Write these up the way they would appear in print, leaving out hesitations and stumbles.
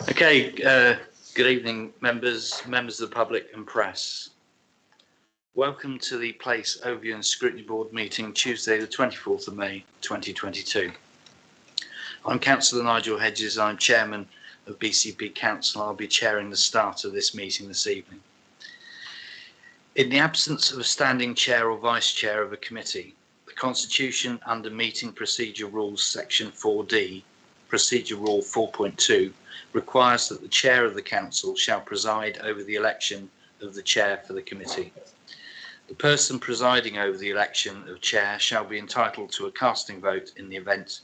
Okay, good evening, members of the public and press. Welcome to the Place Overview and Scrutiny Board meeting, Tuesday the 24th of May 2022. I'm Councillor Nigel Hedges, I'm Chairman of BCP Council. I'll be chairing the start of this meeting this evening. In the absence of a standing chair or vice chair of a committee, the Constitution under Meeting Procedure Rules Section 4D, Procedure Rule 4.2, requires that the chair of the council shall preside over the election of the chair for the committee. The person presiding over the election of chair shall be entitled to a casting vote in the event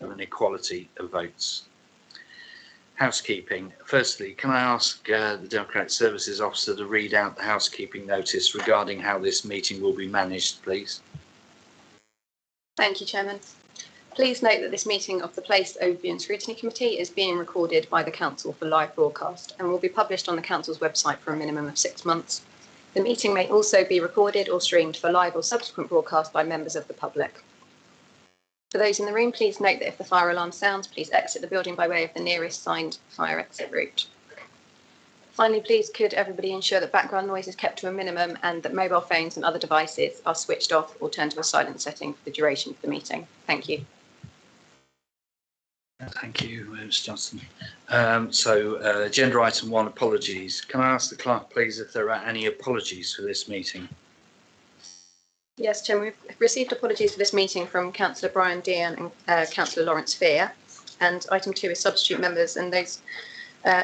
of an equality of votes. Housekeeping. Firstly, can I ask the Democratic Services Officer to read out the housekeeping notice regarding how this meeting will be managed, please? Thank you, Chairman. Please note that this meeting of the Place Overview and Scrutiny Committee is being recorded by the Council for live broadcast and will be published on the Council's website for a minimum of 6 months. The meeting may also be recorded or streamed for live or subsequent broadcast by members of the public. For those in the room, please note that if the fire alarm sounds, please exit the building by way of the nearest signed fire exit route. Finally, please could everybody ensure that background noise is kept to a minimum and that mobile phones and other devices are switched off or turned to a silent setting for the duration of the meeting. Thank you. Thank you, Mr. Johnson. Agenda item 1, apologies. Can I ask the clerk, please, if there are any apologies for this meeting? Yes, Chairman, we've received apologies for this meeting from Councillor Brian Dean and Councillor Lawrence Fear. And item 2 is substitute members, and those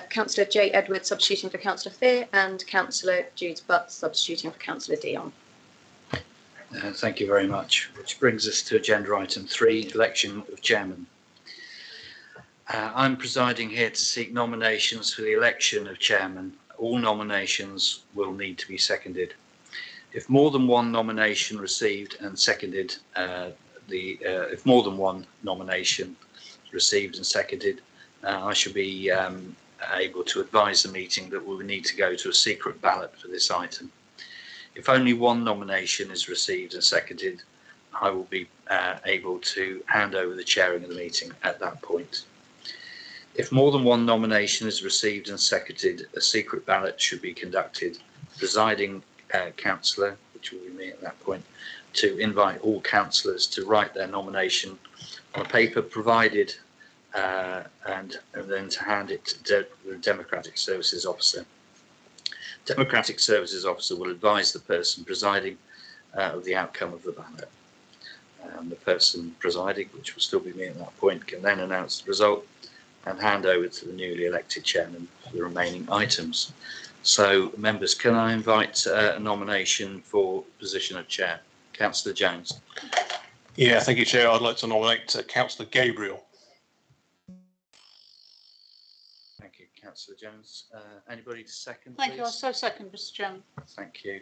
Councillor J. Edwards substituting for Councillor Fear and Councillor Jude Butts substituting for Councillor Dion. Thank you very much. Which brings us to agenda item 3, election of chairman. I'm presiding here to seek nominations for the election of chairman. All nominations will need to be seconded. If more than one nomination received and seconded, if more than one nomination received and seconded, I shall be able to advise the meeting that we will need to go to a secret ballot for this item. If only one nomination is received and seconded, I will be able to hand over the chairing of the meeting at that point. If more than one nomination is received and seconded, a secret ballot should be conducted. Presiding councillor, which will be me at that point, to invite all councillors to write their nomination on a paper provided and then to hand it to the Democratic Services Officer. Democratic Services Officer will advise the person presiding of the outcome of the ballot. The person presiding, which will still be me at that point, can then announce the result and hand over to the newly elected chairman for the remaining items. So, members, can I invite a nomination for position of chair? Councillor Jones. Yeah, thank you, Chair. I'd like to nominate Councillor Gabriel. Thank you, Councillor Jones. Anybody to second, Thank please? you. I so second, Mr. Chairman. Thank you.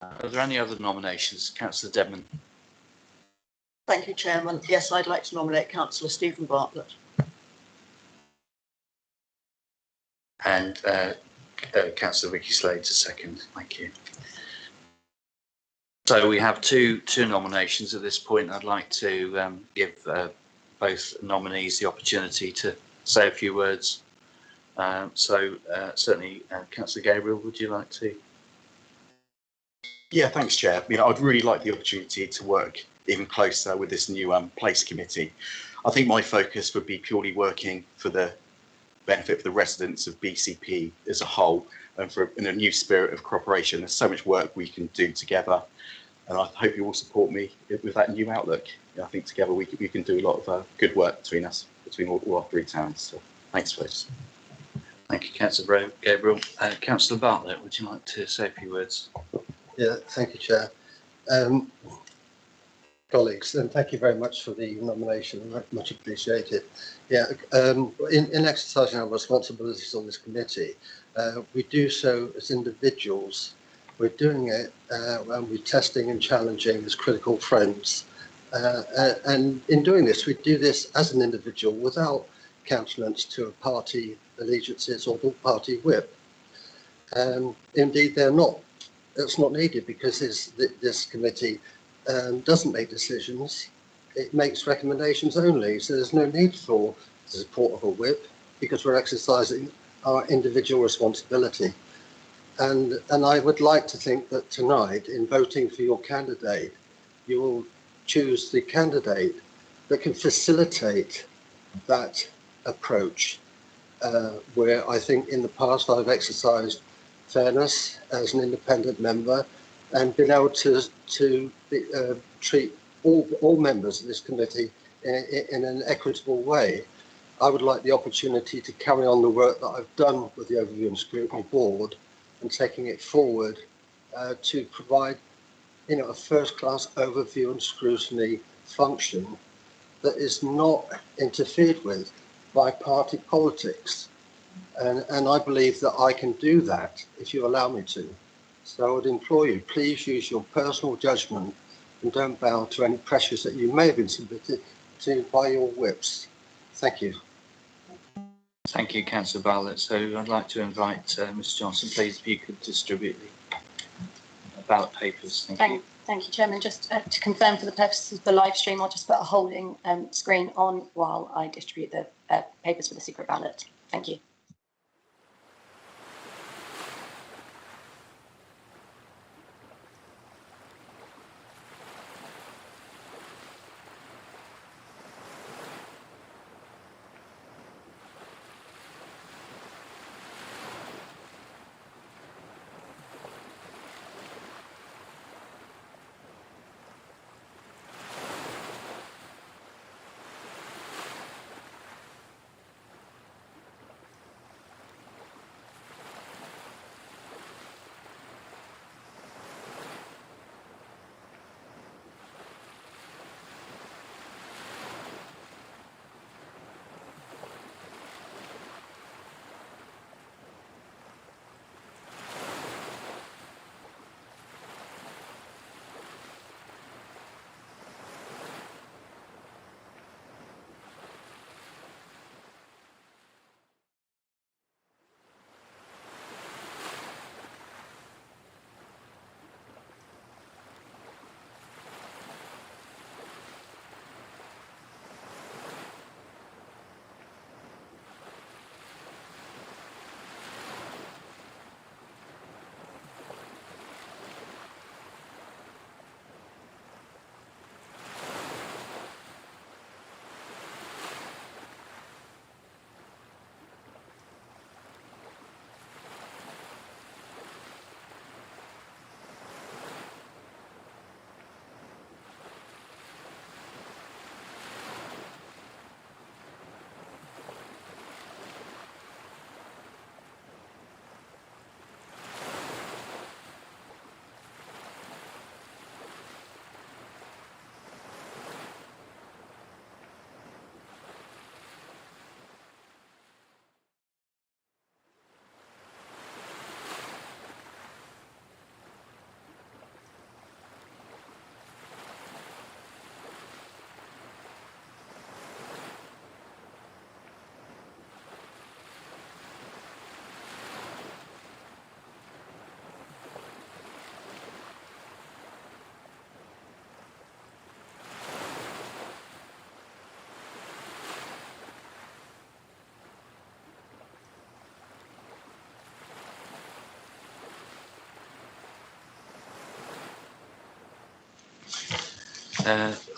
Are there any other nominations? Councillor Dedman. Thank you, Chairman. Yes, I'd like to nominate Councillor Stephen Bartlett. And Councillor Vicky Slade to second. Thank you. So we have two nominations at this point. I'd like to give both nominees the opportunity to say a few words. Certainly, Councillor Gabriel, would you like to? Yeah, thanks, Chair. I'd really like the opportunity to work even closer with this new Place Committee. I think my focus would be purely working for the benefit of the residents of BCP as a whole and in a new spirit of cooperation. There's so much work we can do together, and I hope you will support me with that new outlook. I think together we can do a lot of good work between us, between all our 3 towns. So thanks, folks. Thank you, Councillor Gabriel. Councillor Bartlett, would you like to say a few words? Yeah, thank you, Chair. Colleagues, and thank you very much for the nomination, much appreciated. Yeah, in exercising our responsibilities on this committee, we do so as individuals. We're doing it and we're testing and challenging as critical friends. And in doing this, we do this as an individual without countenance to a party allegiances or party whip. Indeed, they're not. It's not needed because this committee doesn't make decisions. it makes recommendations only. So there's no need for the support of a whip because we're exercising our individual responsibility. And I would like to think that tonight, in voting for your candidate, you will choose the candidate that can facilitate that approach, where I think in the past I've exercised fairness as an independent member and been able to treat all members of this committee in an equitable way. I would like the opportunity to carry on the work that I've done with the Overview and Scrutiny Board and taking it forward to provide, a first-class overview and scrutiny function that is not interfered with by party politics. And I believe that I can do that if you allow me to. So I would implore you, please use your personal judgment and don't bow to any pressures that you may have been submitted to by your whips. Thank you. Thank you, Councillor Bartlett. So I'd like to invite Mr Johnson, please, if you could distribute the ballot papers. Thank you. Thank you, Chairman. Just to confirm for the purposes of the live stream, I'll just put a holding screen on while I distribute the papers for the secret ballot. Thank you.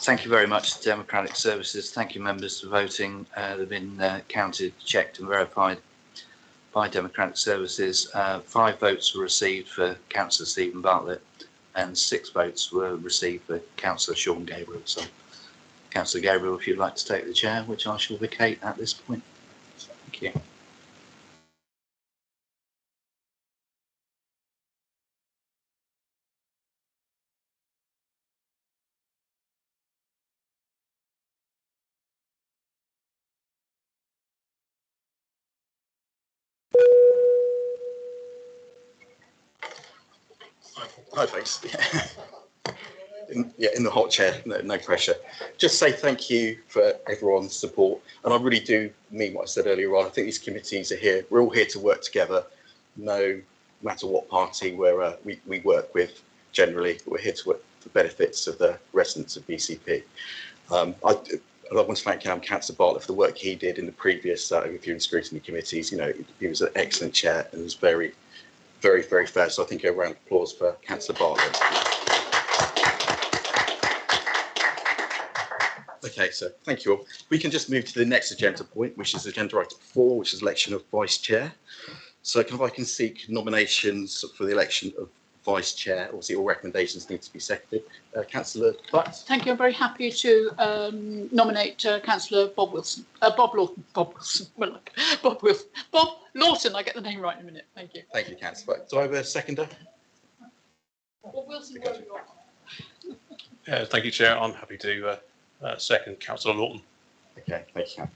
Thank you very much to Democratic Services. Thank you, members, for voting. They've been counted, checked and verified by Democratic Services. 5 votes were received for Councillor Stephen Bartlett and 6 votes were received for Councillor Sean Gabriel. So, Councillor Gabriel, if you'd like to take the chair, which I shall vacate at this point. Thank you. Hi, folks. In the hot chair, no pressure. Just say thank you for everyone's support. And I really do mean what I said earlier on. I think these committees are here. We're all here to work together, no matter what party we work with generally. We're here to work for the benefits of the residents of BCP. I want to thank Councillor Bartlett for the work he did in the previous overview and scrutiny committees. You know, he was an excellent chair and was very, very, very fair. So I think a round of applause for Councillor Bartlett. Okay, so thank you all. We can just move to the next agenda point, which is agenda item 4, which is election of vice chair. So if I can seek nominations for the election of vice chair, obviously all recommendations need to be seconded. Councillor Butt. Thank you. I'm very happy to nominate Councillor Bob Wilson. Bob Lawton. Bob Wilson. Well, Bob Wilson. Bob Lawton. I get the name right in a minute. Thank you. Thank you, Councillor Butt. Do I have a seconder? Bob Wilson. Where are you on? Thank you, Chair. I'm happy to second Councillor Lawton. Okay, thank you.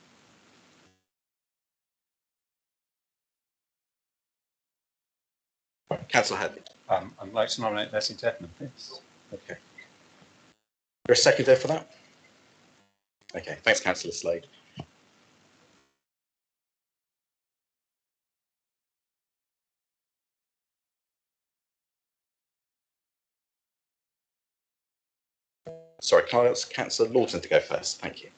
Councillor Hadley. I'd like to nominate Leslie Dedman, please. Okay. Is there a seconder for that? Okay, thanks, Councillor Slade. Sorry, can I ask Councillor Lawton to go first? Thank you.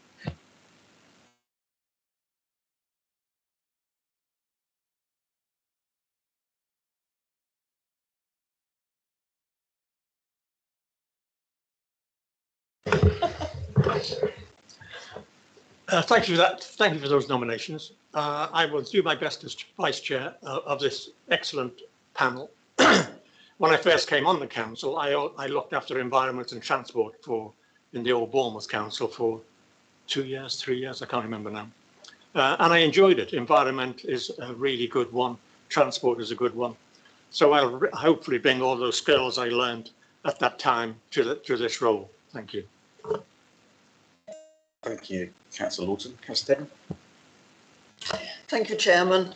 Thank you for that. Thank you for those nominations. I will do my best as vice chair of this excellent panel. When I first came on the council, I looked after environment and transport in the old Bournemouth Council for 2 years, 3 years, I can't remember now. And I enjoyed it. Environment is a really good one. Transport is a good one. So I'll hopefully bring all those skills I learned at that time to this role. Thank you. Thank you, Councillor Lawton. Councillor Dedman. Thank you, Chairman.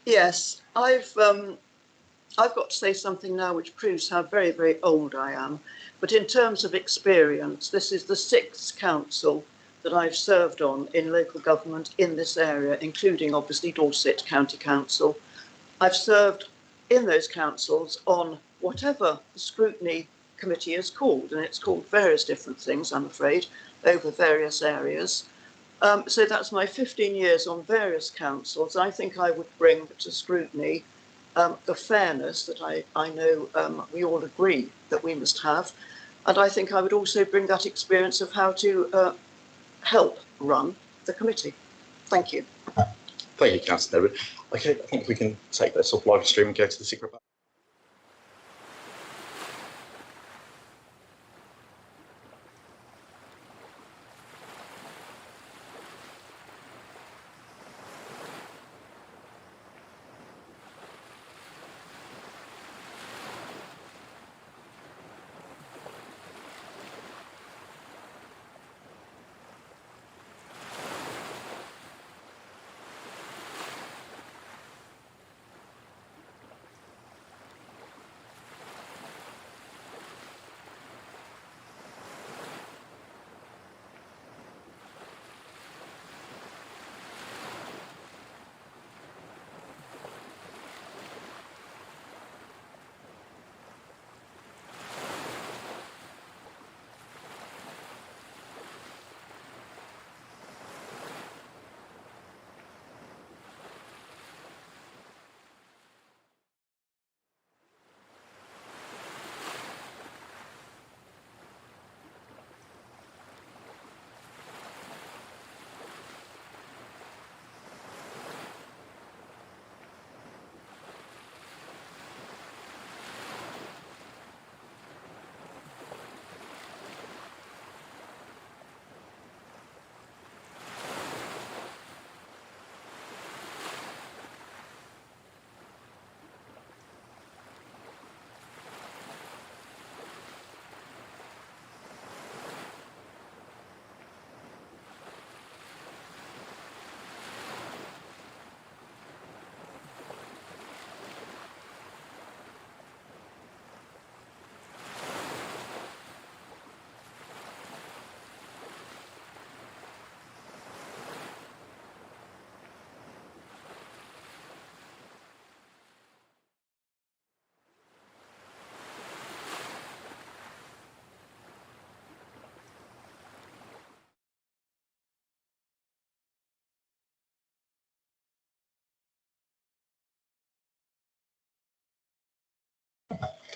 Yes, I've got to say something now which proves how very, very old I am. But in terms of experience, this is the 6th council that I've served on in local government in this area, including obviously Dorset County Council. I've served in those councils on whatever the scrutiny committee is called, and it's called various different things, I'm afraid, over various areas. So that's my 15 years on various councils. I think I would bring to scrutiny the fairness that I know we all agree that we must have. And I think I would also bring that experience of how to help run the committee. Thank you. Thank you, Councillor Dedman. Okay, I think we can take this off live stream and go to the secret ballot.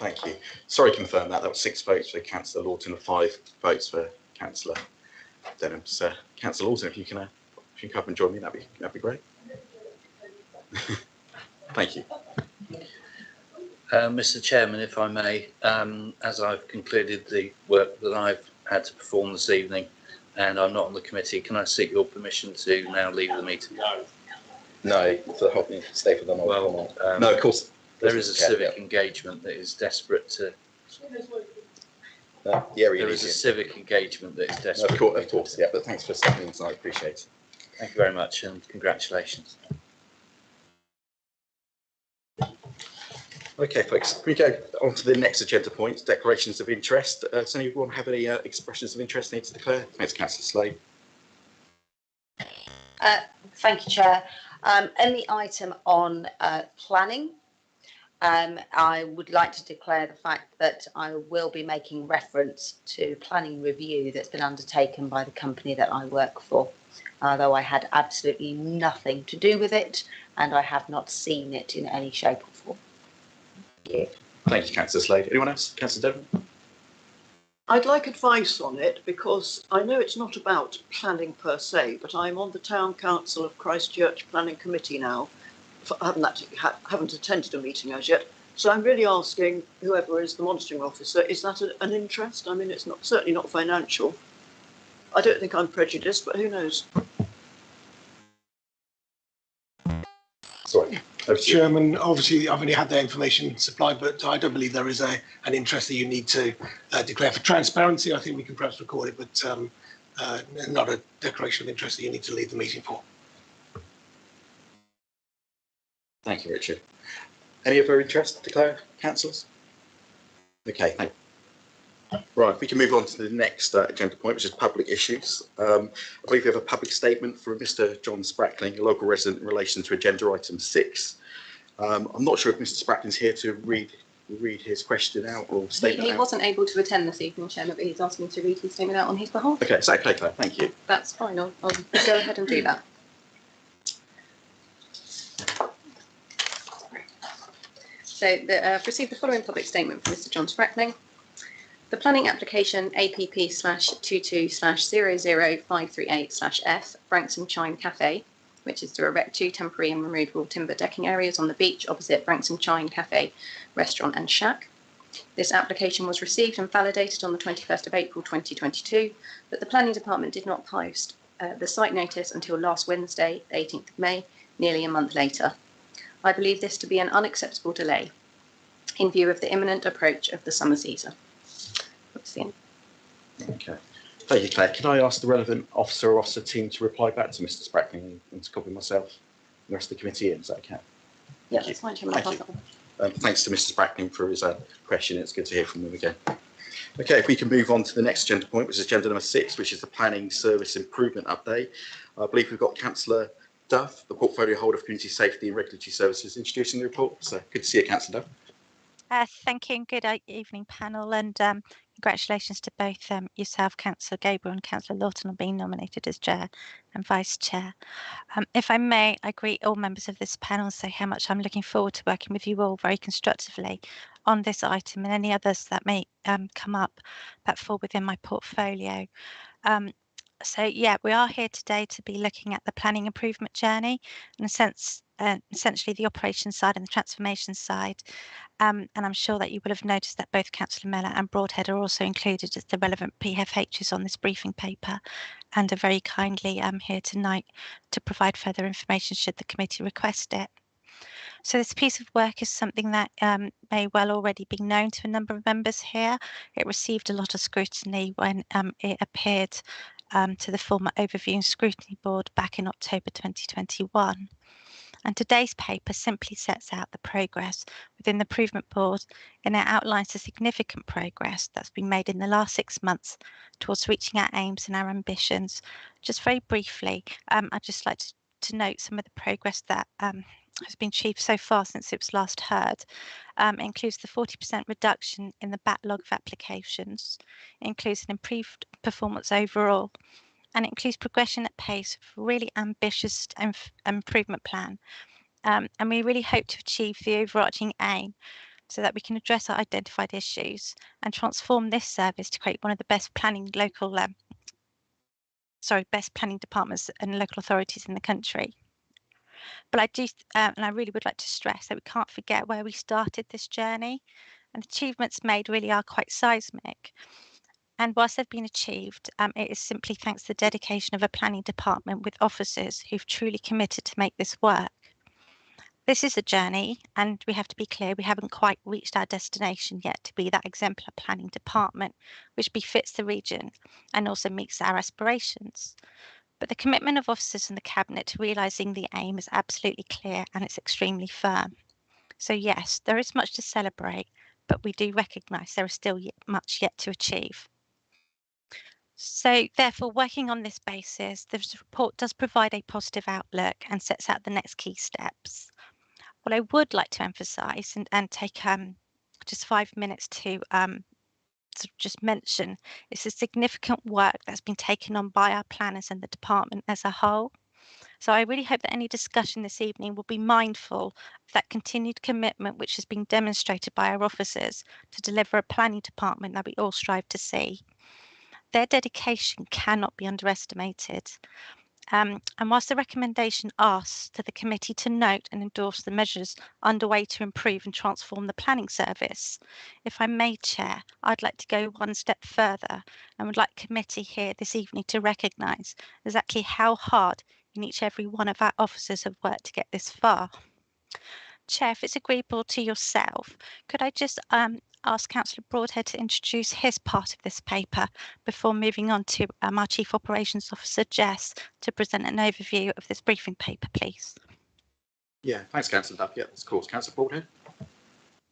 Thank you. Sorry to confirm that. That was 6 votes for Councillor Lawton and 5 votes for Councillor Denham. So, Councillor Lawton, if you can come and join me, that'd be great. Thank you. Mr. Chairman, if I may, as I've concluded the work that I've had to perform this evening, and I'm not on the committee, can I seek your permission to now leave the meeting? No, for helping stay for the night. Well, no, of course. There is a civic engagement that is desperate to. There is a civic engagement that is desperate. Of course, yeah. But thanks for stepping in, I appreciate it. Thank you very much, and congratulations. Okay, folks, can we go on to the next agenda point, declarations of interest. Does anyone have any expressions of interest they need to declare? Thanks, Councillor Slade. Thank you, Chair. In the item on planning, I would like to declare the fact that I will be making reference to planning review that's been undertaken by the company that I work for, although I had absolutely nothing to do with it and I have not seen it in any shape or form. Thank you, Councillor Slade. Anyone else? Councillor Devon? I'd like advice on it because I know it's not about planning per se, but I'm on the Town Council of Christchurch Planning Committee now. I haven't attended a meeting as yet. So I'm really asking whoever is the monitoring officer, is that an interest? I mean, it's not certainly not financial. I don't think I'm prejudiced, but who knows? Sorry. Chairman, obviously I've only had the information supplied, but I don't believe there is an interest that you need to declare for transparency. I think we can perhaps record it, but not a declaration of interest that you need to leave the meeting for. Thank you, Richard. Any other interest to declare, councillors? Okay, thank you. Right, we can move on to the next agenda point, which is public issues. I believe we have a public statement from Mr. John Sprackling, a local resident, in relation to agenda item 6. I'm not sure if Mr. Sprackling's here to read his question out or statement He wasn't able to attend this evening, Chairman, but he's asked me to read his statement out on his behalf. Okay, so okay, Claire, thank you. That's fine. I'll go ahead and do that. So I've received the following public statement from Mr. John Sprackling. The planning application APP/22/00538/F Branksome Chine Cafe, which is to erect 2 temporary and removable timber decking areas on the beach opposite Branksome Chine Cafe, Restaurant and Shack. This application was received and validated on the 21st of April 2022, but the Planning Department did not post the site notice until last Wednesday, 18th of May, nearly a month later. I believe this to be an unacceptable delay in view of the imminent approach of the summer season. Okay. Thank you, Claire. Can I ask the relevant officer or officer team to reply back to Mr. Sprackling and to copy myself and the rest of the committee in? Is that okay? Yeah, that's fine, Chairman. I'll pass that on. Thanks to Mr. Sprackling for his question. It's good to hear from him again. Okay, if we can move on to the next agenda point, which is agenda number 6, which is the planning service improvement update. I believe we've got Councillor Duff, the portfolio holder of Community Safety and Regulatory Services, introducing the report. So good to see you, Councillor Duff. Thank you and good evening, panel, and congratulations to both yourself, Councillor Gabriel, and Councillor Lawton, on being nominated as Chair and Vice Chair. If I may, I greet all members of this panel and say how much I'm looking forward to working with you all very constructively on this item and any others that may come up that fall within my portfolio. So yeah, we are here today to be looking at the planning improvement journey, in a sense, essentially the operations side and the transformation side. And I'm sure that you will have noticed that both Councillor Mellor and Broadhead are also included as the relevant PFHs on this briefing paper, and are very kindly here tonight to provide further information should the committee request it. So this piece of work is something that may well already be known to a number of members here. It received a lot of scrutiny when it appeared to the former Overview and Scrutiny Board back in October 2021. And today's paper simply sets out the progress within the Improvement Board, and it outlines the significant progress that's been made in the last 6 months towards reaching our aims and our ambitions. Just very briefly, I'd just like to note some of the progress that has been achieved so far since it was last heard. It includes the 40% reduction in the backlog of applications. It includes an improved performance overall, and it includes progression at pace for a really ambitious improvement plan. And we really hope to achieve the overarching aim so that we can address our identified issues and transform this service to create one of the best planning best planning departments and local authorities in the country. But and I really would like to stress that we can't forget where we started this journey, and achievements made really are quite seismic. And whilst they've been achieved, it is simply thanks to the dedication of a planning department with officers who've truly committed to make this work. This is a journey, and we have to be clear, we haven't quite reached our destination yet to be that exemplar planning department, which befits the region and also meets our aspirations. But the commitment of officers in the Cabinet to realising the aim is absolutely clear and it's extremely firm. So yes, there is much to celebrate, but we do recognise there is still much yet to achieve. So therefore, working on this basis, this report does provide a positive outlook and sets out the next key steps. What I would like to emphasise and take just 5 minutes to just mention is the significant work that's been taken on by our planners and the department as a whole. So I really hope that any discussion this evening will be mindful of that continued commitment which has been demonstrated by our officers to deliver a planning department that we all strive to see. Their dedication cannot be underestimated. And whilst the recommendation asks to the committee to note and endorse the measures underway to improve and transform the planning service, if I may, Chair, I'd like to go one step further and would like committee here this evening to recognise exactly how hard each every one of our officers have worked to get this far. Chair, if it's agreeable to yourself, could I just ask Councillor Broadhead to introduce his part of this paper before moving on to our Chief Operations Officer, Jess, to present an overview of this briefing paper, please? Yeah, thanks, Councillor Duff. Yeah, of course. Councillor Broadhead.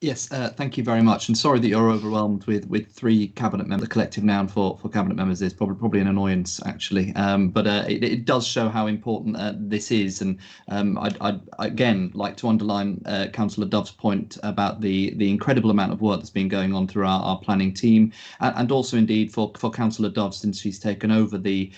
Yes, thank you very much, and sorry that you're overwhelmed with 3 cabinet members. The collective noun for cabinet members is probably an annoyance, actually, but it does show how important this is, and I'd again like to underline Councillor Dove's point about the incredible amount of work that's been going on through our planning team, and also indeed for Councillor Dove since she's taken over the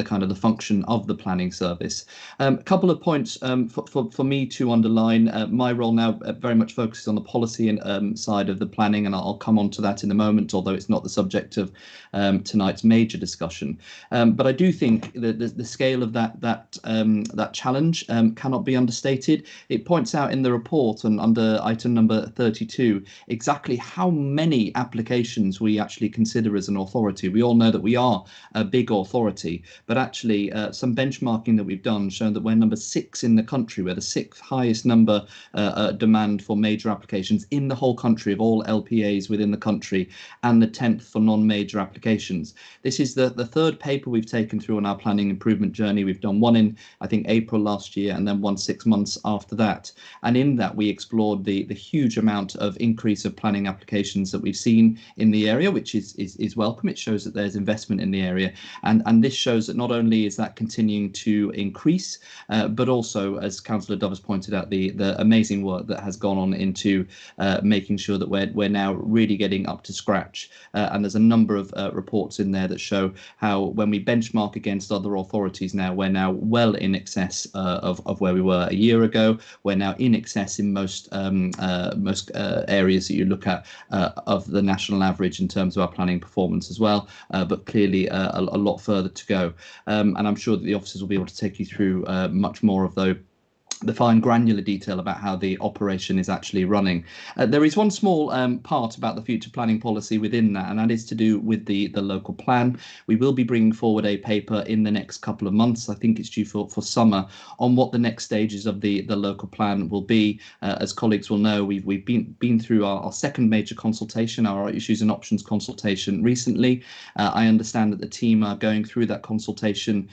kind of the function of the planning service. A couple of points for me to underline. My role now very much focuses on the policy side of the planning, and I'll come on to that in a moment, although it's not the subject of tonight's major discussion. But I do think that the scale of that challenge cannot be understated. It points out in the report and under item number 32 exactly how many applications we actually consider as an authority. We all know that we are a big authority, but actually some benchmarking that we've done shown that we're number 6 in the country. We're the 6th highest number demand for major applications in the whole country of all LPAs within the country, and the 10th for non-major applications. This is the 3rd paper we've taken through on our planning improvement journey. We've done one in, I think, April last year, and then one 6 months after that. And in that, we explored the huge amount of increase of planning applications that we've seen in the area, which is welcome. It shows that there's investment in the area, and this shows that not only is that continuing to increase, but also, as Councillor Dove has pointed out, the amazing work that has gone on into making sure that we're now really getting up to scratch. And there's a number of reports in there that show how when we benchmark against other authorities now, we're now well in excess of where we were a year ago. We're now in excess in most areas that you look at of the national average in terms of our planning performance as well, but clearly a lot further to go. And I'm sure that the officers will be able to take you through much more of the fine granular detail about how the operation is actually running. There is one small part about the future planning policy within that, and that is to do with the local plan. We will be bringing forward a paper in the next couple of months. I think it's due for summer, on what the next stages of the local plan will be. As colleagues will know, we've been through our 2nd major consultation, our issues and options consultation recently. I understand that the team are going through that consultation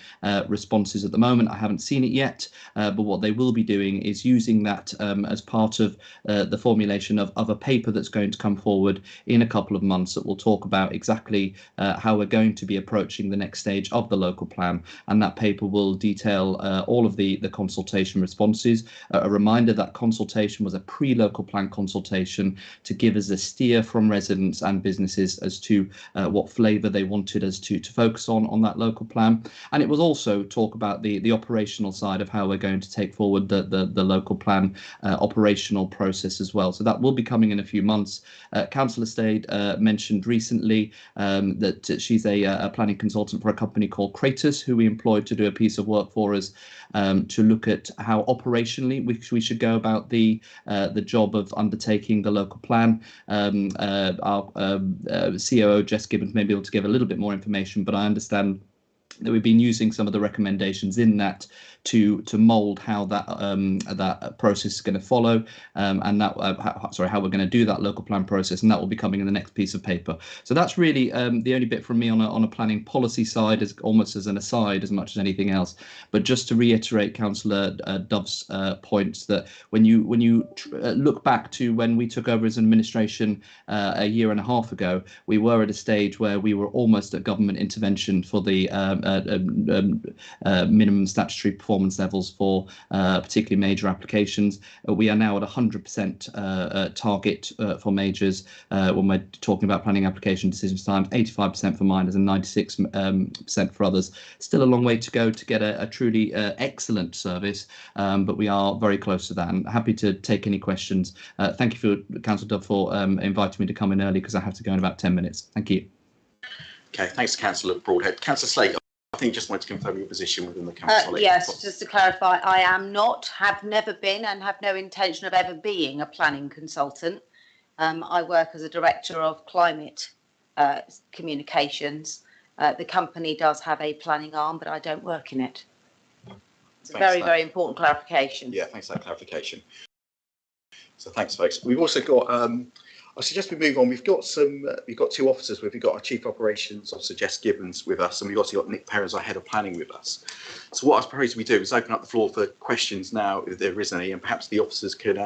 responses at the moment. I haven't seen it yet, but what they will be doing is using that as part of the formulation of a paper that's going to come forward in a couple of months that will talk about exactly how we're going to be approaching the next stage of the local plan. And that paper will detail all of the consultation responses. A reminder that consultation was a pre-local plan consultation to give us a steer from residents and businesses as to what flavour they wanted us to focus on that local plan. And it will also talk about the operational side of how we're going to take forward of the local plan operational process as well. So that will be coming in a few months. Councillor Stade mentioned recently that she's a planning consultant for a company called Kratos, who we employed to do a piece of work for us to look at how operationally we should go about the job of undertaking the local plan. Our COO, Jess Gibbons, may be able to give a little bit more information, but I understand that we've been using some of the recommendations in that to mould how that process is going to follow, and that how we're going to do that local plan process, and that will be coming in the next piece of paper. So that's really the only bit from me on a planning policy side, as almost as an aside as much as anything else. But just to reiterate Councillor Dove's points, that when you look back to when we took over as an administration a year and a half ago, we were at a stage where we were almost at government intervention for the minimum statutory performance levels for particularly major applications. We are now at 100% target for majors when we're talking about planning application decisions times, 85% for minors and 96% for others. Still a long way to go to get a truly excellent service, but we are very close to that, and happy to take any questions. Thank you for Councillor Dove for inviting me to come in early, because I have to go in about 10 minutes. Thank you. Okay, thanks, Councillor Broadhead. Councillor Slate, I think you just wanted to confirm your position within the council. Yes, just to clarify, I am not, have never been, and have no intention of ever being a planning consultant. I work as a director of climate communications. The company does have a planning arm, but I don't work in it. It's a very, very important clarification. Yeah, thanks for that clarification. So thanks, folks. We've also got, I suggest we move on. We've got two officers. We've got our Chief Operations Officer, Jess Gibbons, with us, and we've also got Nick Perez, our Head of Planning, with us. So what I propose we do is open up the floor for questions now, if there is any, and perhaps the officers could,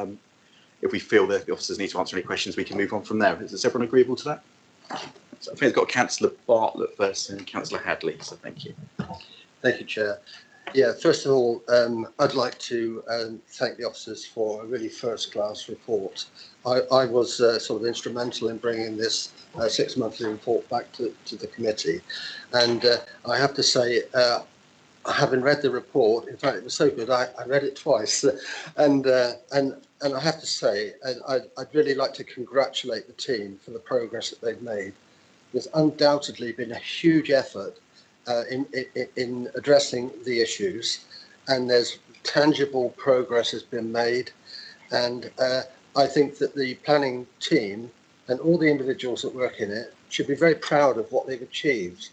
if we feel that the officers need to answer any questions, we can move on from there. Is everyone agreeable to that? So I think we've got Councillor Bartlett first and Councillor Hadley, so thank you. Thank you, Chair. Yeah, first of all, I'd like to thank the officers for a really first-class report. I was sort of instrumental in bringing this 6-monthly report back to the committee, and I have to say, having read the report, in fact, it was so good, I read it twice, and I have to say, I'd really like to congratulate the team for the progress that they've made. There's undoubtedly been a huge effort in addressing the issues, and there's tangible progress has been made, and I think that the planning team and all the individuals that work in it should be very proud of what they've achieved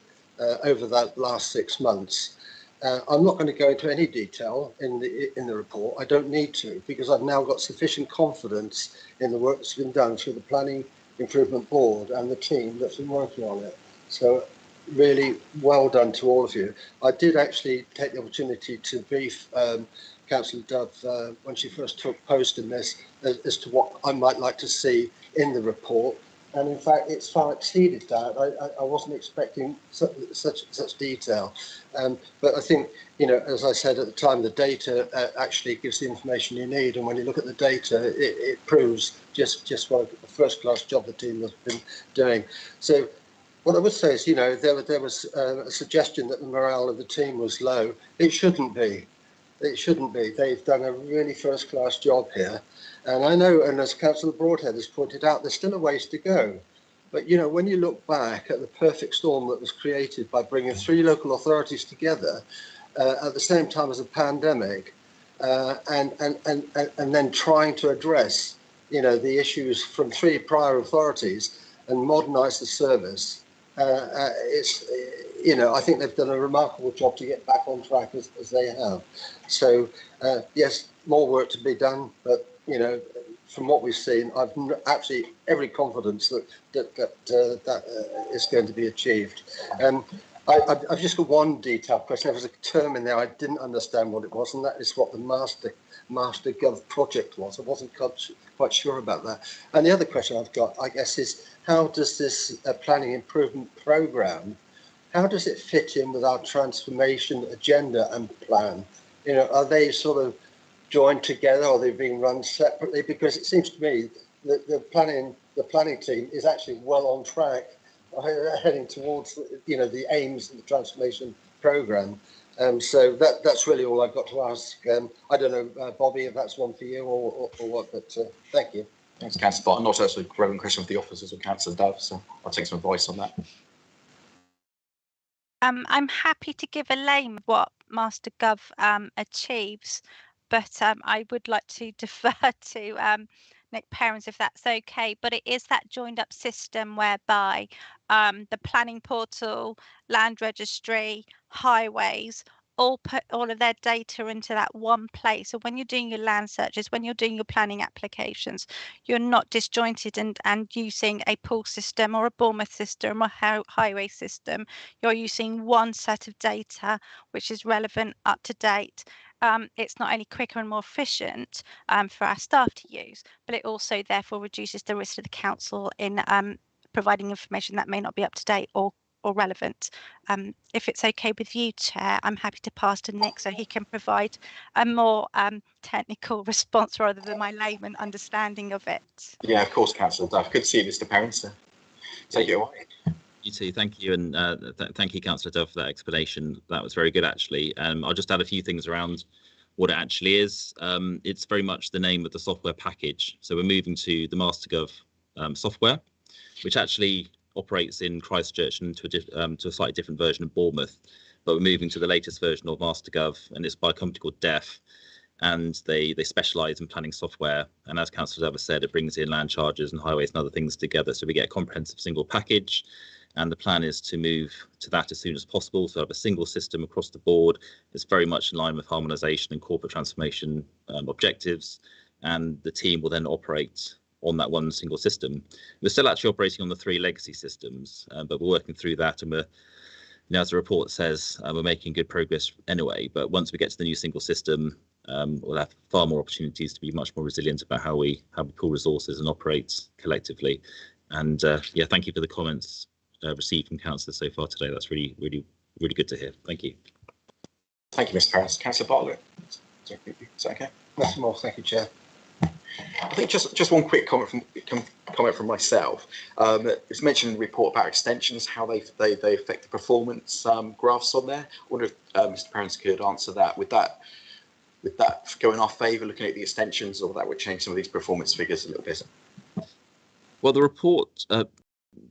over that last 6 months. I'm not going to go into any detail in the report. I don't need to, because I've now got sufficient confidence in the work that's been done through the Planning Improvement Board and the team that's been working on it. So really well done to all of you. I did actually take the opportunity to brief Councillor Dove when she first took post in this as to what I might like to see in the report, and in fact it's far exceeded that. I wasn't expecting such detail, but I think, you know, as I said at the time, the data actually gives the information you need, and when you look at the data, it proves just what a first-class job the team has been doing. So what I would say is, you know, there was a suggestion that the morale of the team was low. It shouldn't be. It shouldn't be. They've done a really first-class job here. And I know, and as Councillor Broadhead has pointed out, there's still a ways to go. But, you know, when you look back at the perfect storm that was created by bringing 3 local authorities together at the same time as a pandemic, and then trying to address, you know, the issues from 3 prior authorities and modernise the service, it's, you know, I think they've done a remarkable job to get back on track as they have. So yes, more work to be done, but, you know, from what we've seen, I've absolutely every confidence that is going to be achieved. I've just got one detailed question. There was a term in there I didn't understand what it was, and that is what the Master Gov project was. I wasn't quite sure about that. And the other question I've got, I guess, is how does this planning improvement programme, how does it fit in with our transformation agenda and plan? You know, are they sort of joined together, or are they being run separately? Because it seems to me that the planning team is actually well on track, heading towards, you know, the aims of the transformation programme. So that's really all I've got to ask. I don't know, Bobby, if that's one for you or what, but thank you. Thanks, Councillor Barton. Not actually a relevant question with the officers or Councillor Dove, so I'll take some advice on that. I'm happy to give a lane what Master Gov achieves, but I would like to defer to Nick Perrins if that's okay. But it is that joined up system whereby the planning portal, land registry, highways all put all of their data into that one place. So when you're doing your land searches, when you're doing your planning applications, you're not disjointed and using a pool system or a Bournemouth system or highway system. You're using one set of data which is relevant, up to date. It's not only quicker and more efficient for our staff to use, but it also therefore reduces the risk to the council in providing information that may not be up to date or relevant. If it's okay with you, Chair, I'm happy to pass to Nick so he can provide a more technical response rather than my layman understanding of it. Yeah, of course, Councillor Duff. Good to see you, Mr. Perrins. Take it away. You too, thank you, and thank you, Councillor Dove, for that explanation. That was very good, actually. I'll just add a few things around what it actually is. It's very much the name of the software package. So we're moving to the MasterGov software, which actually operates in Christchurch and to a slightly different version of Bournemouth. But we're moving to the latest version of MasterGov, and it's by a company called DEF, and they specialise in planning software. And as Councillor Dove said, it brings in land charges and highways and other things together. So we get a comprehensive single package. And the plan is to move to that as soon as possible. So have a single system across the board. It's very much in line with harmonisation and corporate transformation objectives. And the team will then operate on that one single system. We're still actually operating on the 3 legacy systems, but we're working through that. And we're, as the report says, we're making good progress anyway. But once we get to the new single system, we'll have far more opportunities to be much more resilient about how we pool resources and operate collectively. And yeah, thank you for the comments received from councillors so far today. That's really good to hear. Thank you. Thank you, Mr. Perrins. Councillor Bartlett, is that okay? Nothing more, thank you, Chair. I think just one quick comment from myself. It's mentioned in the report about extensions, how they affect the performance graphs on there. I wonder if Mr. Perrins could answer that. Would that go in our favour, looking at the extensions, or that would change some of these performance figures a little bit? Well, the report,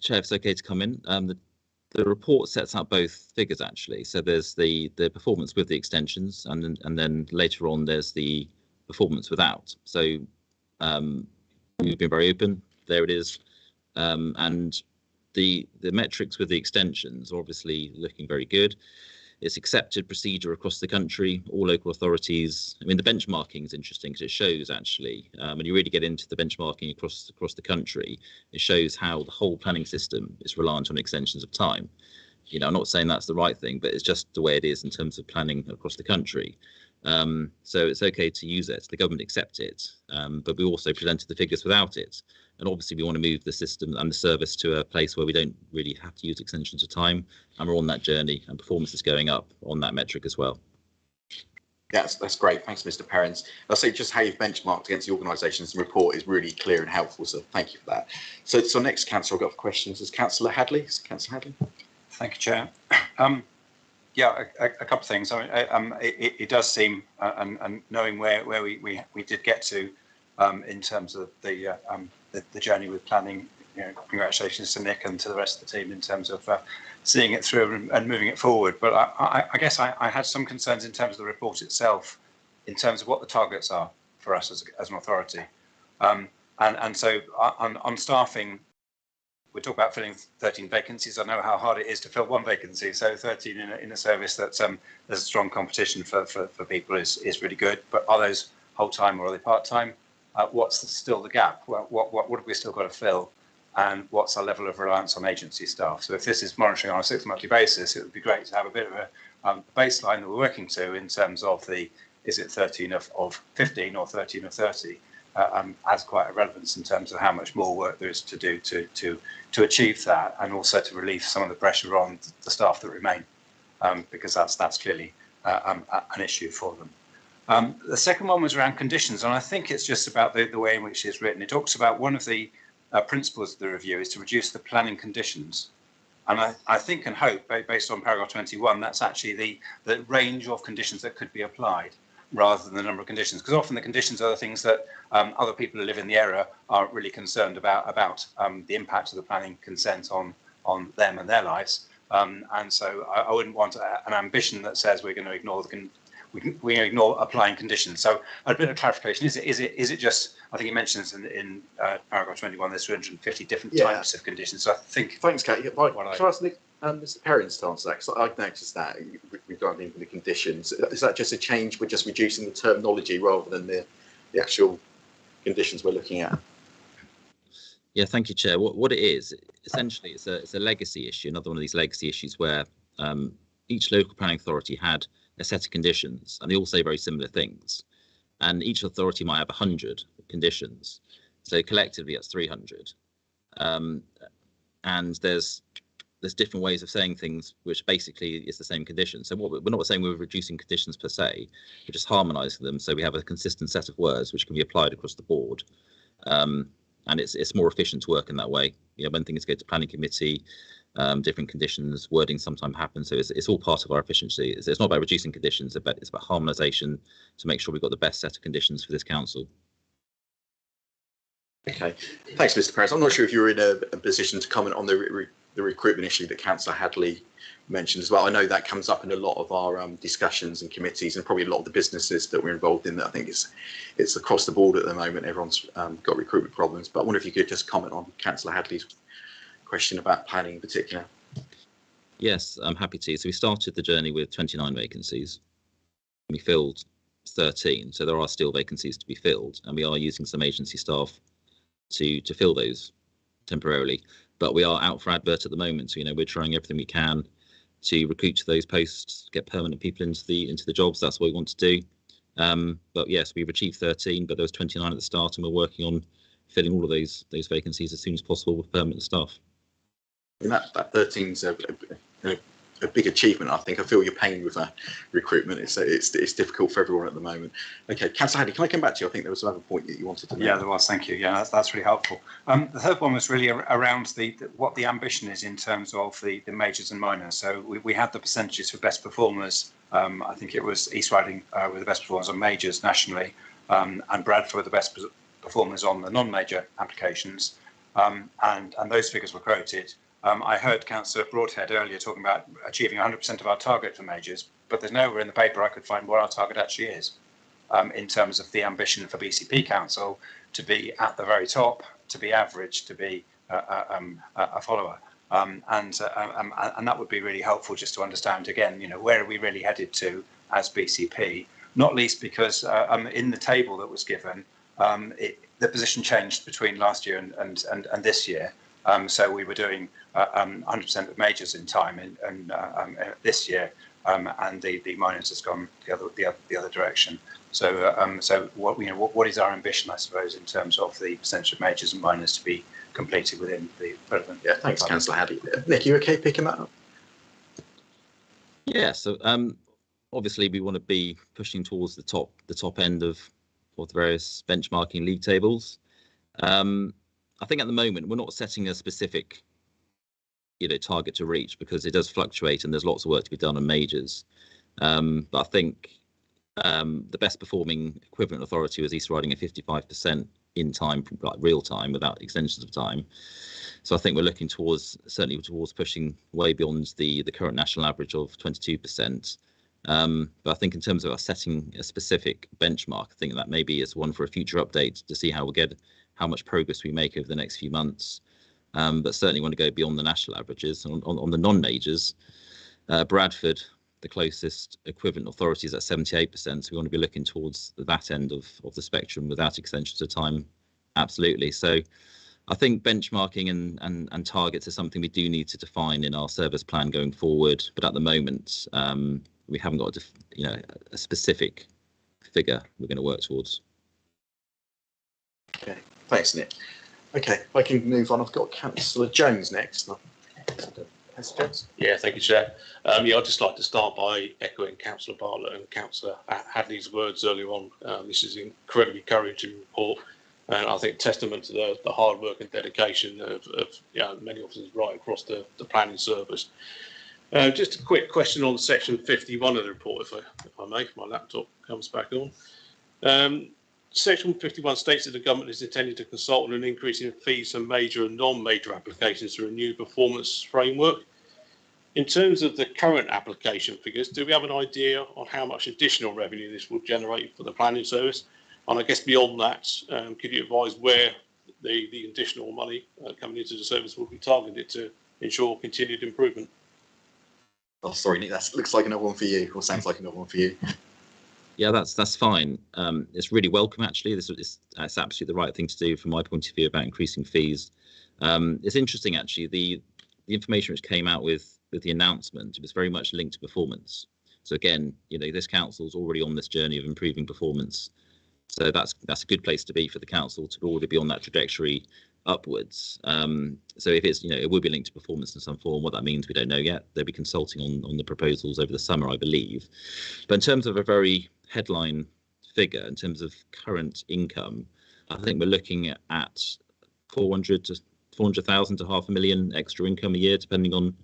Chair, if it's okay to come in, the report sets out both figures actually. So there's the performance with the extensions, and then later on there's the performance without. So we've been very open. There it is, and the metrics with the extensions are obviously looking very good. It's accepted procedure across the country, all local authorities. I mean, the benchmarking is interesting because it shows actually, when you really get into the benchmarking across the country, it shows how the whole planning system is reliant on extensions of time. You know, I'm not saying that's the right thing, but it's just the way it is in terms of planning across the country. So it's okay to use it. The government accept it, but we also presented the figures without it. And obviously we want to move the system and the service to a place where we don't really have to use extensions of time, and we're on that journey, and performance is going up on that metric as well. Yes, that's great. Thanks, Mr. Perrins. I'll say just how you've benchmarked against the organisations and report is really clear and helpful, so thank you for that. So next councillor I've got questions is Councillor Hadley. Councillor Hadley. Thank you, Chair. Yeah, a couple of things. I mean, it does seem, and knowing where we did get to in terms of the journey with planning, you know, congratulations to Nick and to the rest of the team in terms of seeing it through and moving it forward. But I guess I had some concerns in terms of the report itself, in terms of what the targets are for us as an authority. And so on staffing, we talk about filling 13 vacancies. I know how hard it is to fill one vacancy. So 13 in a service that there's a strong competition for people is really good. But are those whole time or are they part time? What's still the gap? What have we still got to fill? And what's our level of reliance on agency staff? So if this is monitoring on a 6-monthly basis, it would be great to have a bit of a baseline that we're working to in terms of is it 13 of 15 or 13 of 30? Has quite a relevance in terms of how much more work there is to do to achieve that, and also to relieve some of the pressure on the staff that remain, because that's clearly an issue for them. The second one was around conditions, and I think it's just about the way in which it's written. It talks about one of the principles of the review is to reduce the planning conditions. And I think and hope, based on paragraph 21, that's actually the range of conditions that could be applied rather than the number of conditions, because often the conditions are the things that other people who live in the area are really concerned about the impact of the planning consent on them and their lives. And so I wouldn't want an ambition that says we're going to ignore we ignore applying conditions. So a bit of clarification: is it just? I think you mentioned in paragraph 21. There's 350 different types of conditions. So I think. Thanks, Kate. Can I ask Mr. Perrins to answer that? Because I've noticed that regarding the conditions. Is that just a change? We're just reducing the terminology rather than the actual conditions we're looking at. Yeah, thank you, Chair. What it is, essentially, it's a legacy issue, another one of these legacy issues where each local planning authority had a set of conditions, and they all say very similar things. And each authority might have 100 conditions, so collectively that's 300. And there's different ways of saying things, which basically is the same condition. So we're not saying we're reducing conditions per se, we're just harmonising them so we have a consistent set of words which can be applied across the board. And it's more efficient to work in that way. You know, when things go to planning committee, different conditions, wording sometimes happens. So it's all part of our efficiency. It's not about reducing conditions, it's about harmonisation to make sure we've got the best set of conditions for this council. Okay, thanks, Mr. Perrins. I'm not sure if you're in a position to comment on the recruitment issue that Councillor Hadley mentioned as well. I know that comes up in a lot of our discussions and committees, and probably a lot of the businesses that we're involved in. That I think it's across the board at the moment. Everyone's got recruitment problems. But I wonder if you could just comment on Councillor Hadley's question about planning in particular. Yes, I'm happy to. So we started the journey with 29 vacancies. We filled 13, so there are still vacancies to be filled, and we are using some agency staff to fill those temporarily. But we are out for advert at the moment, so we're trying everything we can to recruit to those posts, get permanent people into the jobs. That's what we want to do. But yes, we've achieved 13, but there was 29 at the start, and we're working on filling all of those vacancies as soon as possible with permanent staff. And that 13's a big achievement. I think I feel your pain with recruitment. It's difficult for everyone at the moment. Okay, Councillor Hadley, can I come back to you? I think there was another point that you wanted to make. Yeah, there was. Thank you. Yeah, that's really helpful. The third one was really around what the ambition is in terms of the majors and minors. So we had the percentages for best performers. I think it was East Riding with the best performers on majors nationally, and Bradford with the best performers on the non-major applications. And those figures were quoted. I heard Councillor Broadhead earlier talking about achieving 100% of our target for majors, but there's nowhere in the paper I could find what our target actually is in terms of the ambition for BCP Council to be at the very top, to be average, to be a follower. And that would be really helpful just to understand, again, where are we really headed to as BCP, not least because in the table that was given, the position changed between last year and this year. So we were doing 100% of majors in time and this year, and the minors has gone the other direction. So what is our ambition, I suppose, in terms of the percentage of majors and minors to be completed within the relevant? Yeah, thanks, Councillor Hadley. Nick, you okay picking that up? Yeah. So obviously we want to be pushing towards the top end of the various benchmarking league tables. I think at the moment we're not setting a specific, target to reach because it does fluctuate and there's lots of work to be done on majors. But I think the best performing equivalent authority was East Riding at 55% in time, like real time, without extensions of time. So I think we're looking certainly towards pushing way beyond the current national average of 22%. But I think in terms of us setting a specific benchmark, I think that maybe is one for a future update to see how much progress we make over the next few months. But certainly want to go beyond the national averages. On the non-majors, Bradford, the closest equivalent authority, is at 78%. So we want to be looking towards that end of the spectrum without extensions of time. Absolutely. So I think benchmarking and targets is something we do need to define in our service plan going forward. But at the moment, we haven't got a specific figure we're going to work towards. Okay, thanks, Nick. Okay, if I can move on, I've got Councillor Jones next. Councillor Jones? Yeah, thank you, Chair. I'd just like to start by echoing Councillor Bartlett and Councillor Hadley's words earlier on. This is an incredibly encouraging report. And I think testament to the hard work and dedication of many officers right across the planning service. Just a quick question on section 51 of the report, if I may, if my laptop comes back on. Section 51 states that the government is intending to consult on an increase in fees for major and non-major applications through a new performance framework. In terms of the current application figures, do we have an idea on how much additional revenue this will generate for the planning service? And I guess beyond that, could you advise where the additional money coming into the service will be targeted to ensure continued improvement? Oh, sorry, Nick, that looks like another one for you, or sounds like another one for you. Yeah, that's fine. It's really welcome, actually. It's absolutely the right thing to do from my point of view about increasing fees. It's interesting, actually, the information which came out with the announcement, it was very much linked to performance. So again, this council's already on this journey of improving performance. So that's a good place to be for the council to already be on that trajectory upwards. So if it's, it will be linked to performance in some form. What that means, we don't know yet. They'll be consulting on the proposals over the summer, I believe. But in terms of a very headline figure, in terms of current income, I think we're looking at 400,000 to 500,000 extra income a year, depending on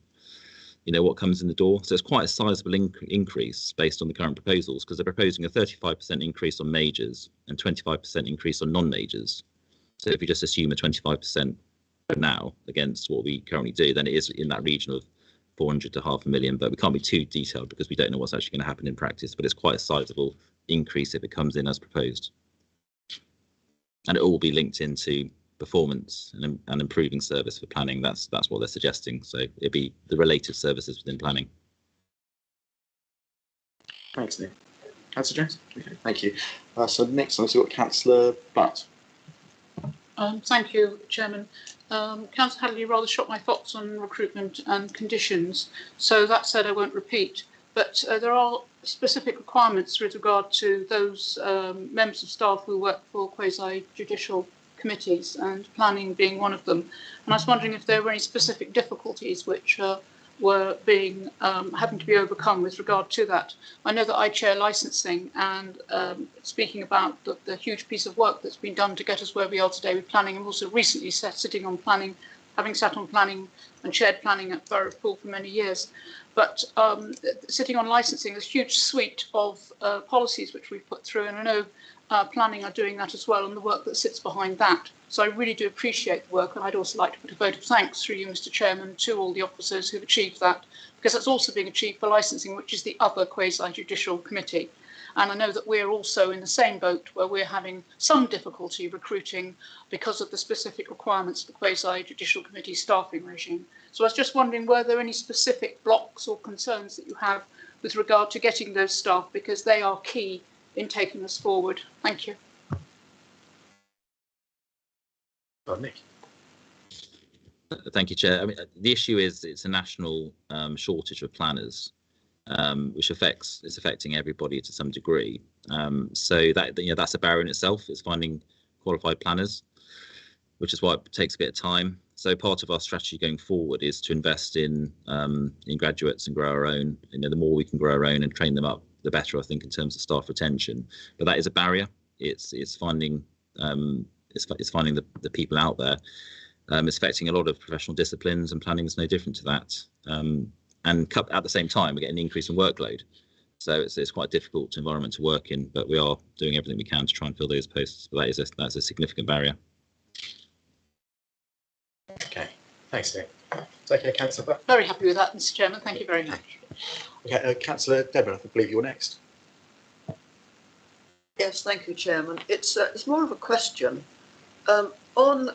what comes in the door. So it's quite a sizable increase based on the current proposals, because they're proposing a 35% increase on majors and 25% increase on non-majors. So if you just assume a 25% now against what we currently do, then it is in that region of 400 to 500,000, but we can't be too detailed because we don't know what's actually going to happen in practice. But it's quite a sizable increase if it comes in as proposed, and it all will be linked into performance and improving service for planning. That's what they're suggesting. So it'd be the related services within planning. Thanks, Nick. Councillor Jones. Okay, thank you. So next on, we've got Councillor Butt. Thank you, Chairman. Councillor Hadley rather shot my thoughts on recruitment and conditions. So that said, I won't repeat. But there are specific requirements with regard to those members of staff who work for quasi-judicial committees, and planning being one of them. And I was wondering if there were any specific difficulties which were being having to be overcome with regard to that. I know that I chair licensing, and speaking about the huge piece of work that's been done to get us where we are today with planning, I'm also recently sitting on planning, having sat on planning and chaired planning at Borough of Poole for many years. But sitting on licensing, there's a huge suite of policies which we've put through, and I know planning are doing that as well, and the work that sits behind that. So I really do appreciate the work, and I'd also like to put a vote of thanks through you, Mr. Chairman, to all the officers who've achieved that, because that's also being achieved for licensing, which is the other quasi-judicial committee. And I know that we're also in the same boat where we're having some difficulty recruiting because of the specific requirements for quasi-judicial committee staffing regime. So I was just wondering, were there any specific blocks or concerns that you have with regard to getting those staff, because they are key in taking us forward? Thank you. Nick. Thank you, Chair. I mean, the issue is it's a national shortage of planners, which is affecting everybody to some degree. So that's a barrier in itself. It's finding qualified planners, which is why it takes a bit of time. So part of our strategy going forward is to invest in graduates and grow our own. The more we can grow our own and train them up, the better, I think, in terms of staff retention. But that is a barrier. It's finding the people out there. It's affecting a lot of professional disciplines, and planning is no different to that. And at the same time, we're getting an increase in workload. So it's quite a difficult environment to work in, but we are doing everything we can to try and fill those posts. But that's a significant barrier. Okay, thanks, Nick. It's okay, Councillor Butt. Very happy with that, Mr. Chairman. Thank you very much. Okay, Councillor Deborah, I believe you're next. Yes, thank you, Chairman. It's more of a question. On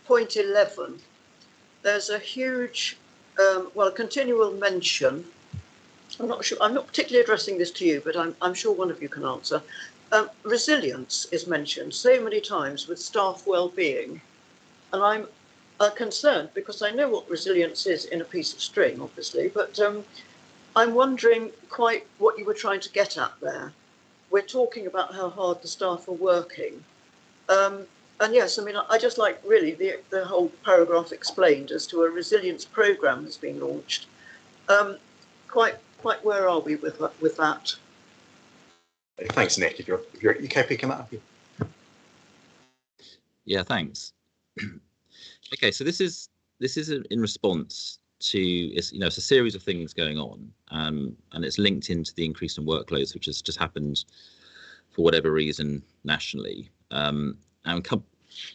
point 11, there's a huge, a continual mention. I'm not sure. I'm not particularly addressing this to you, but I'm sure one of you can answer. Resilience is mentioned so many times with staff well-being, and I'm concerned because I know what resilience is in a piece of string, obviously, but I'm wondering quite what you were trying to get at there. We're talking about how hard the staff are working. And yes, I mean, I just like really the whole paragraph explained as to a resilience programme that's been launched. Quite where are we with that? Thanks, Nick. If you're okay picking that up. Yeah, thanks. Okay, so this is in response to it's a series of things going on, and it's linked into the increase in workloads, which has just happened for whatever reason nationally. And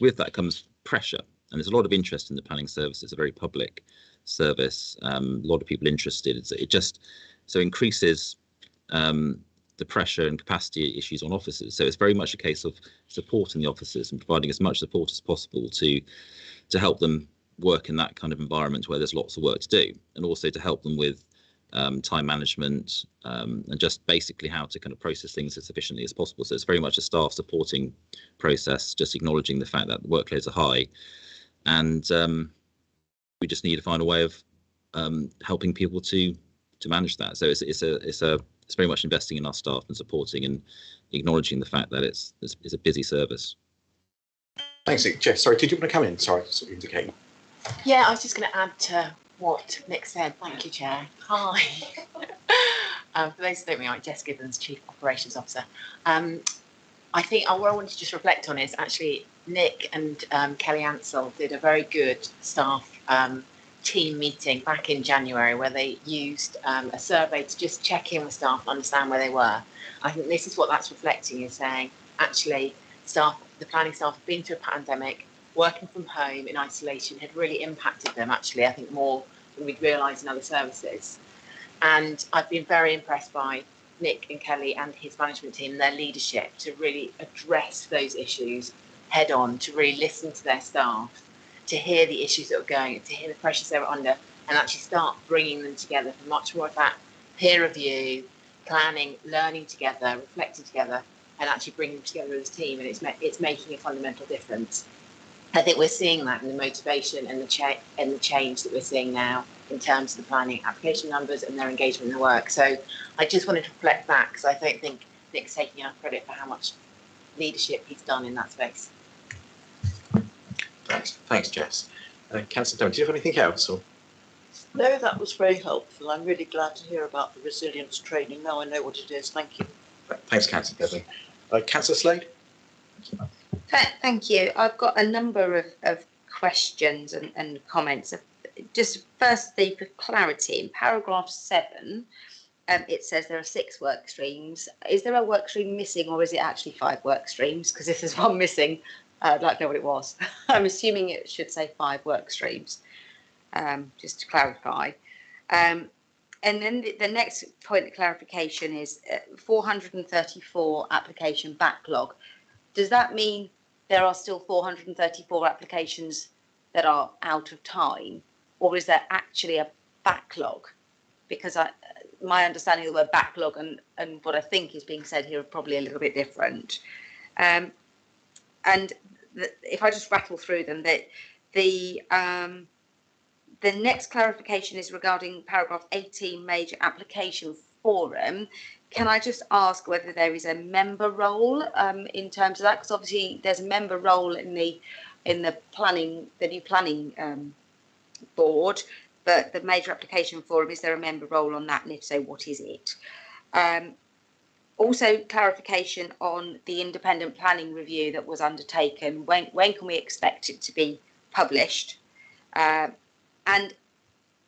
with that comes pressure, and there's a lot of interest in the planning service. It's a very public service. A lot of people interested. It just increases the pressure and capacity issues on officers. So it's very much a case of supporting the officers and providing as much support as possible to help them work in that kind of environment where there's lots of work to do, and also to help them with time management and just basically how to kind of process things as efficiently as possible. So it's very much a staff supporting process, just acknowledging the fact that the workloads are high, and we just need to find a way of helping people to manage that. So it's very much investing in our staff and supporting and acknowledging the fact that it's a busy service. Thanks, Nick. Jeff, sorry, did you want to come in? Sorry, sort of indicating. Yeah, I was just going to add to what Nick said. Thank you, Chair. Hi. For those who don't know me, I'm Jess Gibbons, Chief Operations Officer. I think what I wanted to just reflect on is actually Nick and Kelly Ansell did a very good staff team meeting back in January where they used a survey to just check in with staff and understand where they were. I think this is what that's reflecting, is saying actually the planning staff have been through a pandemic, working from home in isolation had really impacted them, actually, I think more than we'd realised in other services. And I've been very impressed by Nick and Kelly and his management team and their leadership to really address those issues head on, to really listen to their staff, to hear the issues that were going, to hear the pressures they were under, and actually start bringing them together for much more of that peer review, planning, learning together, reflecting together, and actually bringing them together as a team. And it's making a fundamental difference. I think we're seeing that in the motivation and the change that we're seeing now in terms of the planning application numbers and their engagement in the work. So I just wanted to reflect that, because I don't think Nick's taking enough credit for how much leadership he's done in that space. Thanks, Jess. Councillor Dunn, do you have anything else? Or? No, that was very helpful. I'm really glad to hear about the resilience training. Now I know what it is. Thank you. Thanks, Councillor Bevan. Councillor Slade? Thank you. I've got a number of questions and comments. Just firstly, for clarity, in paragraph 7, it says there are 6 work streams. Is there a work stream missing, or is it actually 5 work streams? Because if there's one missing, I'd like to know what it was. I'm assuming it should say 5 work streams, just to clarify. And then the next point of clarification is 434 application backlog. Does that mean there are still 434 applications that are out of time, or is there actually a backlog? Because my understanding of the word backlog and what I think is being said here are probably a little bit different. And if I just rattle through them, the next clarification is regarding paragraph 18, major application forum. Can I just ask whether there is a member role in terms of that? Because obviously there's a member role in the new planning board, but the major application forum, is there a member role on that? And if so, what is it? Also, clarification on the independent planning review that was undertaken. When can we expect it to be published? And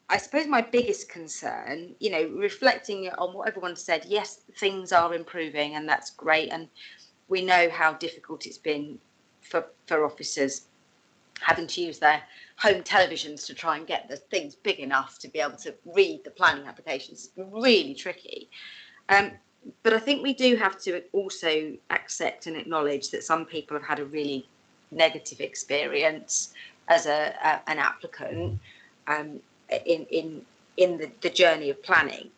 I suppose my biggest concern, reflecting on what everyone said, yes, things are improving and that's great. And we know how difficult it's been for officers having to use their home televisions to try and get the things big enough to be able to read the planning applications. It's really tricky. But I think we do have to also accept and acknowledge that some people have had a really negative experience as an applicant in the journey of planning.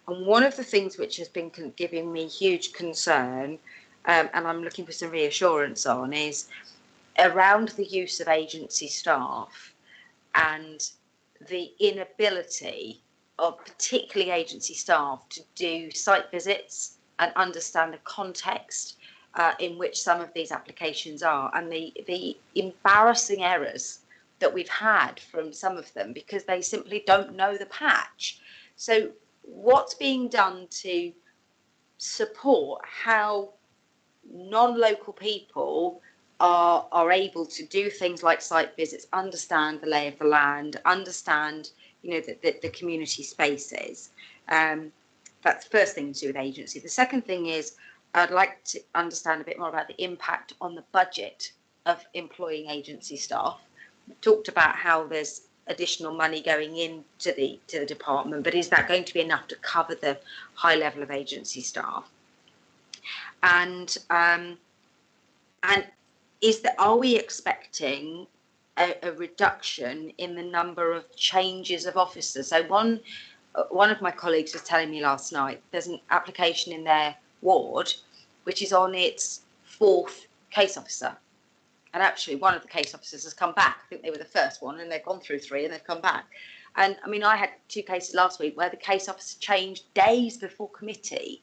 And one of the things which has been giving me huge concern, and I'm looking for some reassurance on, is around the use of agency staff and the inability of particularly agency staff to do site visits and understand the context in which some of these applications are, and the embarrassing errors that we've had from some of them because they simply don't know the patch. So what's being done to support how non-local people are able to do things like site visits, understand the lay of the land, understand, you know, the community spaces. That's the first thing to do with agency. The second thing is I'd like to understand a bit more about the impact on the budget of employing agency staff. We talked about how there's additional money going into the department, but is that going to be enough to cover the high level of agency staff? And are we expecting a reduction in the number of changes of officers? So one of my colleagues was telling me last night there's an application in their ward which is on its 4th case officer, and actually one of the case officers has come back. I think they were the first one, and they've gone through 3 and they've come back. And I mean, I had 2 cases last week where the case officer changed days before committee,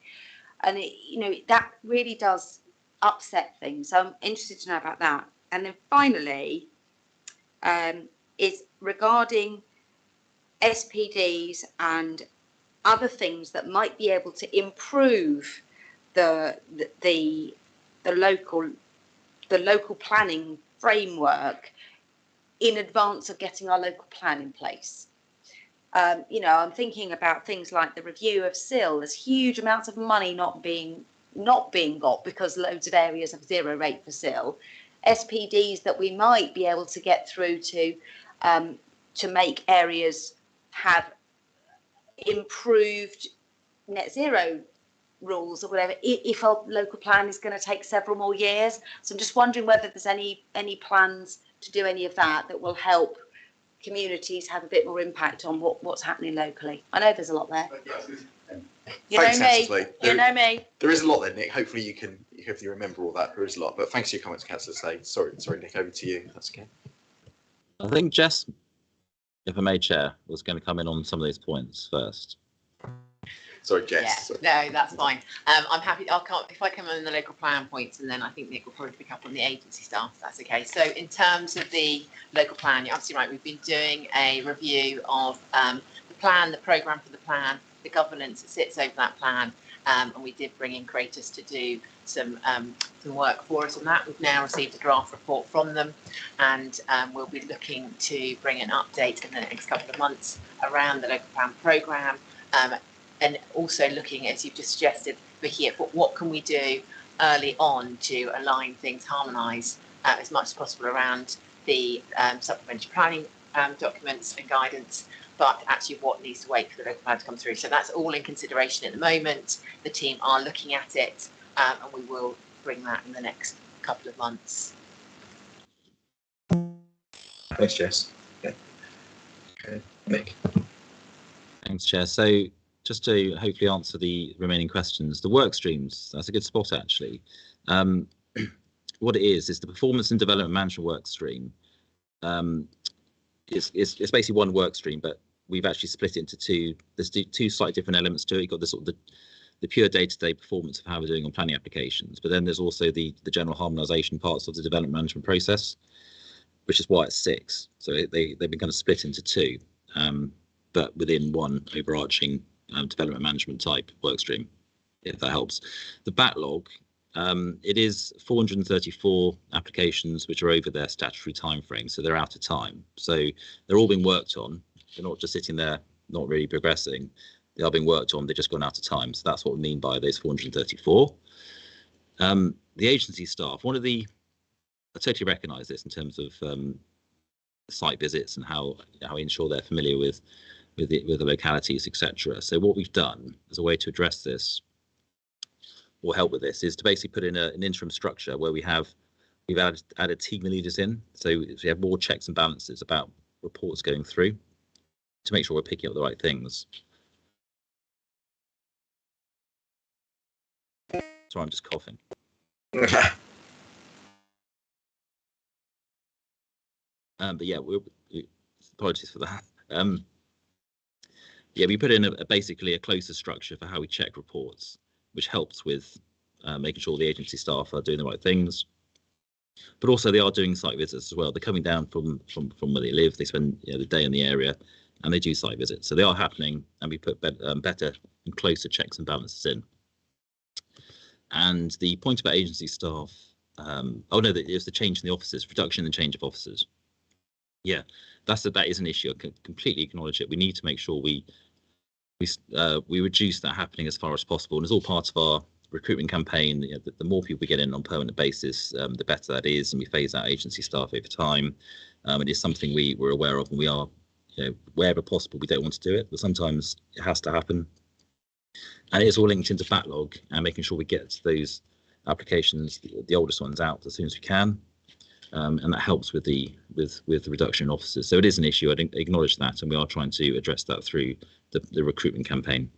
and you know, that really does upset things. So I'm interested to know about that. And then finally, is regarding SPDs and other things that might be able to improve the local planning framework in advance of getting our local plan in place. You know, I'm thinking about things like the review of SIL. There's huge amounts of money not being got because loads of areas have 0 rate for SIL. SPDs that we might be able to get through to make areas have improved net zero rules or whatever, if our local plan is going to take several more years. So I'm just wondering whether there's any plans to do any of that will help communities have a bit more impact on what's happening locally. I know there's a lot there. You know me. There is a lot there, Nick. Hopefully you remember all that. There is a lot, but thanks for your comments, Councillor Say. Sorry, Nick, over to you. That's okay. I think Jess, if I may, Chair, was going to come in on some of these points first. Sorry, Jess. Yeah, no, that's fine. I'm happy. If I come on the local plan points, and then I think Nick will probably pick up on the agency staff. That's okay. So in terms of the local plan, you're absolutely right. We've been doing a review of the plan, the programme for the plan, the governance that sits over that plan, and we did bring in Kratos to do some work for us on that. We've now received a draft report from them, and we'll be looking to bring an update in the next couple of months around the local plan programme. And also looking, as you've just suggested, Vicky, at what can we do early on to align things, harmonise as much as possible around the supplementary planning documents and guidance, but actually what needs to wait for the local plan to come through. So that's all in consideration at the moment. The team are looking at it, and we will bring that in the next couple of months. Thanks, Jess. Okay, Nick. Thanks, Chair. So just to hopefully answer the remaining questions, the work streams, that's a good spot actually. What it is the performance and development management work stream. It's basically one work stream, but we've actually split it into 2. There's 2 slightly different elements to it. You've got the sort of the pure day-to-day performance of how we're doing on planning applications, but then there's also the general harmonisation parts of the development management process, which is why it's 6. So they've been kind of split into 2, but within one overarching development management type work stream, if that helps. The backlog, it is 434 applications which are over their statutory time frame, so they're out of time. So they're all being worked on. They're not just sitting there, not really progressing. They are being worked on. They've just gone out of time. So that's what we mean by those 434. The agency staff, I totally recognise this in terms of site visits and how I ensure they're familiar with the localities, etc. So what we've done as a way to address this or help with this is to basically put in an interim structure where we've added team leaders in, so we have more checks and balances about reports going through to make sure we're picking up the right things. Sorry, I'm just coughing. But yeah, apologies for that. Yeah, we put in basically a closer structure for how we check reports, which helps with making sure the agency staff are doing the right things. But also they are doing site visits as well. They're coming down from where they live. They spend the day in the area, and they do site visits. So they are happening, and we put better and closer checks and balances in. And the point about agency staff, oh no, it was the change in the officers, reduction in the change of officers. Yeah, that is an issue. I can completely acknowledge it. We need to make sure we reduce that happening as far as possible, and it's all part of our recruitment campaign. You know, the more people we get in on a permanent basis, the better that is, and we phase out agency staff over time. It is something we're aware of, and we are, you know, wherever possible, we don't want to do it, but sometimes it has to happen. And it is all linked into backlog and making sure we get those applications, the oldest ones, out as soon as we can. And that helps with the reduction in officers. So it is an issue. I acknowledge that, and we are trying to address that through the recruitment campaign.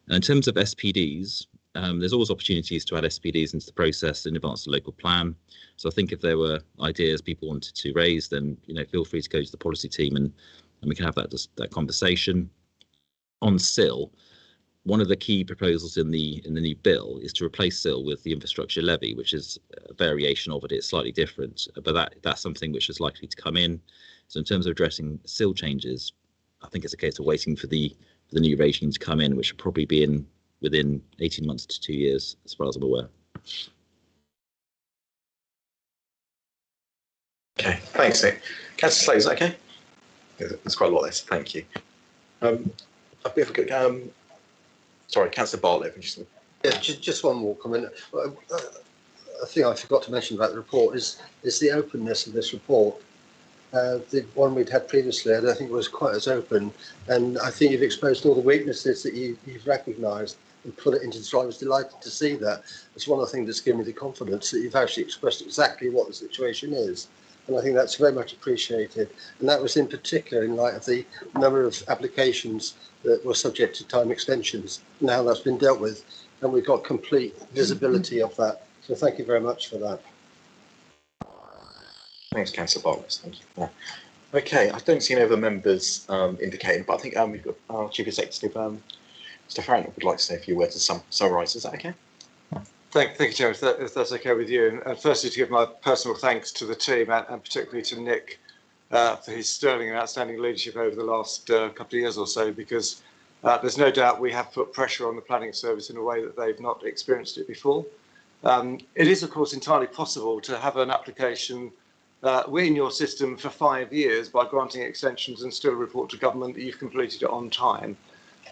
And in terms of SPDs, there's always opportunities to add SPDs into the process in advance of the local plan. So I think if there were ideas people wanted to raise, then, you know, feel free to go to the policy team and we can have that conversation. On SIL, one of the key proposals in the new bill is to replace SIL with the infrastructure levy, which is a variation of it. It's slightly different, but that's something which is likely to come in. So in terms of addressing SIL changes, I think it's a case of waiting for the new regime to come in, which will probably be within 18 months to 2 years, as far as I'm aware. Okay, thanks, Nick. Councillor Slade, is that okay? There's quite a lot there, so thank you. Sorry, Councillor Bartlett. Yeah, just one more comment. A thing I forgot to mention about the report is the openness of this report. The one we'd had previously, I don't think it was quite as open, and I think you've exposed all the weaknesses that you've recognised and put it into the. I was delighted to see that. It's one of the things that's given me the confidence that you've actually expressed exactly what the situation is, and I think that's very much appreciated. And that was in particular in light of the number of applications that were subject to time extensions. Now that's been dealt with, and we've got complete visibility of that. So thank you very much for that. Thanks, Councillor Bartlett. Thank you for that. Okay, I don't see any other members indicating, but I think we've got our Chief Executive, Mr. Farrant, would like to say a few words to summarise. Is that okay? Thank you, Chair, if that's okay with you. And firstly, to give my personal thanks to the team and particularly to Nick for his sterling and outstanding leadership over the last couple of years or so, because there's no doubt we have put pressure on the planning service in a way that they've not experienced it before. It is, of course, entirely possible to have an application in your system for 5 years by granting extensions and still report to government that you've completed it on time.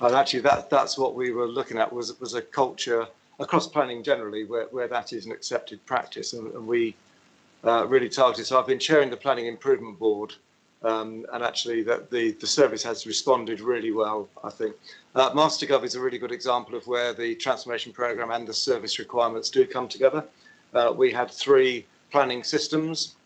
And actually, that's what we were looking at was a culture across planning generally where that is an accepted practice, and we really targeted. So I've been chairing the Planning Improvement Board, and actually that the service has responded really well, I think. MasterGov is a really good example of where the transformation programme and the service requirements do come together. We had 3 planning systems.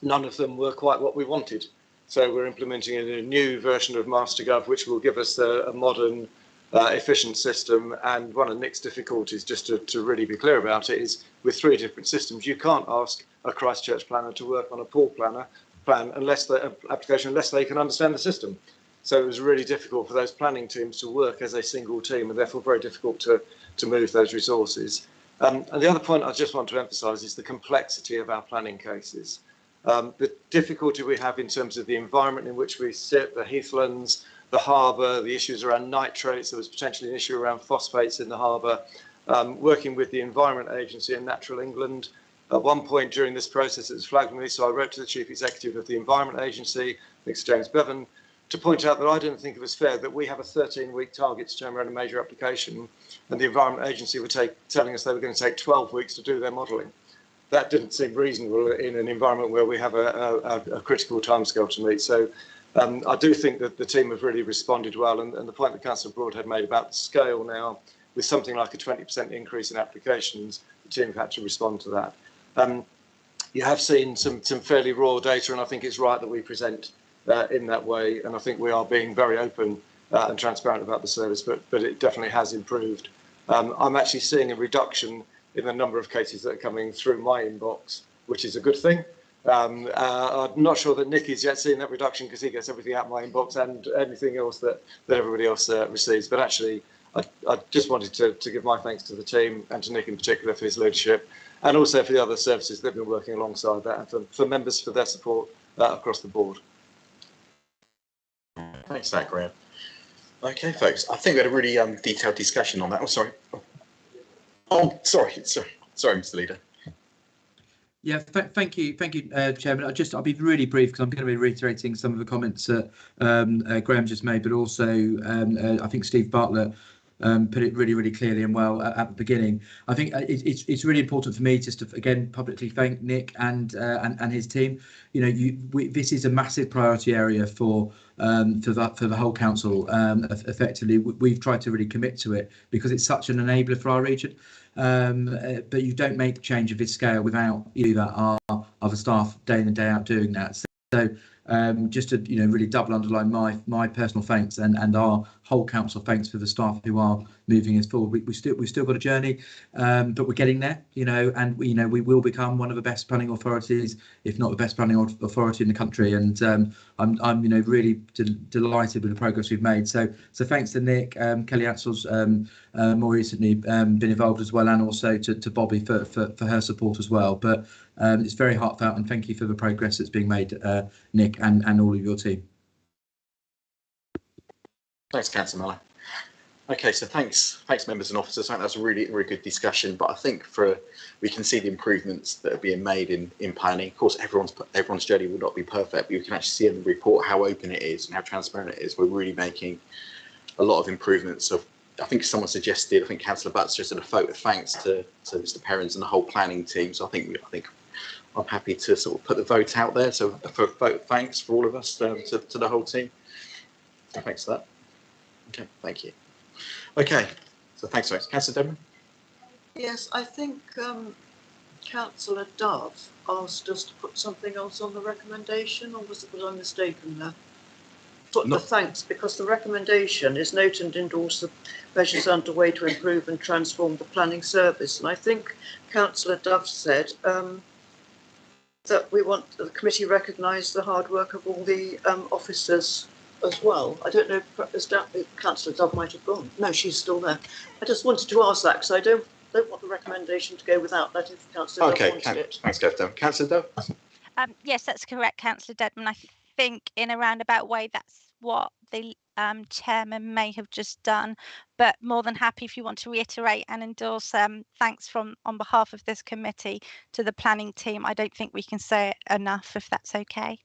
None of them were quite what we wanted. So we're implementing a new version of MasterGov, which will give us a modern, efficient system. And one of Nick's difficulties, just to really be clear about it, is with 3 different systems, you can't ask a Christchurch planner to work on a Poole plan unless they can understand the system. So it was really difficult for those planning teams to work as a single team, and therefore very difficult to move those resources. And the other point I just want to emphasise is the complexity of our planning cases. The difficulty we have in terms of the environment in which we sit, the heathlands, the harbour, the issues around nitrates. There was potentially an issue around phosphates in the harbour. Working with the Environment Agency and Natural England. At one point during this process, it was flagged with me, so I wrote to the Chief Executive of the Environment Agency, Mr. James Bevan, to point out that I didn't think it was fair that we have a 13-week target to turn around a major application, and the Environment Agency were telling us they were going to take 12 weeks to do their modelling. That didn't seem reasonable in an environment where we have a critical timescale to meet. So I do think that the team have really responded well, and the point that Councillor Broadhead made about the scale now, with something like a 20% increase in applications, the team have had to respond to that. You have seen some fairly raw data, and I think it's right that we present in that way, and I think we are being very open and transparent about the service, but it definitely has improved. I'm actually seeing a reduction in the number of cases that are coming through my inbox, which is a good thing. I'm not sure that Nick is yet seeing that reduction because he gets everything out of my inbox and anything else that everybody else receives. But actually, I just wanted to give my thanks to the team and to Nick in particular for his leadership, and also for the other services that have been working alongside that, and for members for their support across the board. Thanks for that, Graham. Okay, folks, I think we had a really detailed discussion on that. Oh, sorry. Oh, sorry, Mr. Leader. Yeah, thank you, Chairman. I'll be really brief because I'm going to be reiterating some of the comments that Graham just made, but also I think Steve Bartlett put it really clearly and well at the beginning. I think it's really important for me just to again publicly thank Nick and his team. You know, this is a massive priority area for the whole council. Effectively, we've tried to really commit to it because it's such an enabler for our region. But you don't make change of this scale without our other staff day in and day out doing that. So just to really double underline my personal thanks and our whole council thanks for the staff who are moving us forward. We've still got a journey, but we're getting there. And we will become one of the best planning authorities, if not the best planning authority in the country. And I'm really delighted with the progress we've made. So thanks to Nick, Kelly Atzel's more recently been involved as well, and also to Bobby for her support as well. But it's very heartfelt, and thank you for the progress that's being made, Nick, and all of your team. Thanks, Councillor Miller. Okay, so thanks members and officers. I think that's a really good discussion, but I think we can see the improvements that are being made in planning. Of course, everyone's journey will not be perfect, but you can actually see in the report how open it is and how transparent it is. We're really making a lot of improvements. So I think someone suggested, I think Councillor Butts suggested a vote of thanks to Mr. Perrins and the whole planning team. So I think I'm happy to sort of put the vote out there. So for a vote of thanks for all of us to the whole team. So thanks for that. Okay, thank you. Okay, so thanks, Councillor Devlin. Yes, I think Councillor Dove asked us to put something else on the recommendation, or was I mistaken there? Put the thanks, because the recommendation is note and endorse the measures underway to improve and transform the planning service. And I think Councillor Dove said that we want the committee recognise the hard work of all the officers as well. I don't know if Councillor Dove might have gone. No, she's still there. I just wanted to ask that because I don't want the recommendation to go without that if Councillor Dove wanted it. Thanks, Councillor. Councillor Dove? Yes, that's correct, Councillor Dedman. I think in a roundabout way that's what the chairman may have just done, but more than happy if you want to reiterate and endorse thanks on behalf of this committee to the planning team. I don't think we can say it enough, if that's okay.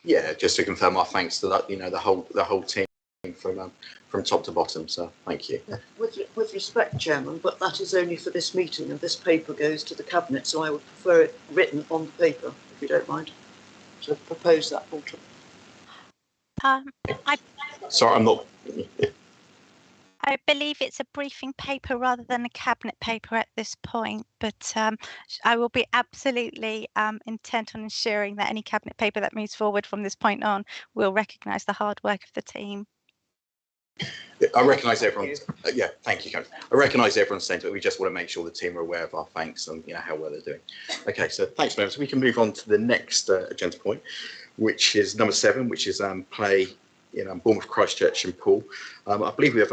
Yeah, just to confirm our thanks to that, the whole team from top to bottom. So thank you. Yeah, with respect, Chairman, but that is only for this meeting, and this paper goes to the cabinet. So I would prefer it written on the paper, if you don't mind. So propose that, Walter. Sorry, I'm not. I believe it's a briefing paper rather than a cabinet paper at this point, but I will be absolutely intent on ensuring that any cabinet paper that moves forward from this point on will recognise the hard work of the team. I recognise everyone's. Yeah, thank you, Karen. I recognise everyone's saying it. We just want to make sure the team are aware of our thanks and how well they're doing. Okay, so thanks, members. We can move on to the next agenda point, which is number 7, which is play in Bournemouth, Christchurch and Poole. I believe we have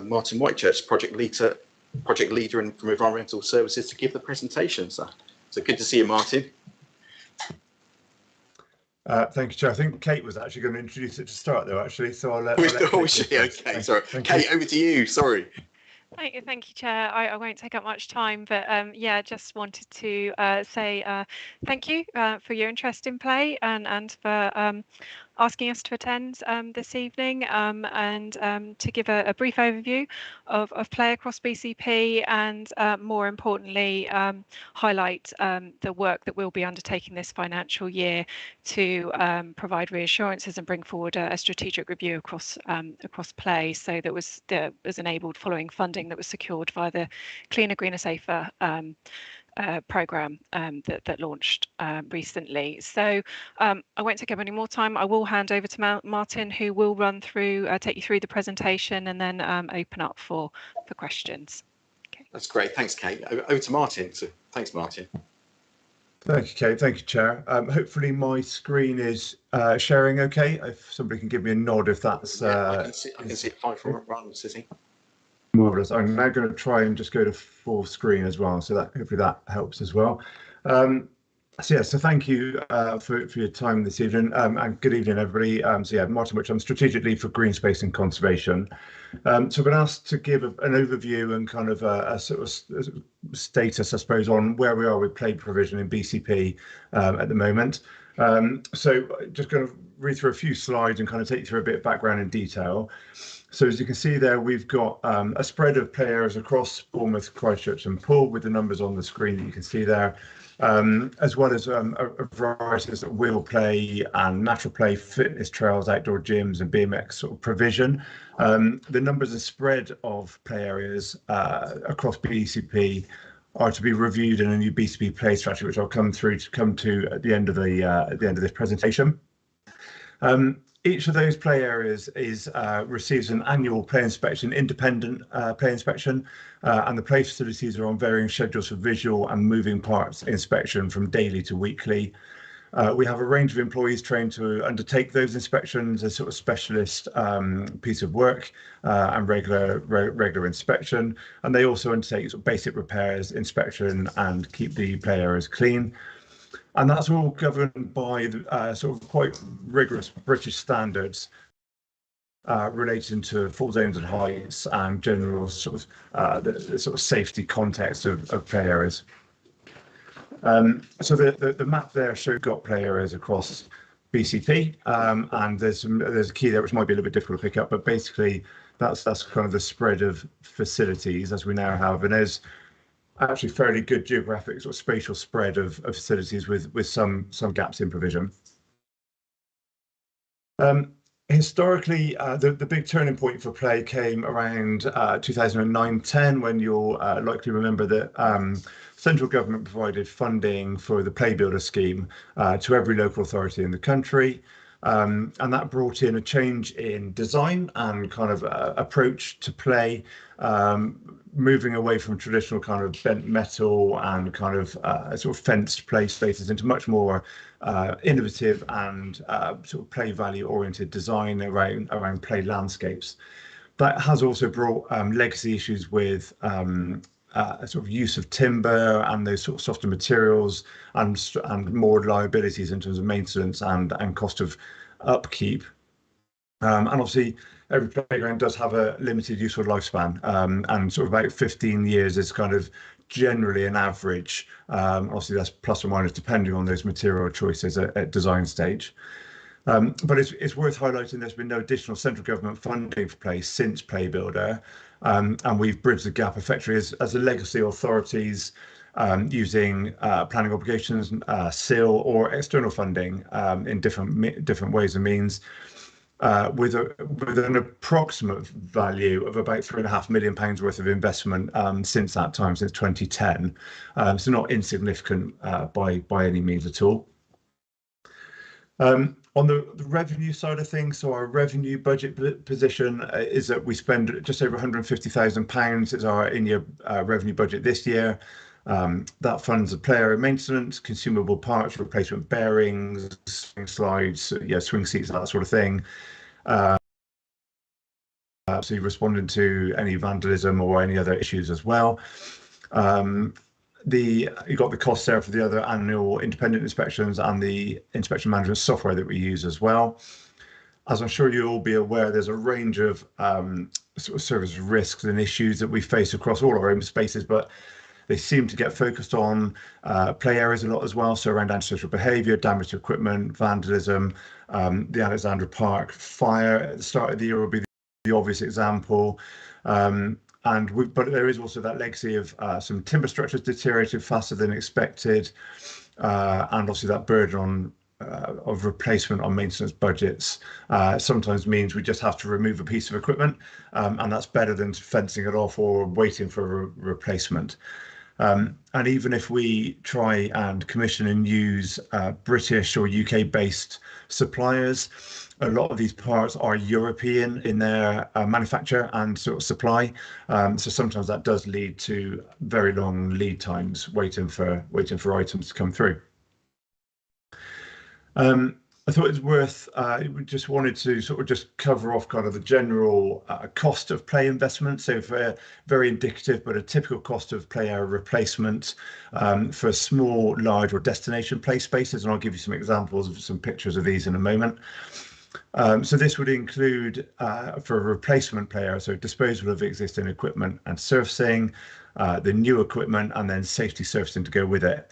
Martin Whitechurch, project leader from Environmental Services, to give the presentation. So good to see you, Martin. Thank you, Chair. I think Kate was actually going to introduce it to start, though, actually. So I'll let Okay, sorry. Kate, over to you. Sorry. Thank you, Chair. I won't take up much time, but yeah, just wanted to say thank you for your interest in play and for asking us to attend this evening and to give a brief overview of play across BCP and more importantly highlight the work that we'll be undertaking this financial year to provide reassurances and bring forward a strategic review across play, so that was enabled following funding that was secured via the Cleaner, Greener, Safer programme that launched recently. So I won't take up any more time. I will hand over to Martin, who will run through, take you through the presentation and then open up for questions. Okay. That's great. Thanks, Kate. Over to Martin. So thanks, Martin. Thank you, Kate. Thank you, Chair. Hopefully my screen is sharing okay. If somebody can give me a nod if that's... I can see it fine from around City. Marvellous. I'm now going to try and just go to full screen as well, so that hopefully that helps as well. So thank you for your time this evening, and good evening, everybody. So yeah, Martin Which, I'm strategic lead for green space and conservation. So I've been asked to give an overview and kind of a sort of status, I suppose, on where we are with play provision in BCP at the moment. So just going to read through a few slides and kind of take you through a bit of background and detail. So as you can see there, we've got a spread of play areas across Bournemouth, Christchurch and Poole, with the numbers on the screen that you can see there, as well as a variety of wheel play and natural play, fitness trails, outdoor gyms and BMX sort of provision. The numbers and spread of play areas across BCP are to be reviewed in a new BCP play strategy, which I'll come to at the end of this presentation. Each of those play areas receives an annual play inspection, independent play inspection, and the play facilities are on varying schedules for visual and moving parts inspection from daily to weekly. We have a range of employees trained to undertake those inspections as sort of specialist piece of work and regular inspection, and they also undertake sort of basic repairs, inspection, and keep the play areas clean. And that's all governed by sort of quite rigorous British standards relating to fall zones and heights and general sort of the sort of safety context of play areas. So the map there shows got play areas across BCP, and there's a key there which might be a little bit difficult to pick up, but basically that's kind of the spread of facilities as we now have, and there's actually fairly good geographic sort of spatial spread of facilities with some gaps in provision. Historically, the big turning point for play came around 2009-10, when you'll likely remember that central government provided funding for the Play Builder scheme to every local authority in the country. And that brought in a change in design and kind of approach to play, moving away from traditional kind of bent metal and kind of sort of fenced play spaces into much more innovative and sort of play value oriented design around play landscapes. That has also brought legacy issues with sort of use of timber and those sort of softer materials and more liabilities in terms of maintenance and cost of upkeep. And obviously every playground does have a limited useful lifespan, and sort of about 15 years is kind of generally an average. Obviously that's plus or minus depending on those material choices at design stage. But it's worth highlighting there's been no additional central government funding for play since Play Builder, and we've bridged the gap effectively as the legacy authorities using planning obligations, SIL or external funding in different ways and means, with an approximate value of about £3.5 million worth of investment since that time, since 2010. So not insignificant by any means at all. On the revenue side of things, so our revenue budget position is that we spend just over £150,000 is our in-year revenue budget this year. That funds the play area maintenance, consumable parts, replacement bearings, swing slides, swing seats, that sort of thing. So responding to any vandalism or any other issues as well. You got the cost there for the other annual independent inspections and the inspection management software that we use as well. As I'm sure you'll all be aware, there's a range of sort of service risks and issues that we face across all our own spaces, but they seem to get focused on play areas a lot as well. So around antisocial behaviour, damage to equipment, vandalism, the Alexandra Park fire at the start of the year will be the obvious example. But there is also that legacy of some timber structures deteriorated faster than expected, and obviously that burden of replacement on maintenance budgets sometimes means we just have to remove a piece of equipment, and that's better than fencing it off or waiting for a replacement. And even if we try and commission and use British or UK-based suppliers, a lot of these parts are European in their manufacture and sort of supply. So sometimes that does lead to very long lead times waiting for items to come through. I thought it was worth, we just wanted to sort of just cover off kind of the general cost of play investment. So for very indicative, but a typical cost of play area replacement for small, large or destination play spaces. And I'll give you some examples of some pictures of these in a moment. So this would include for a replacement play area, so disposal of existing equipment and servicing, the new equipment and then safety servicing to go with it.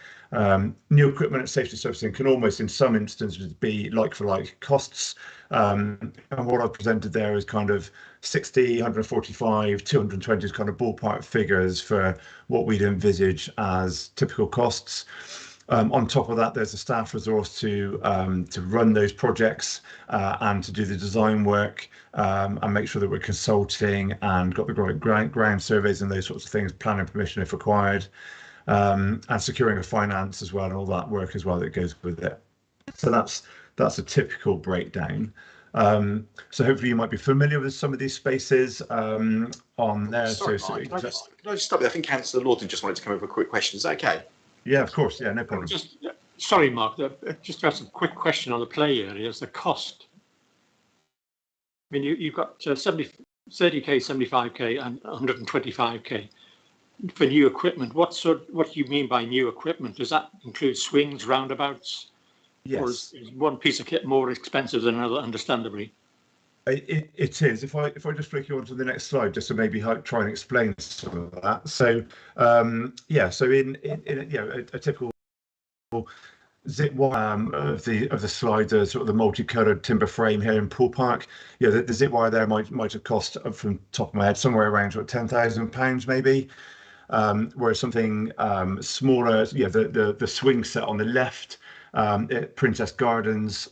New equipment and safety servicing can almost in some instances be like for like costs. And what I've presented there is kind of 60, 145, 220 is kind of ballpark figures for what we'd envisage as typical costs. On top of that, there's a staff resource to run those projects and to do the design work and make sure that we're consulting and got the right ground surveys and those sorts of things, planning permission if required, and securing a finance as well and all that work as well that goes with it. So that's a typical breakdown. So hopefully you might be familiar with some of these spaces on there. Sorry, Mark, can I just stop there? I think Councillor Lawton just wanted to come over a quick question. Is that okay? Yeah, of course. Yeah, no problem. Sorry, Mark, just to ask a quick question on the play areas, the cost. I mean, you've got 30k, 75k and 125k for new equipment. What do you mean by new equipment? Does that include swings, roundabouts? Yes. Or is one piece of kit more expensive than another, understandably? It is. If I just flick you on to the next slide, just to maybe try and explain some of that. So yeah, so in a typical zip wire of the slide, sort of the multicolored timber frame here in Pool Park. Yeah, the zip wire there might have cost, from top of my head, somewhere around sort of £10,000 maybe. Whereas something smaller, yeah, the swing set on the left. At Princess Gardens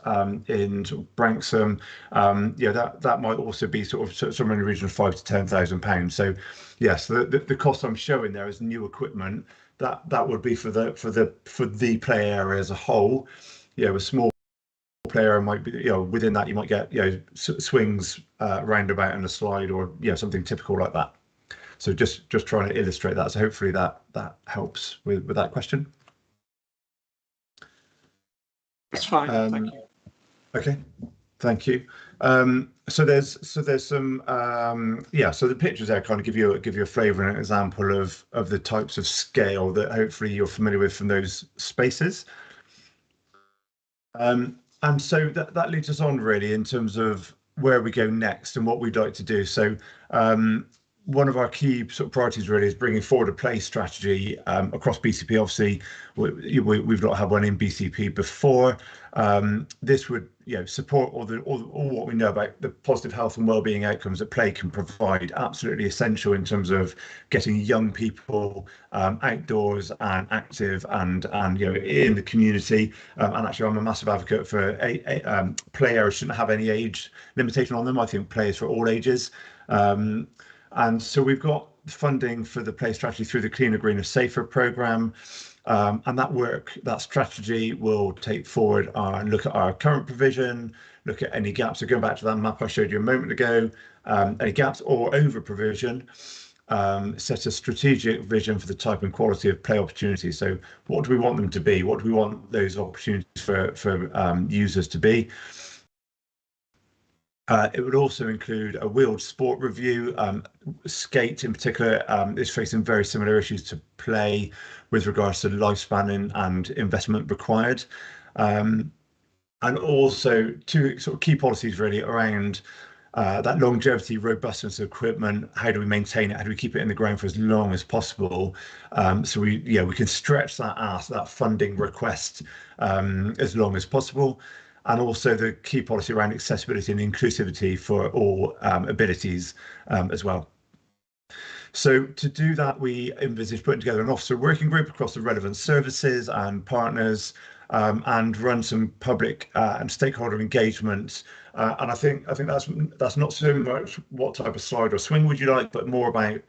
in Branksome, yeah, that might also be sort of somewhere in the region of £5,000 to £10,000. So, yes, the cost I'm showing there is new equipment. That would be for the play area as a whole. Yeah, a small play area might be, within that you might get swings, roundabout, and a slide, or something typical like that. So just trying to illustrate that. So hopefully that helps with that question. That's fine. Thank you. Okay, thank you. So there's some so the pictures there kind of give you a flavour and an example of the types of scale that hopefully you're familiar with from those spaces. And so that leads us on really in terms of where we go next and what we'd like to do. So one of our key sort of priorities really is bringing forward a play strategy across BCP. Obviously, we've not had one in BCP before. This would support all what we know about the positive health and well-being outcomes that play can provide. Absolutely essential in terms of getting young people outdoors and active and in the community. And actually, I'm a massive advocate for play areas shouldn't have any age limitation on them. I think play is for all ages. And so we've got funding for the play strategy through the Cleaner, Greener, Safer programme. And that strategy will take forward and look at our current provision, look at any gaps. So going back to that map I showed you a moment ago, any gaps or over provision, set a strategic vision for the type and quality of play opportunities. So what do we want them to be? What do we want those opportunities for users to be? It would also include a wheeled sport review. Skate in particular is facing very similar issues to play with regards to lifespan and investment required. And also two sort of key policies really around that longevity, robustness of equipment. How do we maintain it? How do we keep it in the ground for as long as possible? So we can stretch that funding request as long as possible. And also the key policy around accessibility and inclusivity for all abilities as well. So to do that, we envisage putting together an officer working group across the relevant services and partners and run some public and stakeholder engagement. And I think that's not so much what type of slide or swing would you like, but more about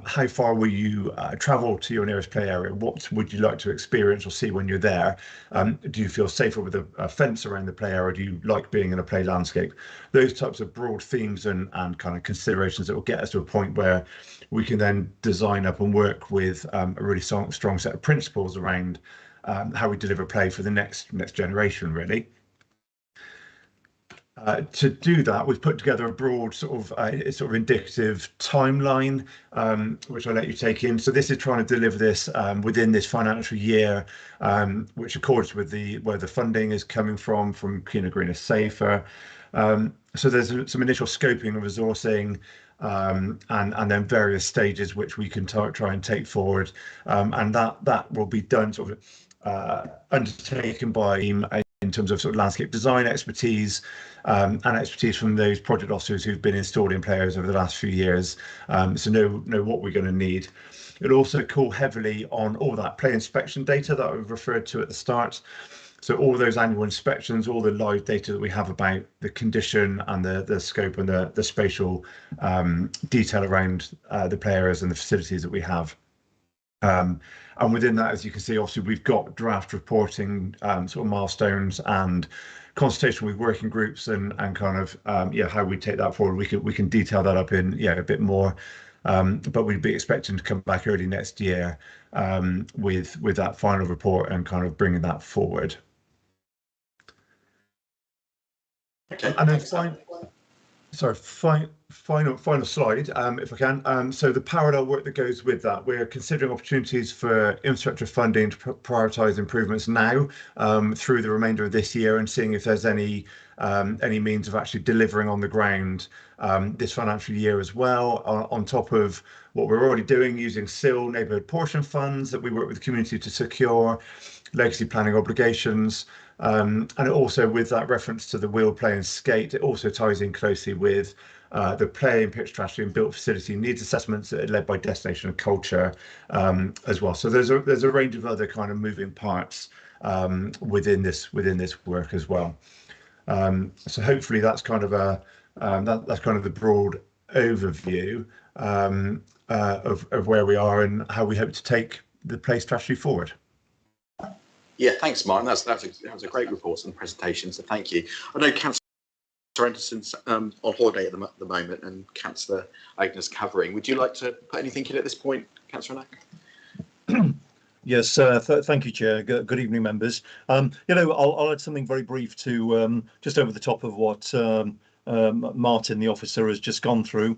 how far will you travel to your nearest play area? What would you like to experience or see when you're there? Do you feel safer with a fence around the play area? Do you like being in a play landscape? Those types of broad themes and kind of considerations that will get us to a point where we can then design up and work with a really strong set of principles around how we deliver play for the next generation, really. To do that, we've put together a broad sort of indicative timeline, which I'll let you take in. So this is trying to deliver this within this financial year, which accords with where the funding is coming from Cleaner, Greener, Safer. So there's some initial scoping and resourcing, and then various stages which we can try and take forward, and that will be done sort of undertaken by in terms of sort of landscape design expertise, and expertise from those project officers who've been installing players over the last few years, so know what we're going to need. It'll also call heavily on all that play inspection data that I referred to at the start. So all those annual inspections, all the live data that we have about the condition and the scope and the spatial detail around the players and the facilities that we have. And within that, as you can see, obviously we've got draft reporting, sort of milestones and consultation with working groups and kind of how we take that forward. We can detail that up in a bit more, but we'd be expecting to come back early next year with that final report and kind of bringing that forward. Okay. And then final slide, if I can. So the parallel work that goes with that, we're considering opportunities for infrastructure funding to prioritise improvements now through the remainder of this year, and seeing if there's any means of actually delivering on the ground this financial year as well, on top of what we're already doing using SIL neighbourhood portion funds that we work with the community to secure, legacy planning obligations. And also with that reference to the wheel, play and skate, it also ties in closely with the play and pitch strategy and built facility needs assessments that are led by destination and culture as well. So there's a range of other kind of moving parts within this work as well. So hopefully that's kind of that's kind of the broad overview of where we are and how we hope to take the play strategy forward. Yeah, thanks, Martin. That was a great report and presentation, so thank you. I know Councillor Anderson's on holiday at the moment, and Councillor Aigner's covering. Would you like to put anything in at this point, Councillor Aigner? Yes, thank you, Chair. Good evening, members. I'll add something very brief to just over the top of what Martin, the officer, has just gone through.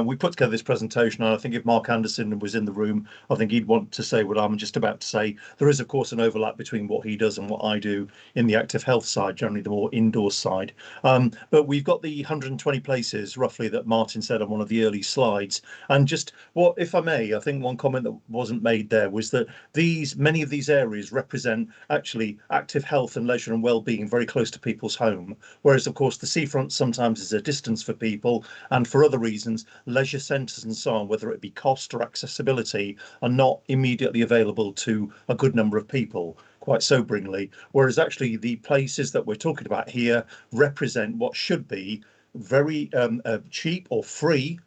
We put together this presentation, and I think if Mark Anderson was in the room, I think he'd want to say what I'm just about to say. There is, of course, an overlap between what he does and what I do in the active health side, generally the more indoor side. But we've got the 120 places, roughly, that Martin said on one of the early slides. And just what, if I may, I think one comment that wasn't made there was that many of these areas represent actually active health and leisure and well-being very close to people's home. Whereas, of course, the seafront sometimes is a distance for people, and for other reasons, leisure centres and so on, whether it be cost or accessibility, are not immediately available to a good number of people, quite soberingly. Whereas actually the places that we're talking about here represent what should be very cheap or free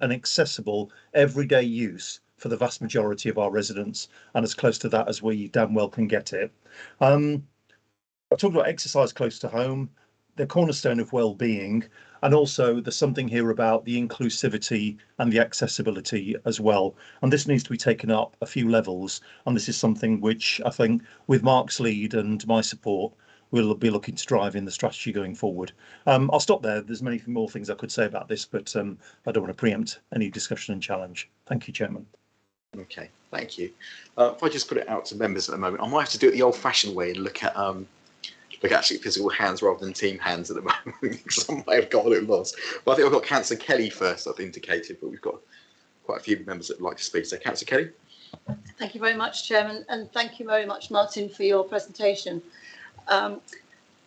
and accessible everyday use for the vast majority of our residents, and as close to that as we damn well can get it. I've talked about exercise close to home, the cornerstone of well-being, and also there's something here about the inclusivity and the accessibility as well. And this needs to be taken up a few levels. And this is something which I think, with Mark's lead and my support, we'll be looking to drive in the strategy going forward. I'll stop there. There's many more things I could say about this, but I don't want to preempt any discussion and challenge. Thank you, Chairman. Okay, thank you. If I just put it out to members at the moment, I might have to do it the old-fashioned way and look at actually physical hands rather than team hands at the moment, because I might have got a little lost. But I think I've got Councillor Kelly first, I've indicated, but we've got quite a few members that would like to speak. So Councillor Kelly. Thank you very much, Chairman, and thank you very much, Martin, for your presentation. I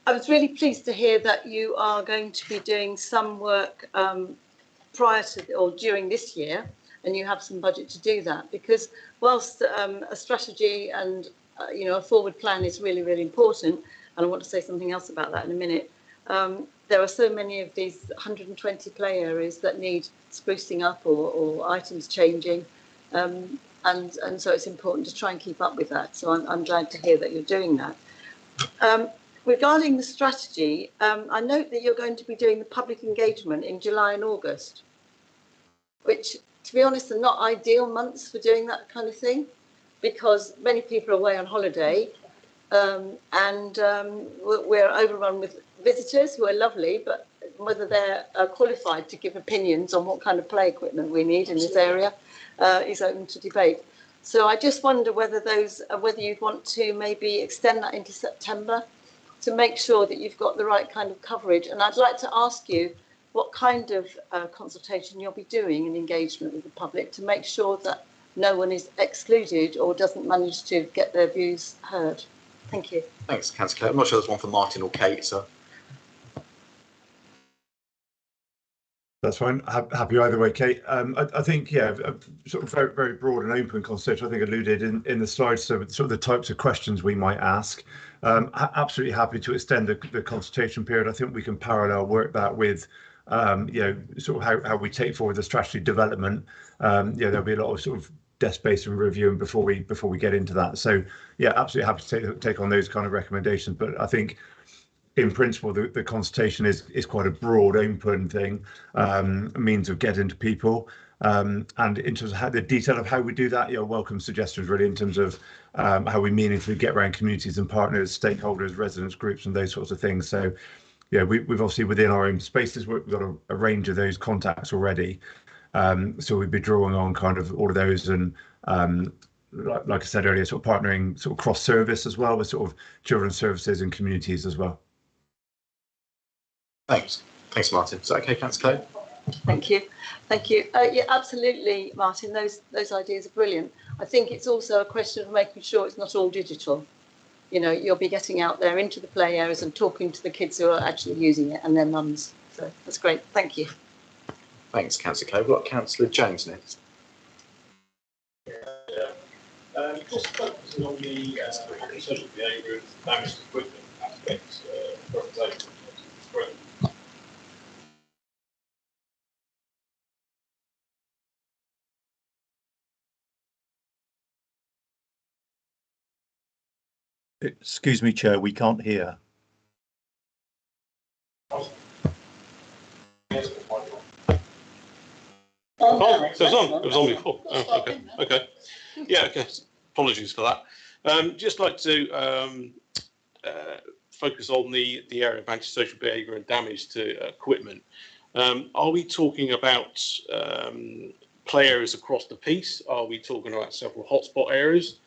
was really pleased to hear that you are going to be doing some work prior to or during this year, and you have some budget to do that, because whilst a strategy and a forward plan is really, really important, and I want to say something else about that in a minute. There are so many of these 120 play areas that need sprucing up or items changing, and so it's important to try and keep up with that. So I'm glad to hear that you're doing that. Regarding the strategy, I note that you're going to be doing the public engagement in July and August, which, to be honest, are not ideal months for doing that kind of thing, because many people are away on holiday. We're overrun with visitors who are lovely, but whether they're qualified to give opinions on what kind of play equipment we need in this area is open to debate. So I just wonder whether you'd want to maybe extend that into September to make sure that you've got the right kind of coverage. And I'd like to ask you what kind of consultation you'll be doing and engagement with the public to make sure that no one is excluded or doesn't manage to get their views heard. Thank you. Thanks, Councillor Clare. I'm not sure there's one for Martin or Kate, so. That's fine. Happy either way, Kate. I think, yeah, sort of very, very broad and open consultation, I think alluded in the slides, so sort of the types of questions we might ask. Absolutely happy to extend the consultation period. I think we can parallel work that with, you know, sort of how we take forward the strategy development. Yeah, there'll be a lot of sort of desk-based and reviewing before we get into that. So, yeah, absolutely happy to take on those kind of recommendations. But I think, in principle, the consultation is quite a broad, open thing, means of getting to people. And in terms of the detail of how we do that, you know, welcome suggestions really in terms of how we meaningfully get around communities and partners, stakeholders, residents groups, and those sorts of things. So, yeah, we've obviously within our own spaces, we've got a range of those contacts already. So we'd be drawing on kind of all of those and like I said earlier, sort of partnering sort of cross-service as well with sort of children's services and communities as well. Thanks, Martin. Is that okay, Councillor Clare? Thank you. Yeah, absolutely, Martin. Those ideas are brilliant. I think it's also a question of making sure it's not all digital. You know, you'll be getting out there into the play areas and talking to the kids who are actually using it and their mums. So that's great. Thank you. Thanks, Councillor Clare. We've got Councillor Jones next. Just focusing on the social behaviour and damaged equipment aspects of the presentation. Great. Excuse me, Chair, we can't hear. Oh, so it's on. It was on before. Oh, okay. Yeah, okay. Apologies for that. Just like to focus on the area of antisocial behaviour and damage to equipment. Are we talking about play areas across the piece? Are we talking about several hotspot areas?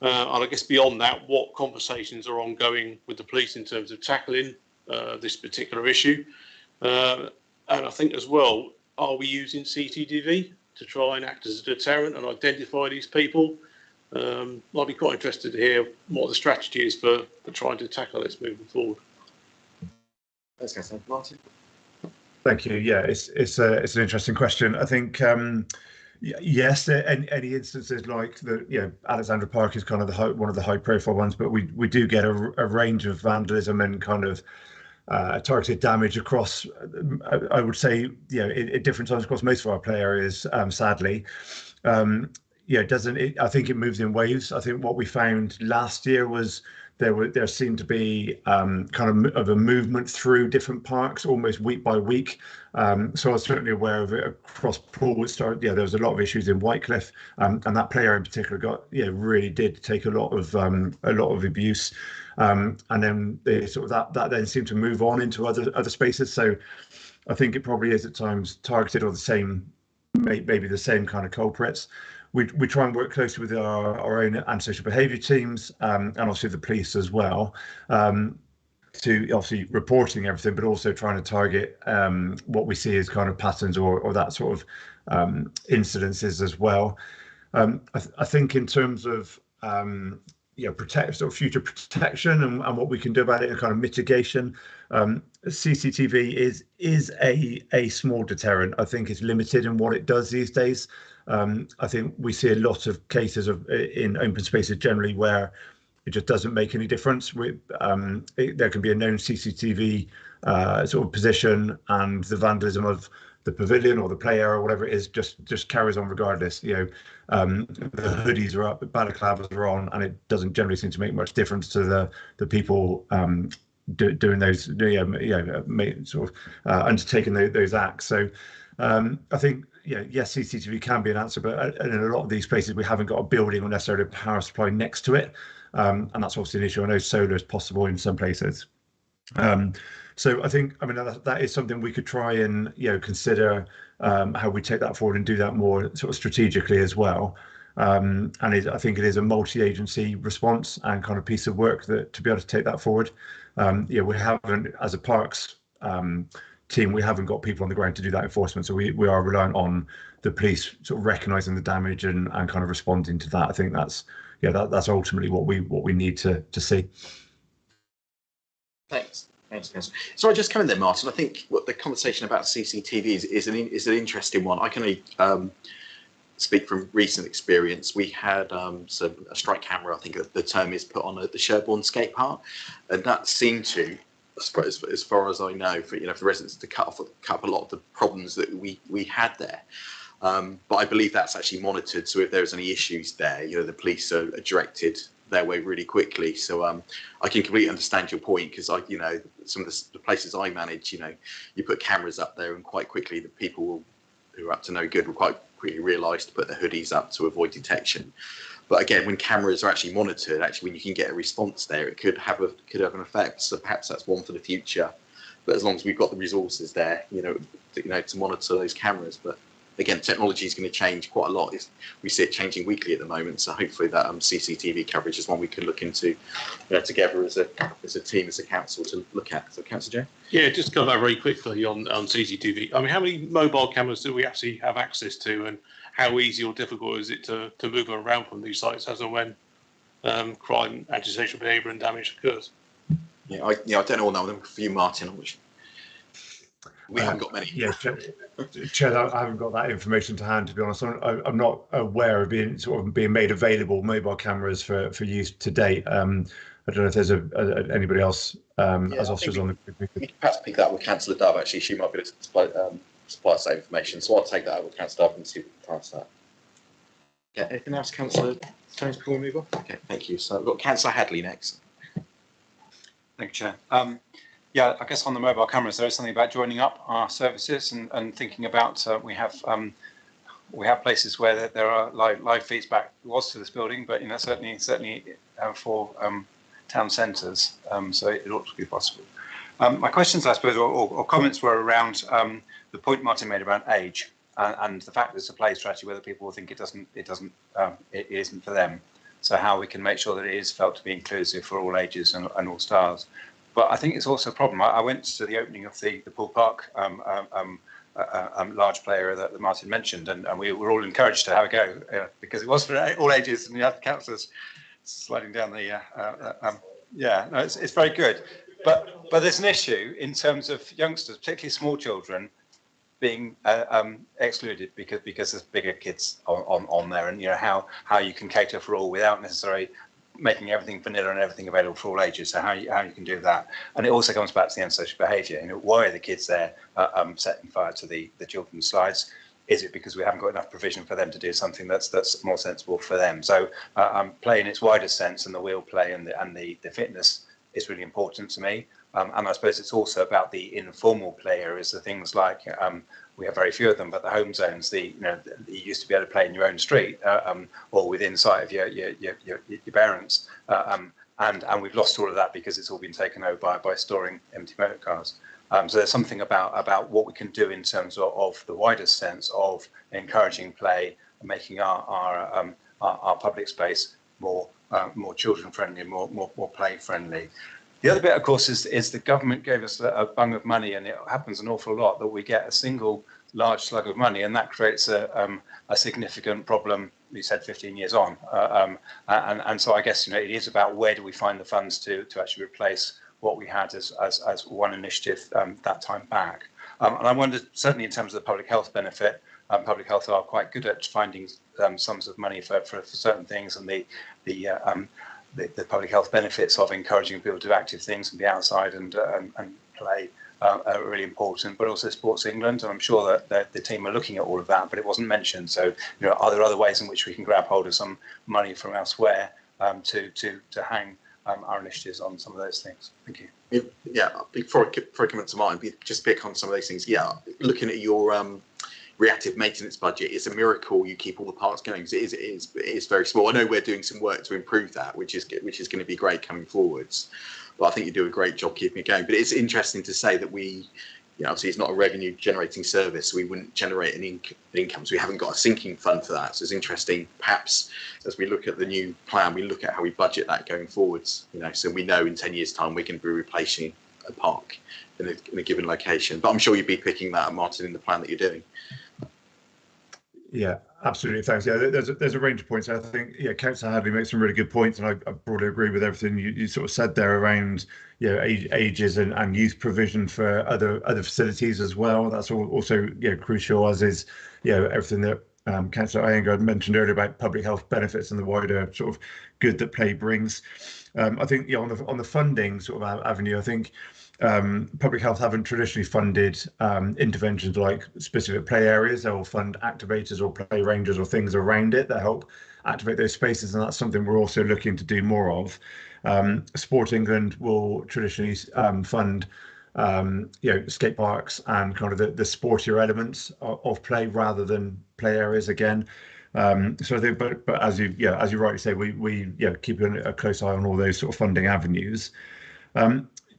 And I guess beyond that, what conversations are ongoing with the police in terms of tackling this particular issue? And I think as well, are we using CCTV to try and act as a deterrent and identify these people? I'd be quite interested to hear what the strategy is for trying to tackle this moving forward. Thanks, Councillor Martin. Thank you. Yeah, it's an interesting question. I think yes, any instances like Alexandra Park is kind of one of the high profile ones, but we do get a range of vandalism and kind of targeted damage across, I would say, at different times across most of our play areas, sadly. I think it moves in waves. I think what we found last year was there seemed to be kind of a movement through different parks almost week by week. So I was certainly aware of it across Poole. There was a lot of issues in Whitecliff, and that player in particular really did take a lot of abuse. And then they sort of that then seemed to move on into other spaces. So I think it probably is at times targeted or maybe the same kind of culprits. We try and work closely with our own antisocial behaviour teams and obviously the police as well, to obviously reporting everything, but also trying to target what we see as kind of patterns or that sort of incidences as well. I think in terms of future protection and what we can do about it and kind of mitigation, CCTV is a small deterrent. I think it's limited in what it does these days. I think we see a lot of cases in open spaces generally where it just doesn't make any difference. There can be a known CCTV sort of position, and the vandalism of the pavilion or the play area or whatever it is just carries on regardless. The hoodies are up, the balaclavas are on, and it doesn't generally seem to make much difference to the people doing those, sort of undertaking those acts. So I think, yes, CCTV can be an answer, but in a lot of these places we haven't got a building or necessarily a power supply next to it. and that's obviously an issue. I know solar is possible in some places. So I think, I mean, that is something we could try and, consider how we take that forward and do that more sort of strategically as well. And I think it is a multi-agency response and kind of piece of work that to be able to take that forward. We haven't, as a parks team, we haven't got people on the ground to do that enforcement. So we are reliant on the police sort of recognising the damage and kind of responding to that. I think that's ultimately what we need to see. Thanks. So I just come in there, Martin. I think what the conversation about CCTV is an interesting one. I can only speak from recent experience. We had a strike camera, I think the term is, put on at the Sherborne skate park, and that seemed to, as far as I know, for the residents to cut up a lot of the problems that we had there. But I believe that's actually monitored. So if there's any issues there, the police are directed their way really quickly. So I can completely understand your point, because some of the places I manage, you put cameras up there and quite quickly the people who are up to no good will quite quickly realise to put their hoodies up to avoid detection. But again, when cameras are actually monitored, when you can get a response there, it could have an effect. So perhaps that's one for the future. But as long as we've got the resources there, to monitor those cameras. But again, technology is going to change quite a lot. We see it changing weekly at the moment. So hopefully that CCTV coverage is one we can look into together as a team, as a council, to look at. So, Councillor Joe? Yeah, just come back very quickly on CCTV. I mean, how many mobile cameras do we actually have access to, and how easy or difficult is it to move them around from these sites as and when crime, antisocial behaviour and damage occurs? Yeah, I don't know all that. For you, Martin, we haven't got many. Yeah, Chair, I haven't got that information to hand, to be honest. I'm not aware of being made available mobile cameras for use to date. I don't know if there's anybody else as officers on the. We could perhaps pick that up with Councillor Dove. Actually, she might be able to supply us that information. So I'll take that up with Councillor Dove and see if we can pass that. Yeah, anything else, Councillor Jones, before we move on? Okay, thank you. So we've got Councillor Hadley next. Thank you, Chair. Yeah, I guess on the mobile cameras, there is something about joining up our services and thinking about we have places where there are live feeds back to this building, but certainly for town centres, so it ought to be possible. My questions, I suppose, or comments were around the point Martin made around age and the fact that it's a play strategy, whether people will think it isn't for them. So how we can make sure that it is felt to be inclusive for all ages and all styles. But I think it's also a problem. I went to the opening of the Pool Park large player that Martin mentioned, and we were all encouraged to have a go because it was for all ages, and you had the councillors sliding down the. It's very good, but there's an issue in terms of youngsters, particularly small children, being excluded because there's bigger kids on there, and how you can cater for all without necessarily making everything vanilla and everything available for all ages. So how you can do that, and it also comes back to the antisocial behaviour. Why are the kids there setting fire to the children's slides? Is it because we haven't got enough provision for them to do something that's more sensible for them? So play in its widest sense, and the wheel play and the fitness is really important to me. And I suppose it's also about the informal play areas, the things like we have very few of them, but the home zones, you used to be able to play in your own street or within sight of your parents, and we've lost all of that because it's all been taken over by storing empty motor cars. So there's something about what we can do in terms of the widest sense of encouraging play, and making our public space more children friendly, more play friendly. The other bit, of course, is the government gave us a bung of money, and it happens an awful lot that we get a single large slug of money, and that creates a significant problem. We said 15 years on, and so I guess it is about where do we find the funds to actually replace what we had as one initiative that time back. And I wonder, certainly in terms of the public health benefit, public health are quite good at finding sums of money for certain things, and the public health benefits of encouraging people to do active things and be outside and play are really important, but also Sports England, and I'm sure that the team are looking at all of that, but it wasn't mentioned. So, are there other ways in which we can grab hold of some money from elsewhere to hang our initiatives on some of those things? Thank you. Yeah, before I come to mine, just pick on some of those things. Yeah, looking at your reactive maintenance budget, it's a miracle you keep all the parks going, because it is very small. I know we're doing some work to improve that, which is going to be great coming forwards. But I think you do a great job keeping it going. But it's interesting to say that obviously it's not a revenue generating service, so we wouldn't generate an income, so we haven't got a sinking fund for that. So it's interesting, perhaps as we look at the new plan, we look at how we budget that going forwards, so we know in 10 years time we're going to be replacing a park in a given location. But I'm sure you'd be picking that up, Martin, in the plan that you're doing. Yeah, absolutely. Thanks. Yeah, there's a range of points. I think, Councillor Hadley makes some really good points, and I broadly agree with everything you sort of said there around, ages and youth provision for other facilities as well. That's also crucial, as is everything that Councillor Iyengar had mentioned earlier about public health benefits and the wider sort of good that play brings. I think on the funding sort of avenue, I think public health haven't traditionally funded interventions like specific play areas. They will fund activators or play ranges or things around it that help activate those spaces, and that's something we're also looking to do more of. Sport England will traditionally fund skate parks and kind of the sportier elements of play rather than play areas again. So I think, but as you rightly say, we keep a close eye on all those sort of funding avenues.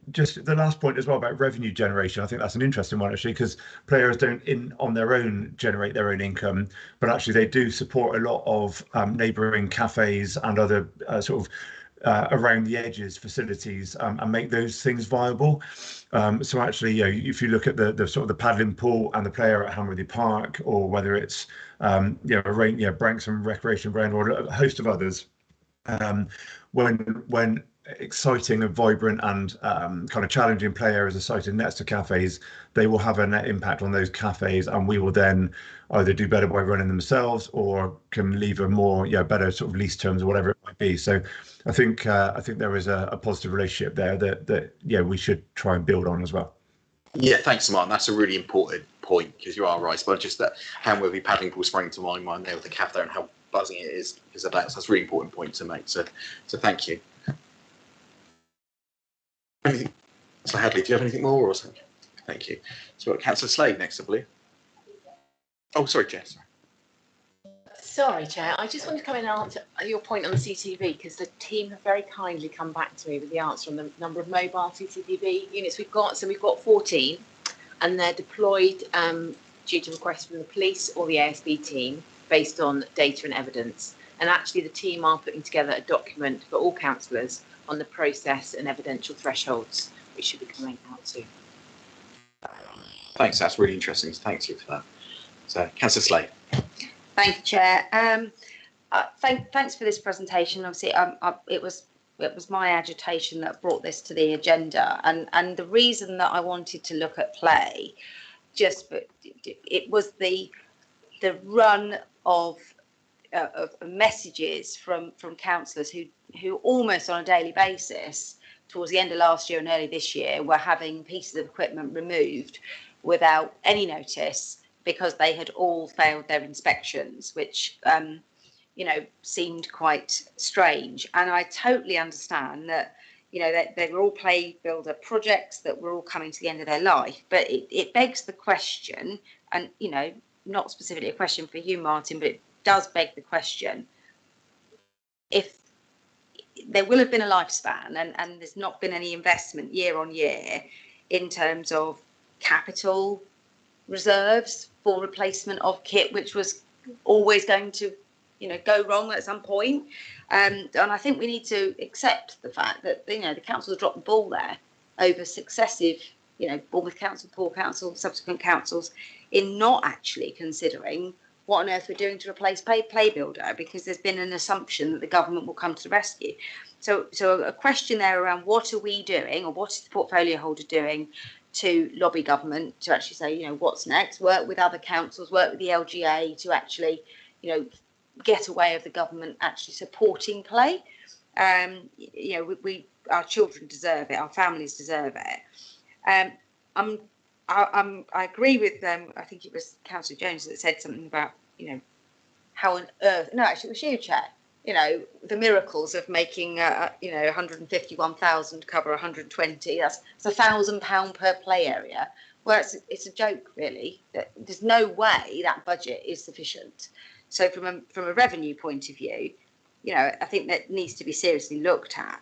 Just the last point as well about revenue generation, I think that's an interesting one actually, because players don't on their own generate their own income, but actually they do support a lot of neighbouring cafes and other sort of around the edges facilities and make those things viable. So actually, if you look at the sort of the paddling pool and the player at Hamworthy Park, or whether it's Branksome Recreation Ground or a host of others, when exciting and vibrant and kind of challenging play areas are sited next to cafes, they will have a net impact on those cafes, and we will then either do better by running themselves or can leave a more better sort of lease terms or whatever it might be. So I think there is a positive relationship there that we should try and build on as well. Yeah, thanks, Martin. That's a really important point, because you are right. But just that Hamworthy paddling pool sprang to my mind there with the cafe there and how buzzing it is because of that. So that's a really important point to make. So thank you. Anything? So Hadley, do you have anything more or something? Thank you. So we've got Councillor Slade next, I believe. Oh, sorry, Jess. Sorry, Chair. I just wanted to come in and answer your point on the CCTV, because the team have very kindly come back to me with the answer on the number of mobile CCTV units we've got. So we've got 14, and they're deployed due to requests from the police or the ASB team based on data and evidence. And actually, the team are putting together a document for all councillors on the process and evidential thresholds, which should be coming out soon. Thanks, that's really interesting. Thank you for that. So, Councillor Slade. Thank you, Chair. Thanks for this presentation. Obviously, it was my agitation that brought this to the agenda, and the reason that I wanted to look at play, it was the run of messages from councillors who almost on a daily basis towards the end of last year and early this year were having pieces of equipment removed without any notice because they had all failed their inspections, which seemed quite strange. And I totally understand that that they were all play builder projects that were all coming to the end of their life, but it begs the question, and not specifically a question for you, Martin, but it does beg the question: if there will have been a lifespan and there's not been any investment year on year in terms of capital reserves for replacement of kit, which was always going to go wrong at some point, and I think we need to accept the fact that the council's dropped the ball there over successive Bournemouth Council, Poole Council, subsequent councils, in not actually considering what on earth we're doing to replace play builder, because there's been an assumption that the government will come to the rescue. So a question there around what are we doing, or what is the portfolio holder doing to lobby government to actually say, what's next, work with other councils, work with the LGA to actually, get away of the government actually supporting play. Our children deserve it, our families deserve it. I agree with I think it was Councillor Jones that said something about, how on earth, no, actually it was you, Chair, you know, the miracles of making, you know, 151,000 cover 120. That's £1,000 per play area. Well, it's a joke, really. There's no way that budget is sufficient. So from a revenue point of view, you know, I think that needs to be seriously looked at.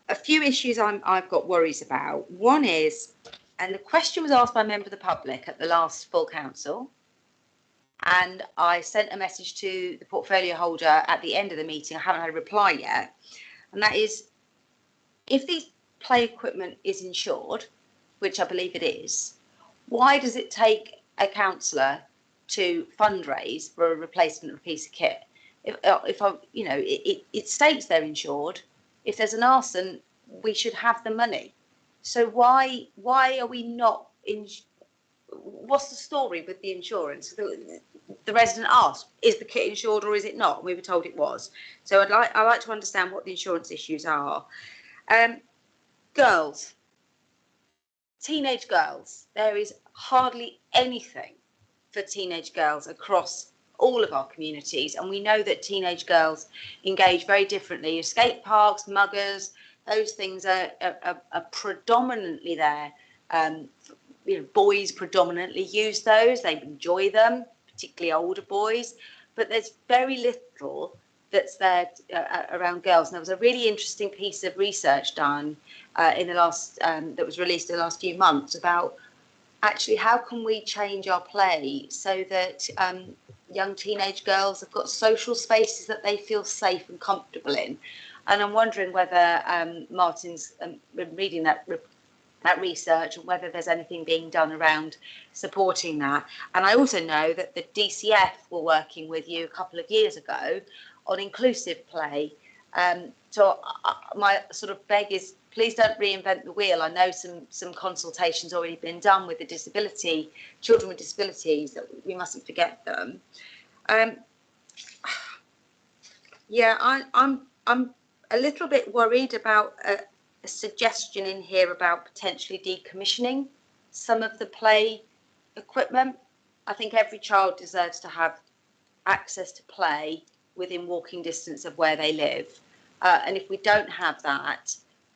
A few issues I've got worries about. One is, and the question was asked by a member of the public at the last full council, and I sent a message to the portfolio holder at the end of the meeting. I haven't had a reply yet, and that is, if the play equipment is insured, which I believe it is, why does it take a councillor to fundraise for a replacement of a piece of kit? If I, you know, it states they're insured. If there's an arson, we should have the money. So why are we not in? What's the story with the insurance? The resident asked, is the kit insured or is it not? We were told it was. So I'd like to understand what the insurance issues are. Girls, teenage girls, there is hardly anything for teenage girls across all of our communities, and we know that teenage girls engage very differently. Skate parks, muggers, those things are predominantly there. You know, boys predominantly use those, they enjoy them, particularly older boys, but there's very little that's there around girls. And there was a really interesting piece of research done in the last that was released in the last few months about actually how can we change our play so that young teenage girls have got social spaces that they feel safe and comfortable in. And I'm wondering whether Martin's been reading that research and whether there's anything being done around supporting that. And I also know that the DCF were working with you a couple of years ago on inclusive play. So my sort of beg is, please don't reinvent the wheel. I know some consultations already been done with the children with disabilities, that we mustn't forget them. Yeah, I'm a little bit worried about a suggestion in here about potentially decommissioning some of the play equipment. I think every child deserves to have access to play within walking distance of where they live. And if we don't have that,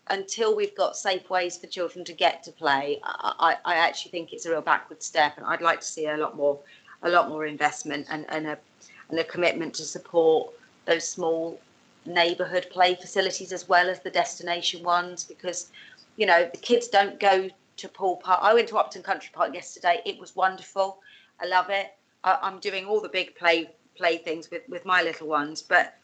until we've got safe ways for children to get to play, I actually think it's a real backward step, and I'd like to see a lot more investment and a commitment to support those small neighbourhood play facilities as well as the destination ones, because, you know, the kids don't go to Poole Park. I went to Upton Country Park yesterday. It was wonderful. I love it. I'm doing all the big play things with my little ones, but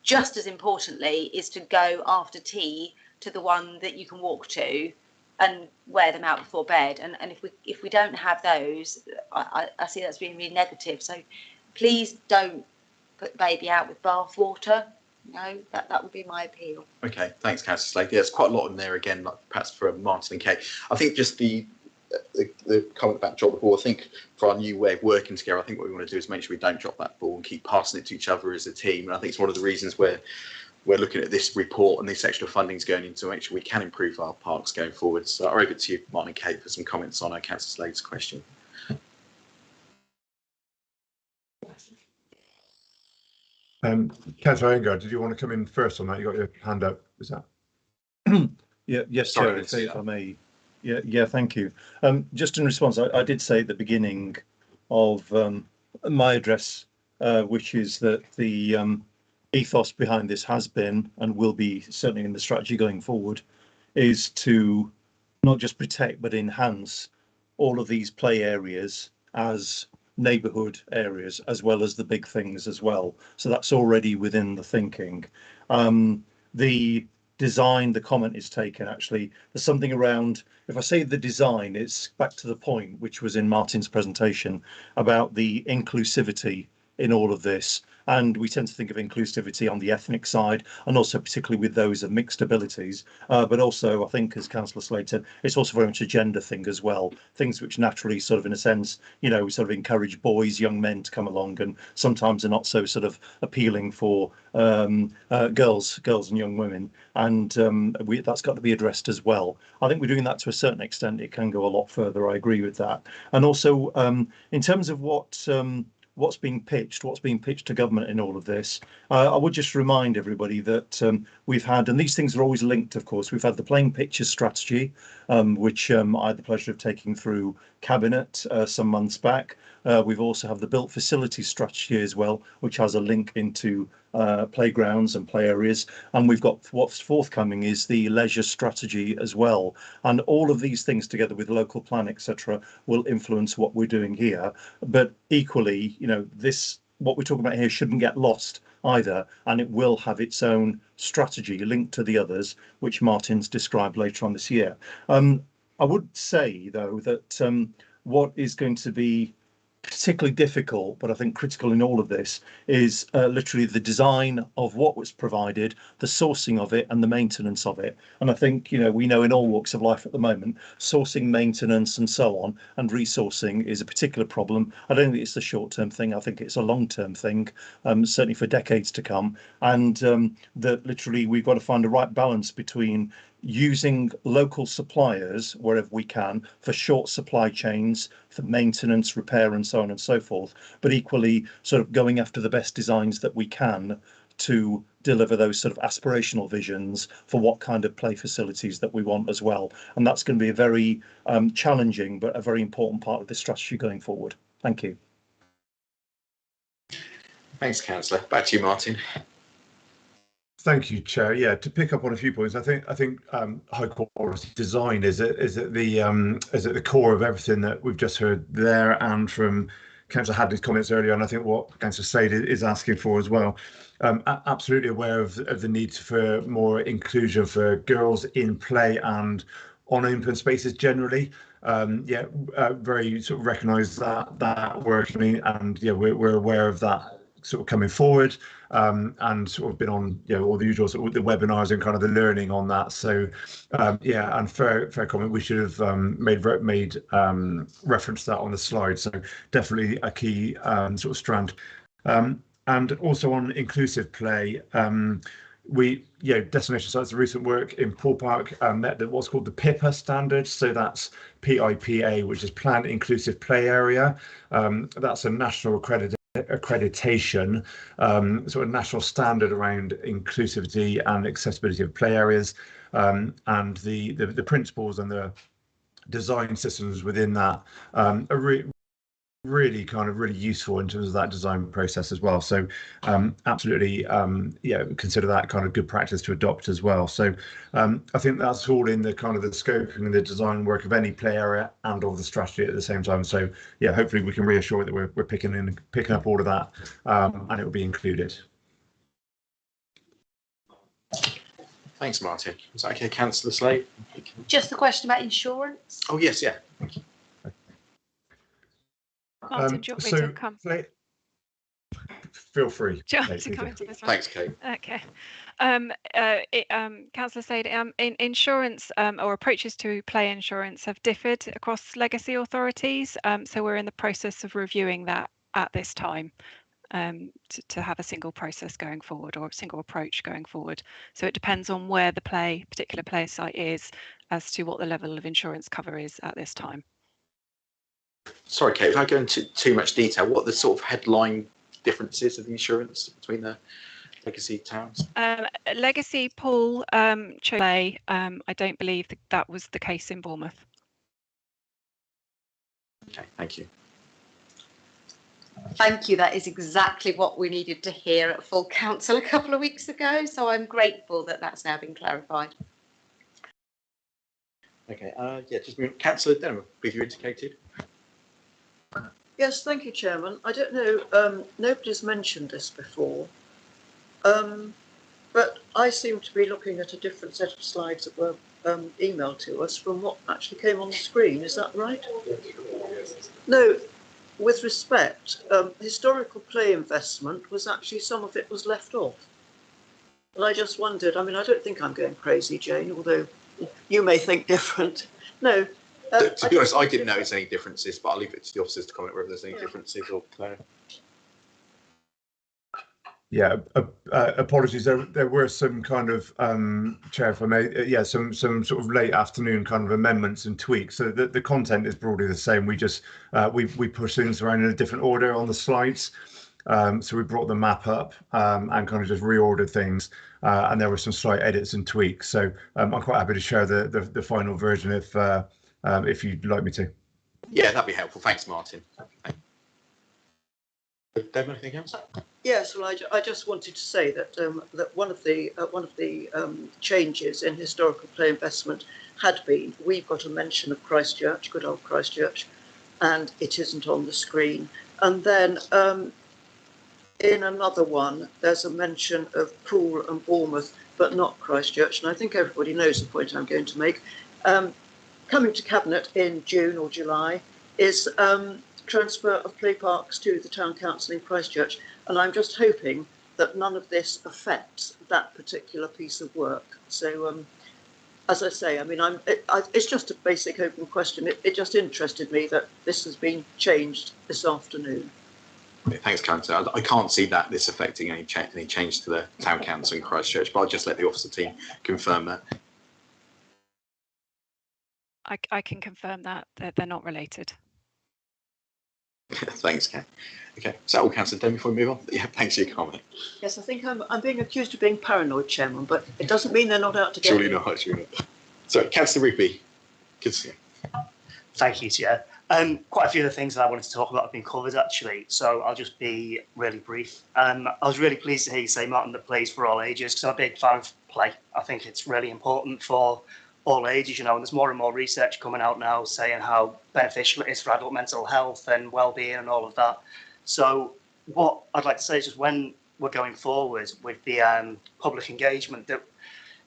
just as importantly is to go after tea to the one that you can walk to and wear them out before bed. And if we don't have those, I see that's being really negative. So please don't put the baby out with bath water. No, that would be my appeal. Okay, thanks, Councillor Slade. There's quite a lot in there again, like perhaps for Martin and Kate. I think just the comment about drop the ball, I think for our new way of working together, I think what we want to do is make sure we don't drop that ball and keep passing it to each other as a team. And I think it's one of the reasons where we're looking at this report and this extra funding's going into make sure we can improve our parks going forward. So over to you, Martin and Kate, for some comments on Councillor Slade's question. Councillor Engard, did you want to come in first on that? You got your hand up. Is that? Yes, Sorry, Chair, if I may. Yeah, thank you. Just in response, I did say at the beginning of my address, which is that the ethos behind this has been and will be certainly in the strategy going forward, is to not just protect but enhance all of these play areas as neighbourhood areas, as well as the big things as well. So that's already within the thinking. The design, the comment is taken, actually there's something around, if I say the design, it's back to the point which was in Martin's presentation about the inclusivity in all of this. And we tend to think of inclusivity on the ethnic side, and also particularly with those of mixed abilities. But also, I think, as Councillor Slade said, it's also very much a gender thing as well. Things which naturally, sort of in a sense, you know, sort of encourage boys, young men to come along, and sometimes are not so sort of appealing for girls and young women. And that's got to be addressed as well. I think we're doing that to a certain extent. It can go a lot further. I agree with that. And also, in terms of what what's being pitched to government in all of this. I would just remind everybody that we've had, and these things are always linked, of course, we've had the Plain Pictures strategy, which I had the pleasure of taking through Cabinet some months back. We've also have the built facilities strategy as well, which has a link into playgrounds and play areas. And we've got what's forthcoming is the leisure strategy as well. And all of these things together with local plan, etc., will influence what we're doing here. But equally, you know, this, what we're talking about here shouldn't get lost either, and it will have its own strategy linked to the others, which Martin's described later on this year. I would say, though, that what is going to be particularly difficult, but I think critical in all of this, is literally the design of what was provided, the sourcing of it, and the maintenance of it. And I think, you know, we know in all walks of life at the moment, sourcing, maintenance, and so on, and resourcing is a particular problem. I don't think it's a short-term thing. I think it's a long-term thing, certainly for decades to come. And that literally we've got to find the right balance between using local suppliers wherever we can for short supply chains, for maintenance, repair, and so on and so forth, but equally sort of going after the best designs that we can to deliver those sort of aspirational visions for what kind of play facilities that we want as well. And that's going to be a very challenging but a very important part of this strategy going forward. Thank you. Thanks, Councillor. Back to you, Martin. Thank you, Chair. Yeah, to pick up on a few points, I think high quality design is at the core of everything that we've just heard there, and from Councillor Hadley's comments earlier, and I think what Councillor Slade is asking for as well. Absolutely aware of the need for more inclusion for girls in play and on open spaces generally. Very sort of recognise that work, and yeah, we're aware of that sort of coming forward, and sort of been on, you know, all the usual sort of the webinars and kind of the learning on that. So yeah, and fair comment, we should have made reference to that on the slide. So definitely a key sort of strand. And also on inclusive play, destination sites, the recent work in Poole Park met what's called the PIPA standard. So that's PIPA, which is Planned Inclusive Play Area. That's a national accreditation, sort of national standard around inclusivity and accessibility of play areas, and the principles and the design systems within that are really useful in terms of that design process as well. So absolutely, consider that kind of good practice to adopt as well. So I think that's all in the kind of the scope and the design work of any play area and of the strategy at the same time. So yeah, hopefully we can reassure that we're picking up all of that, and it will be included. Thanks, Martin. Is that okay, Councillor Slade? Just a question about insurance. Oh yes, yeah. Thank you. Martin, do you want me to come? Feel free. Do you want to come into this one? Thanks, Kate. Okay. Councillor said insurance or approaches to play insurance have differed across legacy authorities. So we're in the process of reviewing that at this time, to have a single process going forward or a single approach going forward. So it depends on where the particular play site is as to what the level of insurance cover is at this time. Sorry, Kate, if I go into too much detail, what are the sort of headline differences of the insurance between the legacy towns? Legacy Poole Chole, I don't believe that was the case in Bournemouth. Okay, thank you. Thank you. That is exactly what we needed to hear at full council a couple of weeks ago. So I'm grateful that that's now been clarified. Okay, yeah, just moving. Councillor Denham, I believe you indicated. Yes, thank you, Chairman. I don't know, nobody's mentioned this before, but I seem to be looking at a different set of slides that were emailed to us from what actually came on the screen. Is that right? No, with respect, historical play investment was actually, some of it was left off. And I just wondered, I mean, I don't think I'm going crazy, Jane, although you may think different. No. To be honest, I didn't notice any differences, but I'll leave it to the officers to comment whether there's any differences or. Yeah, apologies. There were some kind of chair, if I may, some sort of late afternoon kind of amendments and tweaks. So the content is broadly the same. We just we push things around in a different order on the slides. So we brought the map up and kind of just reordered things, and there were some slight edits and tweaks. So I'm quite happy to share the final version if you'd like me to. Yeah, that'd be helpful. Thanks, Martin. Dave, anything else? Yes, well, I just wanted to say that that one of the changes in historical play investment had been we've got a mention of Christchurch, good old Christchurch, and it isn't on the screen. And then in another one, there's a mention of Poole and Bournemouth, but not Christchurch. And I think everybody knows the point I'm going to make. Coming to Cabinet in June or July is transfer of play parks to the Town Council in Christchurch. And I'm just hoping that none of this affects that particular piece of work. So, as I say, I mean, it's just a basic open question. It just interested me that this has been changed this afternoon. Thanks, Councillor. I can't see that this affecting any change to the Town Council in Christchurch, but I'll just let the officer team confirm that. I can confirm that they're not related. Thanks, Ken. Okay, is that all, Councillor Dame, before we move on? Yeah, thanks for your comment. Yes, I think I'm being accused of being paranoid, Chairman, but it doesn't mean they're not out to get Surely me. not, surely not. Sorry, Councillor Rigby. Good to see you. Thank you, Chair. Quite a few of the things that I wanted to talk about have been covered, actually, so I'll just be really brief. I was really pleased to hear you say, Martin, that plays for all ages, because I'm a big fan of play. I think it's really important for all ages, you know, and there's more and more research coming out now saying how beneficial it is for adult mental health and well-being and all of that. So what I'd like to say is just when we're going forward with the public engagement, that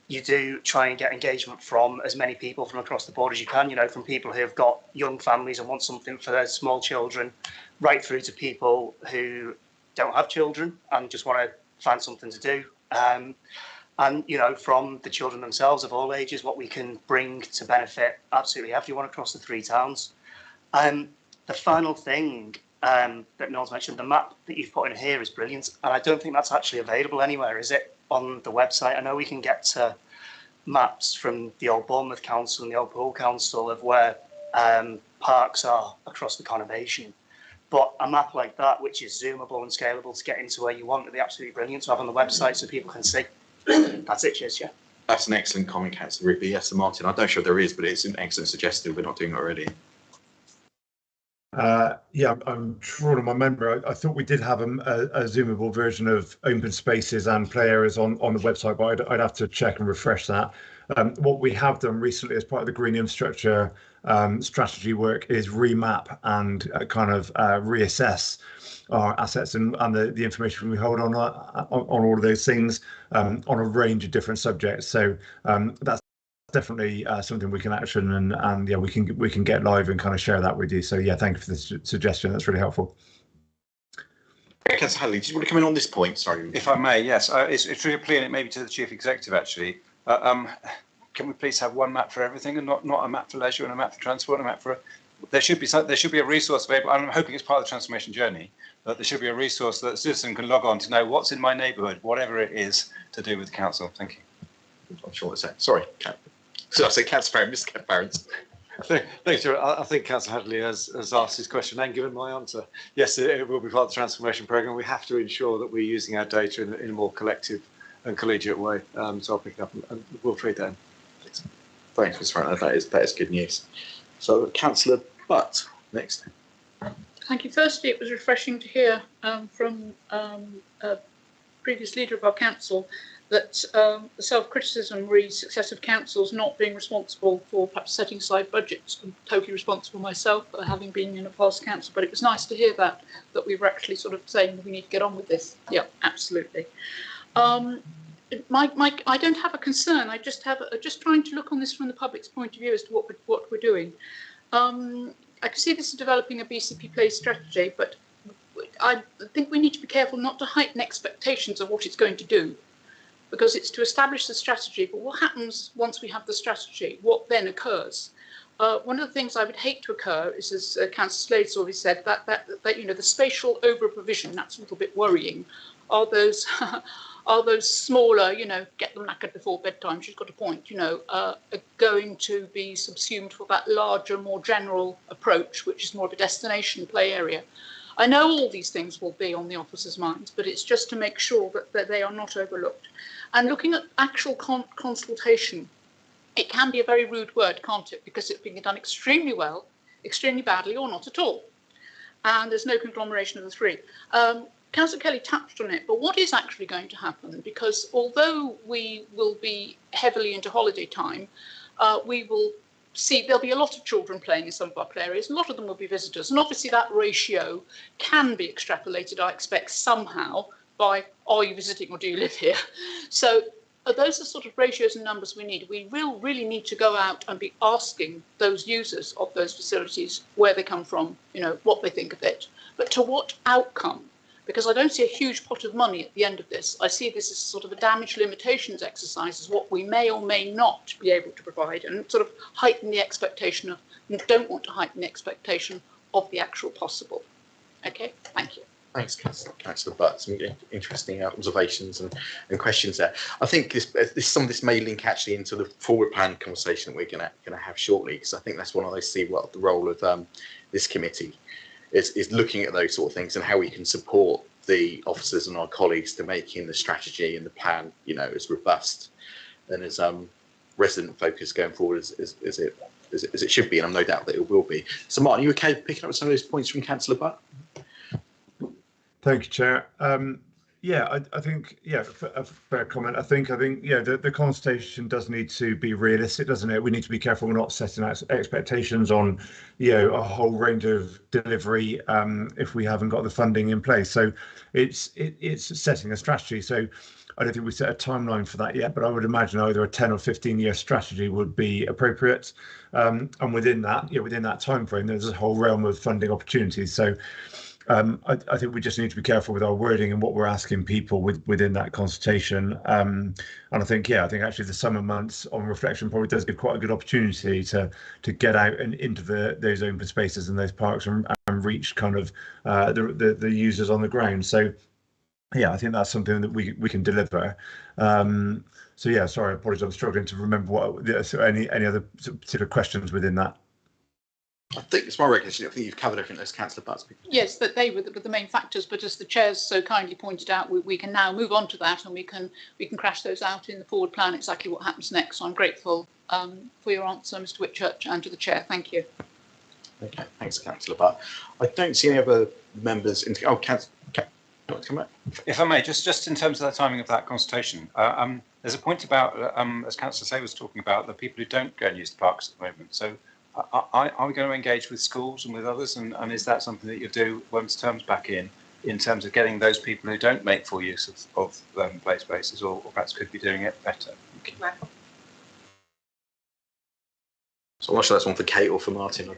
you do try and get engagement from as many people from across the board as you can, you know, from people who have got young families and want something for their small children, right through to people who don't have children and just want to find something to do. And, you know, from the children themselves of all ages, what we can bring to benefit absolutely everyone across the three towns. The final thing that Noel's mentioned, the map that you've put in here is brilliant. And I don't think that's actually available anywhere, is it, on the website? I know we can get to maps from the old Bournemouth Council and the old Poole Council of where parks are across the conurbation. But a map like that, which is zoomable and scalable to get into where you want, would be absolutely brilliant to have on the website so people can see. That's it, cheers, yeah. That's an excellent comment, Councillor Rigby. Yes, Martin, I'm not sure there is, but it's an excellent suggestion. We're not doing it already. Yeah, I'm trying to remember. I thought we did have a zoomable version of open spaces and play areas on the website, but I'd have to check and refresh that. What we have done recently as part of the green infrastructure strategy work is remap and kind of reassess our assets and the information we hold on all of those things on a range of different subjects. So that's definitely something we can action and yeah, we can get live and kind of share that with you. So yeah, thank you for this suggestion. That's really helpful. Councillor Hadley, do you want to come in on this point? Sorry. If I may, yes. It's really appealing, maybe to the Chief Executive, actually. Can we please have one map for everything and not a map for leisure and a map for transport and a map for... There should be a resource available. I'm hoping it's part of the transformation journey, but there should be a resource that a citizen can log on to know what's in my neighbourhood, whatever it is to do with the council. Thank you. I'm sure that's it. Sorry. So I say Councillor Parent, Mr. Parent. Thanks, Chair. I think Councillor Hadley has asked his question and given my answer. Yes, it will be part of the transformation programme. We have to ensure that we're using our data in a more collective and collegiate way. So I'll pick it up and we'll trade that in. Thanks, Mr. Parent. That is good news. So Councillor Butt, next. Thank you. Firstly, it was refreshing to hear from a previous leader of our council that the self-criticism re successive councils not being responsible for perhaps setting aside budgets. I'm totally responsible myself, having been in a past council, but it was nice to hear that we were actually sort of saying we need to get on with this. Yeah, absolutely. I don't have a concern. I just have just trying to look on this from the public's point of view as to what we're doing. I can see this is developing a BCP play strategy, but I think we need to be careful not to heighten expectations of what it's going to do, because it's to establish the strategy. But what happens once we have the strategy? What then occurs? One of the things I would hate to occur is, as Councillor Slade's already said, that you know, the spatial over provision. That's a little bit worrying. are those are those smaller, get them knackered before bedtime, she's got a point, are going to be subsumed for that larger, more general approach, which is more of a destination play area. I know all these things will be on the officers' minds, but it's just to make sure that they are not overlooked. And looking at actual consultation, it can be a very rude word, can't it? Because it's being done extremely well, extremely badly, or not at all. And there's no conglomeration of the three. Councillor Kelly touched on it, but what is actually going to happen? Because although we will be heavily into holiday time, we will see there'll be a lot of children playing in some of our play areas. A lot of them will be visitors. And obviously that ratio can be extrapolated, I expect, somehow by, are you visiting or do you live here? So those are sort of ratios and numbers we need. We will really need to go out and be asking those users of those facilities where they come from, what they think of it, but to what outcome? Because I don't see a huge pot of money at the end of this. I see this as sort of a damage limitations exercise, as what we may or may not be able to provide, and sort of heighten the expectation of, and don't want to heighten the expectation of the actual possible. Okay, thank you. Thanks, Councillor Butt. Some interesting observations and questions there. I think some of this may link actually into the forward plan conversation that we're going to have shortly, because I think that's one of those see what the role of this committee is looking at those sort of things and how we can support the officers and our colleagues to making the strategy and the plan, as robust and as resident focused going forward as it should be, and I'm no doubt that it will be. So, Martin, are you okay picking up some of those points from Councillor Butt? Thank you, Chair. I think, a fair comment. I think, the consultation does need to be realistic, doesn't it? We need to be careful we're not setting out expectations on, a whole range of delivery if we haven't got the funding in place. So it's setting a strategy. So I don't think we set a timeline for that yet, but I would imagine either a 10 or 15-year strategy would be appropriate. And within that time frame, there's a whole realm of funding opportunities. So I think we just need to be careful with our wording and what we're asking people within that consultation. And I think actually the summer months on reflection probably does give quite a good opportunity to get out and into those open spaces and those parks and reach kind of the users on the ground. So I think that's something that we can deliver. Sorry, apologies, I'm struggling to remember any other particular questions within that. I think it's my recognition. I think you've covered everything as Councillor Butt. Yes, that they were the main factors, but as the chairs so kindly pointed out, we can now move on to that, and we can crash those out in the forward plan exactly what happens next. So I'm grateful for your answer, Mr. Whitchurch, and to the chair. Thank you. Okay, thanks, Councillor Butt. I don't see any other members. Come back. If I may, just in terms of the timing of that consultation, there's a point about, as Councillor Say was talking about, the people who don't go and use the parks at the moment. So are we going to engage with schools and with others, and is that something that you'll do once term's back in terms of getting those people who don't make full use of play spaces, or perhaps could be doing it better? So I'm not sure that's one for Kate or for Martin.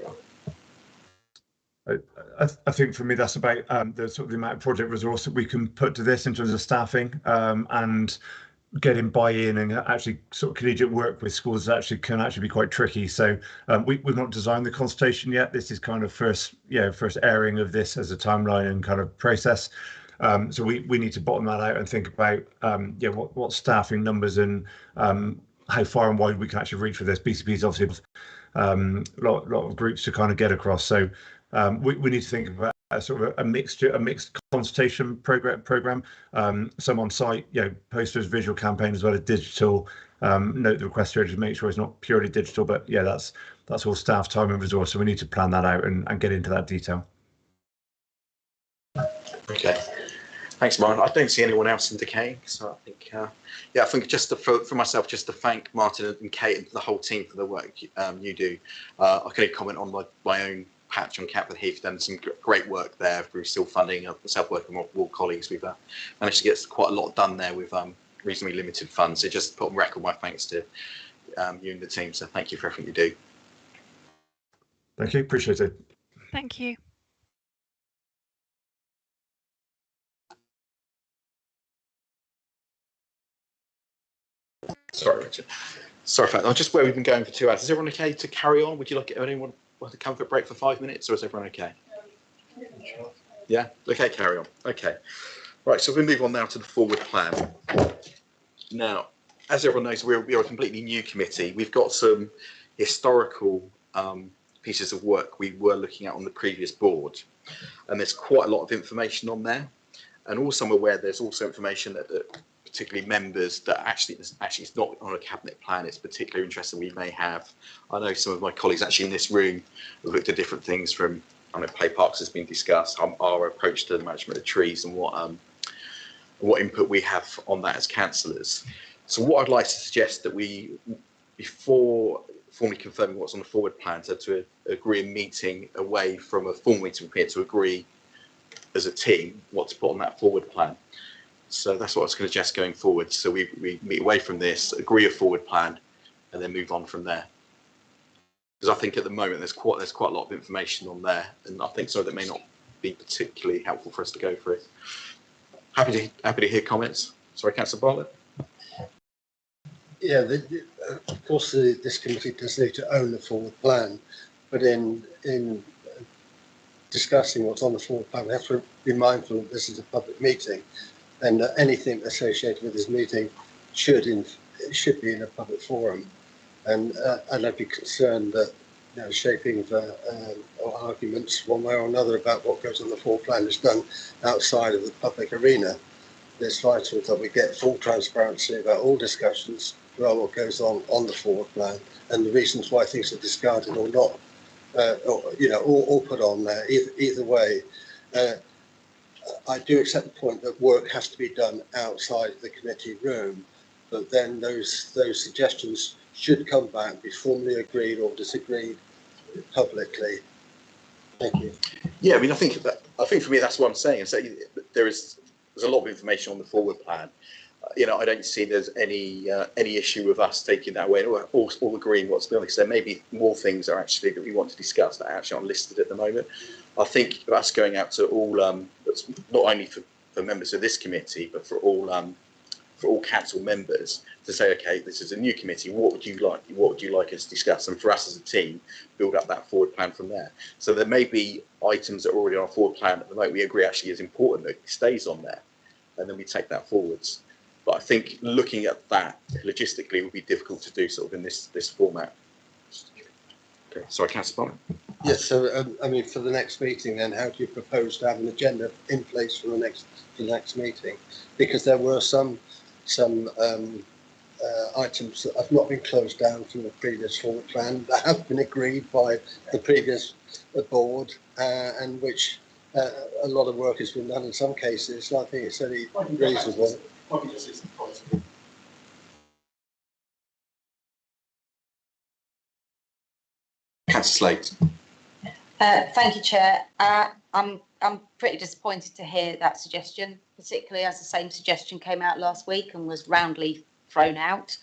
I think for me that's about the amount of project resource that we can put to this in terms of staffing and getting buy-in and actually sort of collegiate work with schools can actually be quite tricky. So we've not designed the consultation yet. This is kind of first airing of this as a timeline and kind of process. So we need to bottom that out and think about what staffing numbers and how far and wide we can actually reach with this. BCP is obviously a lot of groups to kind of get across. So we need to think about a sort of a mixed consultation program, some on site, posters, visual campaign, as well as digital. Note the request here to make sure it's not purely digital, but that's all staff time and resource. So we need to plan that out and get into that detail. Okay, thanks, Martin. I don't see anyone else indicating, so I think I think just for myself, just to thank Martin and Kate and the whole team for the work you do. I can only comment on my own patch on Catford Heath. Done some great work there through still funding of self-working ward colleagues. We've managed to get quite a lot done there with reasonably limited funds. So just put on record my thanks to you and the team. So thank you for everything you do. Thank you, appreciate it. Thank you. Sorry, Richard. Sorry for that. I'm just where we've been going for 2 hours. Is everyone okay to carry on? Would you like anyone want to come for a break for 5 minutes, or is everyone okay? Yeah. Okay, carry on. Okay. Right, so we move on now to the forward plan. Now, as everyone knows, we are a completely new committee. We've got some historical pieces of work we were looking at on the previous board, and there's quite a lot of information on there. And also I'm aware there's also information that particularly members that actually it's not on a cabinet plan, it's particularly interesting we may have. I know some of my colleagues actually in this room have looked at different things from, I know play parks has been discussed, our approach to the management of trees and what input we have on that as councillors. So what I'd like to suggest that we, before formally confirming what's on the forward plan, to agree a meeting away from a formal meeting we're here to agree as a team what to put on that forward plan. So that's what I was going to suggest going forward. So we meet away from this, agree a forward plan, and then move on from there. Because I think at the moment there's quite a lot of information on there, and I think some of it may not be particularly helpful for us to go through. Happy to hear comments. Sorry, Councillor Bartlett. Yeah, of course, this committee does need to own the forward plan, but in discussing what's on the forward plan, we have to be mindful that this is a public meeting, and anything associated with this meeting should be in a public forum, and I'd be concerned that shaping or arguments one way or another about what goes on the forward plan is done outside of the public arena. It's vital that we get full transparency about all discussions about what goes on the forward plan and the reasons why things are discarded or not, or put on there. Either way, I do accept the point that work has to be done outside the committee room, but then those suggestions should come back, be formally agreed or disagreed publicly. Thank you. Yeah, I mean, I think for me that's what I'm saying. So there's a lot of information on the forward plan. I don't see there's any issue with us taking that away or all agreeing what's going on, because there may be more things that we want to discuss that are actually aren't listed at the moment. I think that's going out to all, not only for members of this committee, but for all council members to say, okay, this is a new committee. What would you like us to discuss? And for us as a team, build up that forward plan from there. So there may be items that are already on our forward plan at the moment we agree actually is important that it stays on there, and then we take that forwards. But I think looking at that logistically would be difficult to do sort of in this format. Okay, sorry, Councillor Bonner. Yes, so I mean, for the next meeting, then, how do you propose to have an agenda in place for the next meeting? Because there were some items that have not been closed down from the previous forward plan that have been agreed by the previous board, and which a lot of work has been done in some cases. I think it's only reasonable. Councillor Slate. Thank you, Chair. I'm pretty disappointed to hear that suggestion, particularly as the same suggestion came out last week and was roundly thrown out.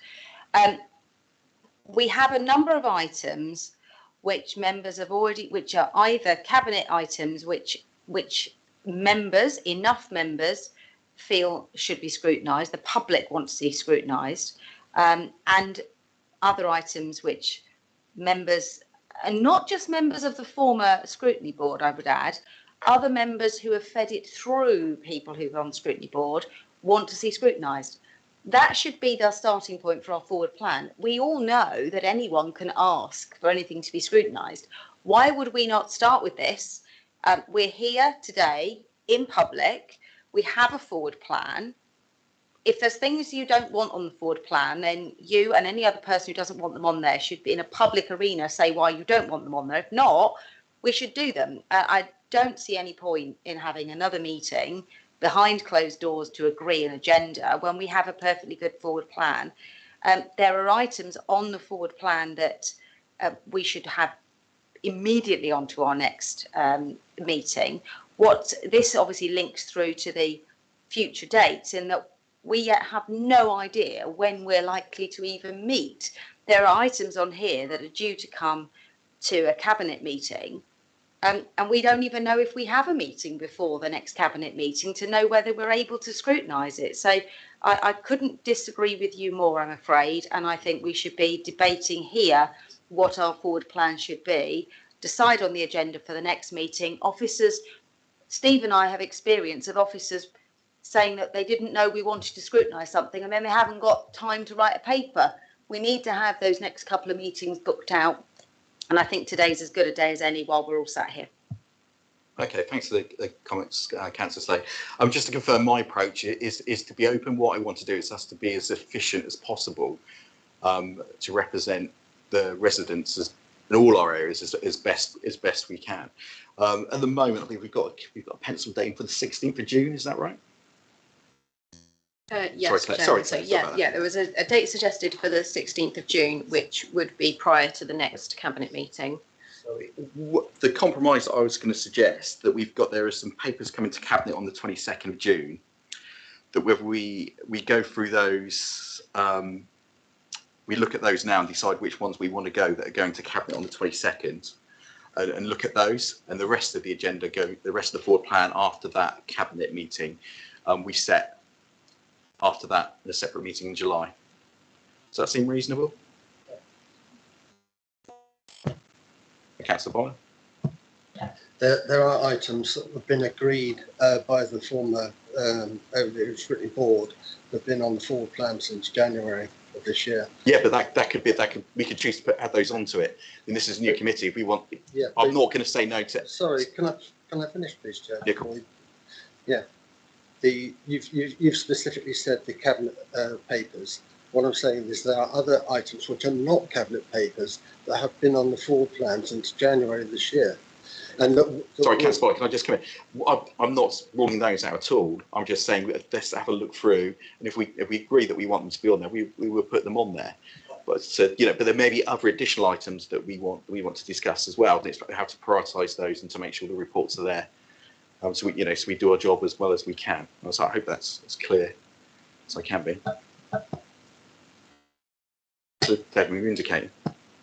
We have a number of items which members have already, which are either cabinet items which enough members feel should be scrutinised, the public want to see scrutinised, and other items which members, and not just members of the former scrutiny board, I would add, other members who have fed it through people who've on the scrutiny board want to see scrutinised. That should be the starting point for our forward plan. We all know that anyone can ask for anything to be scrutinised. Why would we not start with this? We're here today in public. We have a forward plan. If there's things you don't want on the forward plan, then you and any other person who doesn't want them on there should be in a public arena say why you don't want them on there. If not, we should do them. I don't see any point in having another meeting behind closed doors to agree an agenda when we have a perfectly good forward plan. There are items on the forward plan that we should have immediately onto our next meeting. What this obviously links through to the future dates, in that we yet have no idea when we're likely to even meet. There are items on here that are due to come to a cabinet meeting, and we don't even know if we have a meeting before the next cabinet meeting to know whether we're able to scrutinise it. So I couldn't disagree with you more, I'm afraid, and I think we should be debating here what our forward plan should be, decide on the agenda for the next meeting. Officers, Steve and I have experience of officers saying that they didn't know we wanted to scrutinise something and then they haven't got time to write a paper. We need to have those next couple of meetings booked out. And I think today's as good a day as any while we're all sat here. Okay, thanks for the comments, Councillor Slade. Just to confirm, my approach is to be open. What I want to do is us to be as efficient as possible to represent the residents in all our areas as best we can. At the moment, I think we've got a pencil date in for the 16th of June. Is that right? Yes, sorry, Claire, there was a date suggested for the 16th of June, which would be prior to the next cabinet meeting. The compromise that I was going to suggest that there are some papers coming to cabinet on the 22nd of June. That whether we go through those, we look at those now and decide which ones we want to go that are going to cabinet on the 22nd, and look at those, and the rest of the agenda the rest of the forward plan after that cabinet meeting, we set after that in a separate meeting in July. Does that seem reasonable? Councillor Boller? There are items that have been agreed by the former Scrutiny board that have been on the forward plan since January of this year. Yeah, but we could choose to add those onto it. And this is a new committee. If we want, yeah, I'm not going to say no to it. Sorry, can I finish, please, Chair? Yeah, cool. Yeah. You've specifically said the cabinet papers. What I'm saying is there are other items which are not cabinet papers that have been on the forward plan since January this year. And sorry, Councillor, can I just come in? I'm not ruling those out at all. I'm just saying let's have a look through, and if we agree that we want them to be on there, we will put them on there. But but there may be other additional items that we want to discuss as well. It's how to prioritise those and to make sure the reports are there. So we do our job as well as we can. So I hope that's as clear as I can be. So, Deb, we were indicating.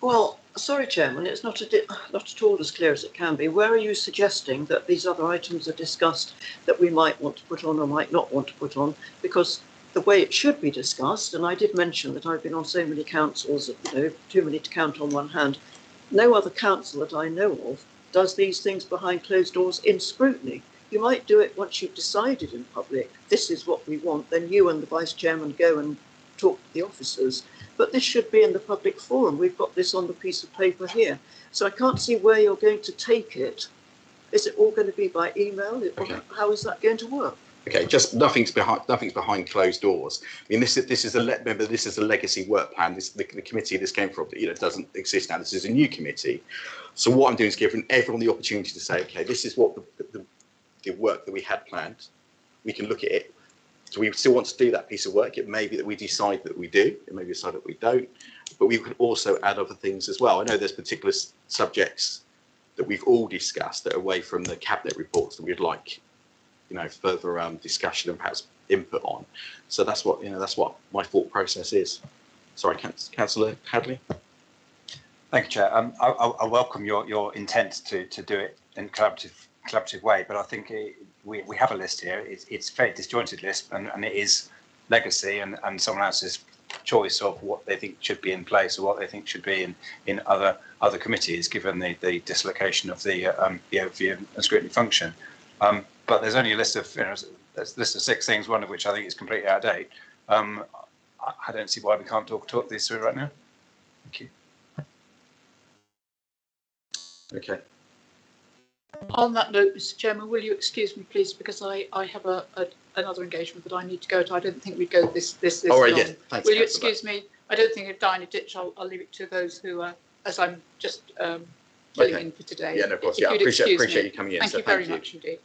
Well, sorry, Chairman, it's not at all as clear as it can be. Where are you suggesting that these other items are discussed that we might want to put on or might not want to put on? Because the way it should be discussed, and I did mention that I've been on so many councils, too many to count on one hand. No other council that I know of does these things behind closed doors in scrutiny. You might do it once you've decided in public, this is what we want, then you and the Vice Chairman go and talk to the officers. But this should be in the public forum. We've got this on the piece of paper here. So I can't see where you're going to take it. Is it all going to be by email? Okay. How is that going to work? Okay, just nothing's behind closed doors. I mean, this is a legacy work plan. The committee this came from, doesn't exist now. This is a new committee. So what I'm doing is giving everyone the opportunity to say, okay, this is what the work that we had planned. We can look at it. So we still want to do that piece of work. It may be that we decide that we do. It may be decide that we don't. But we can also add other things as well. I know there's particular subjects that we've all discussed that are away from the cabinet reports that we'd like, further discussion and perhaps input on. So that's what my thought process is. Sorry, Councillor Hadley. Thank you, Chair. I welcome your intent to do it in collaborative way, but I think we have a list here. It's a very disjointed list, and it is legacy and someone else's choice of what they think should be in place or what they think should be in other committees, given the dislocation of the overview and scrutiny function. But there's only a list of there's a list of 6 things, one of which I think is completely out of date. I don't see why we can't talk these through right now. Thank you. Okay. On that note, Mr. Chairman, will you excuse me, please, because I have another engagement that I need to go to. I don't think we'd go this all right, long. yes. Thanks, will you excuse me? I don't think I'd die in a ditch. I'll leave it to those who are, as I'm just filling in for today. Yeah, no, of course. Yeah, I appreciate you coming in. Thank you very much indeed.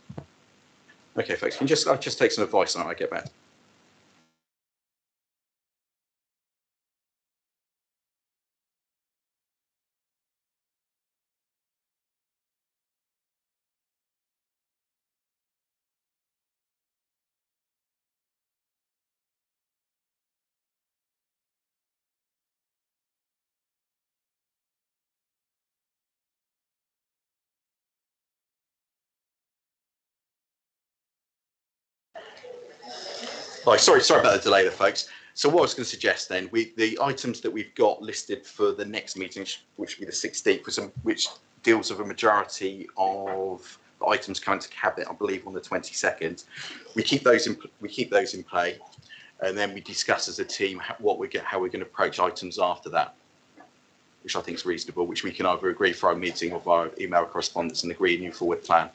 Okay, folks, I'll just take some advice and I'll get back. Sorry about the delay there, folks. So what I was going to suggest then, the items that we've got listed for the next meeting, which will be the 16th, which deals with a majority of items coming to cabinet, I believe, on the 22nd. We keep those in play, and then we discuss as a team how we're going to approach items after that, which I think is reasonable, which we can either agree for our meeting or via email correspondence and agree a new forward plan.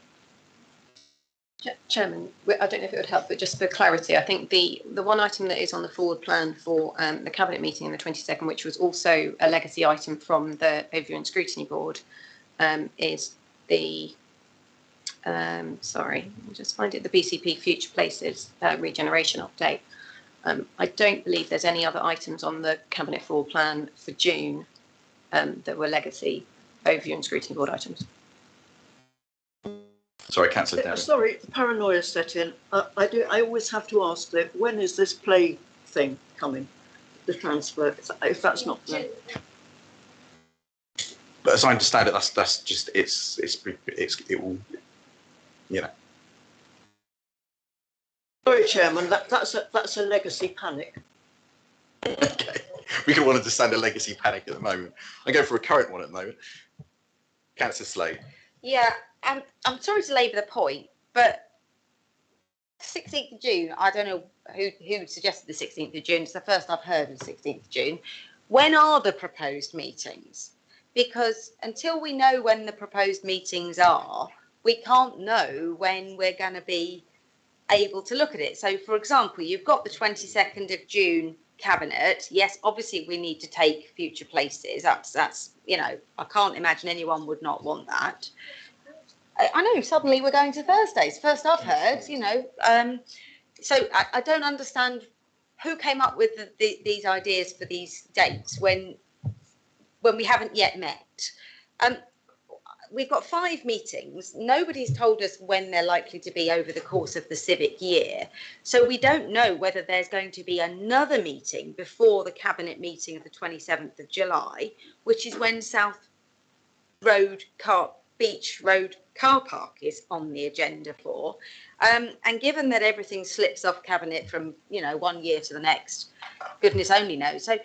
Chairman, I don't know if it would help, but just for clarity, I think the one item that is on the forward plan for the Cabinet meeting on the 22nd, which was also a legacy item from the Overview and Scrutiny Board, is the, sorry, I'll just find it, the BCP Future Places regeneration update. I don't believe there's any other items on the Cabinet forward plan for June that were legacy Overview and Scrutiny Board items. Sorry, Councillor Devon. Sorry, paranoia set in. I always have to ask that, when is this play thing coming? The transfer, if that's not the... But as I understand it, that's just it will, you know. Sorry, Chairman, that's a legacy panic. Okay, we don't want to understand a legacy panic at the moment. I go for a current one at the moment. Councillor Slade. Yeah, I'm sorry to labour the point, but 16th of June, I don't know who suggested the 16th of June. It's the first I've heard of the 16th of June. When are the proposed meetings? Because until we know when the proposed meetings are, we can't know when we're going to be able to look at it. So, for example, you've got the 22nd of June Cabinet. Yes, obviously we need to take future places. That's you know, I can't imagine anyone would not want that. I know suddenly we're going to Thursdays. First I've heard, you know. So I don't understand who came up with these ideas for these dates when we haven't yet met. We've got 5 meetings. Nobody's told us when they're likely to be over the course of the civic year. So we don't know whether there's going to be another meeting before the Cabinet meeting of the 27th of July, which is when Beach Road car park is on the agenda for. And given that everything slips off Cabinet from, you know, one year to the next, goodness only knows. So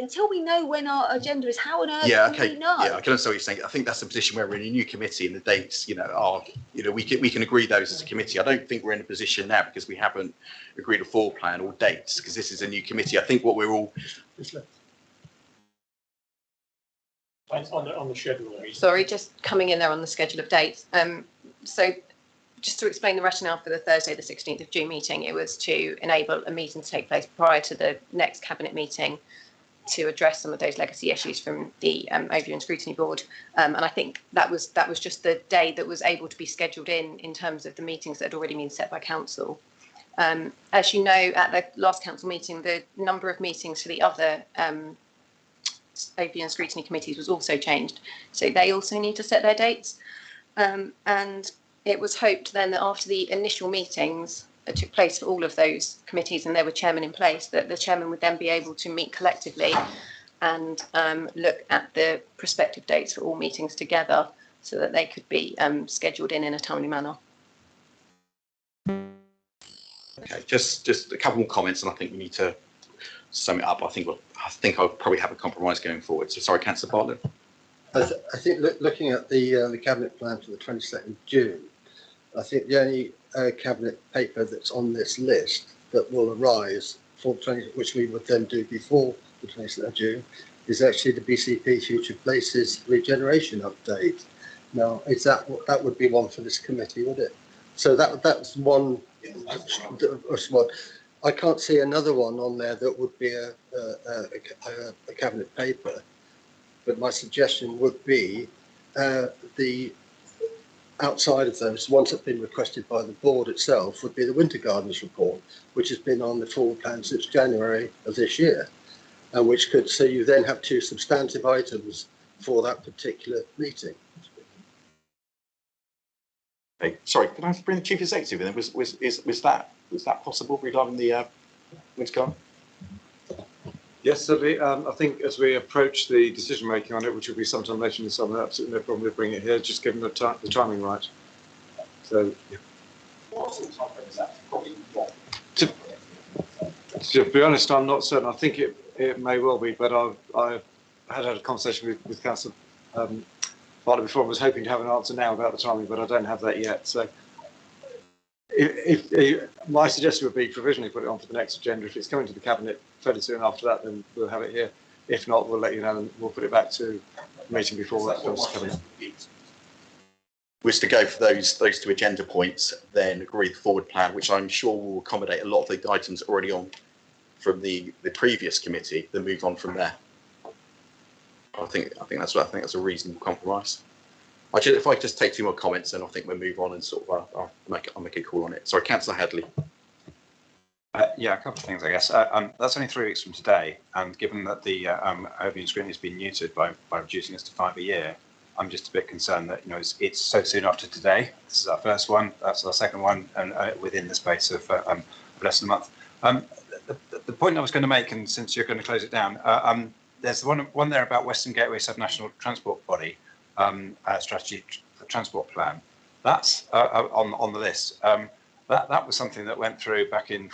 until we know when our agenda is, how on earth can we know? Yeah, I can understand what you're saying. I think that's a position where we're in a new committee and the dates, you know, are, you know, we can agree those as a committee. I don't think we're in a position now because we haven't agreed a forward plan or dates because this is a new committee. I think what we're all... On the schedule. Sorry, just coming in there on the schedule of dates. So just to explain the rationale for the Thursday, the 16th of June meeting, it was to enable a meeting to take place prior to the next Cabinet meeting to address some of those legacy issues from the Overview and Scrutiny Board. And I think that was just the day that was able to be scheduled in terms of the meetings that had already been set by Council. As you know, at the last Council meeting, the number of meetings for the other Overview and Scrutiny committees was also changed. So they also need to set their dates. And it was hoped then that after the initial meetings that took place for all of those committees and there were chairmen in place, that the chairman would then be able to meet collectively and look at the prospective dates for all meetings together so that they could be scheduled in a timely manner. Okay, just a couple more comments and I think we need to sum it up. I think I'll probably have a compromise going forward. So sorry, Councillor Bartlett. I think looking at the Cabinet plan for the 22nd of June, I think the only Cabinet paper that's on this list that will arise for which we would then do before the 22nd of June, is actually the BCP Future Places regeneration update. Now, is that would be one for this committee, would it? So that's one. I can't see another one on there that would be a Cabinet paper. But my suggestion would be the outside of those, ones that have been requested by the board itself, would be the Winter Gardens report, which has been on the forward plan since January of this year, and which could, so you then have 2 substantive items for that particular meeting. Okay. Sorry, can I bring the Chief Executive in? Was that possible regarding the Winter Garden? Yes, certainly. I think as we approach the decision making on it, which will be sometime later in the summer, absolutely no problem with bringing it here, just given the timing right. So, yeah. To be honest, I'm not certain. I think it may well be, but I've had a conversation with Councillor partly before I was hoping to have an answer now about the timing, but I don't have that yet. So if my suggestion would be provisionally put it on for the next agenda. If it's coming to the Cabinet fairly soon after that, then we'll have it here. If not, we'll let you know and we'll put it back to the meeting before that comes to Cabinet. Was to go for those two agenda points, then agree the forward plan, which I'm sure will accommodate a lot of the items already on from the previous committee, then move on from there. I think that's a reasonable compromise. If I just take 2 more comments, then I think we'll move on and sort of I'll make a call on it. Sorry, Councillor Hadley. Yeah, a couple of things, I guess. That's only 3 weeks from today, and given that the overview and scrutiny has been neutered by reducing us to 5 a year, I'm just a bit concerned that it's so soon after today. This is our first one. That's our second one, and within the space of less than a month. The point I was going to make, and since you're going to close it down, there's one there about Western Gateway Subnational Transport Body strategy transport plan. That's on the list. That was something that went through back in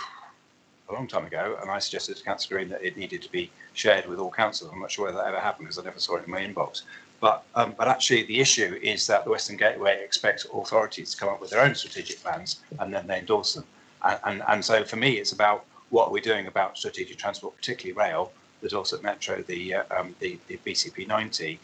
a long time ago, and I suggested to Councillor Green that it needed to be shared with all councils. I'm not sure whether that ever happened because I never saw it in my inbox. But actually, the issue is that the Western Gateway expects authorities to come up with their own strategic plans and then they endorse them. And so for me, it's about what we're doing about strategic transport, particularly rail. There's also Metro, the BCP 90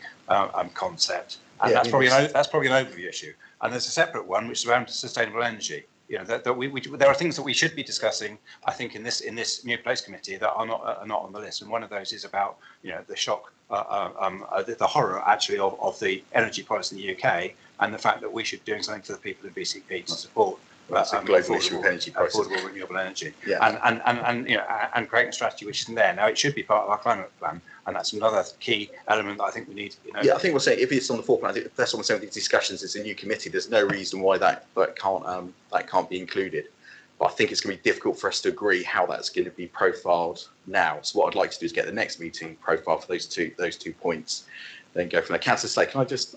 concept, and that's probably an overview issue. And there's a separate one which is around sustainable energy. There are things that we should be discussing, I think, in this new place committee that are not on the list. And one of those is about the shock, the horror actually of the energy policy in the UK, and the fact that we should be doing something for the people in BCP to support that's a global issue of energy prices. Affordable renewable energy, and creating a strategy which isn't there now. It should be part of our climate plan, and that's another key element that I think we need. Yeah, I think we're saying if it's on the forefront, if that's what we're saying with these discussions, it's a new committee. There's no reason why that can't be included. But I think it's going to be difficult for us to agree how that's going to be profiled now. So what I'd like to do is get the next meeting profile for those two points, then go from there. Councillor Slade, can I just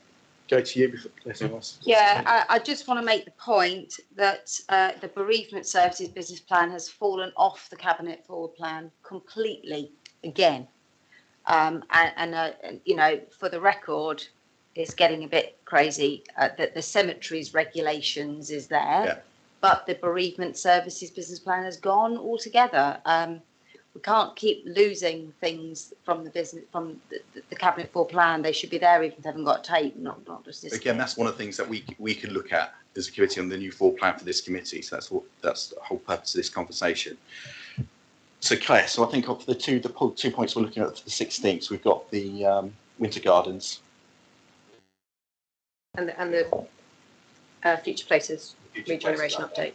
go to you before anything else? Yeah, I just want to make the point that the bereavement services business plan has fallen off the cabinet forward plan completely again. For the record, it's getting a bit crazy that the cemeteries regulations is there, but the bereavement services business plan has gone altogether. We can't keep losing things from the cabinet forward plan. They should be there even if they haven't got tape, not just this. Again, that's one of the things that we could look at as a committee on the new forward plan for this committee. So that's the whole purpose of this conversation. So Claire, so I think of the two points we're looking at for the 16th, we've got the winter gardens and the future places regeneration update.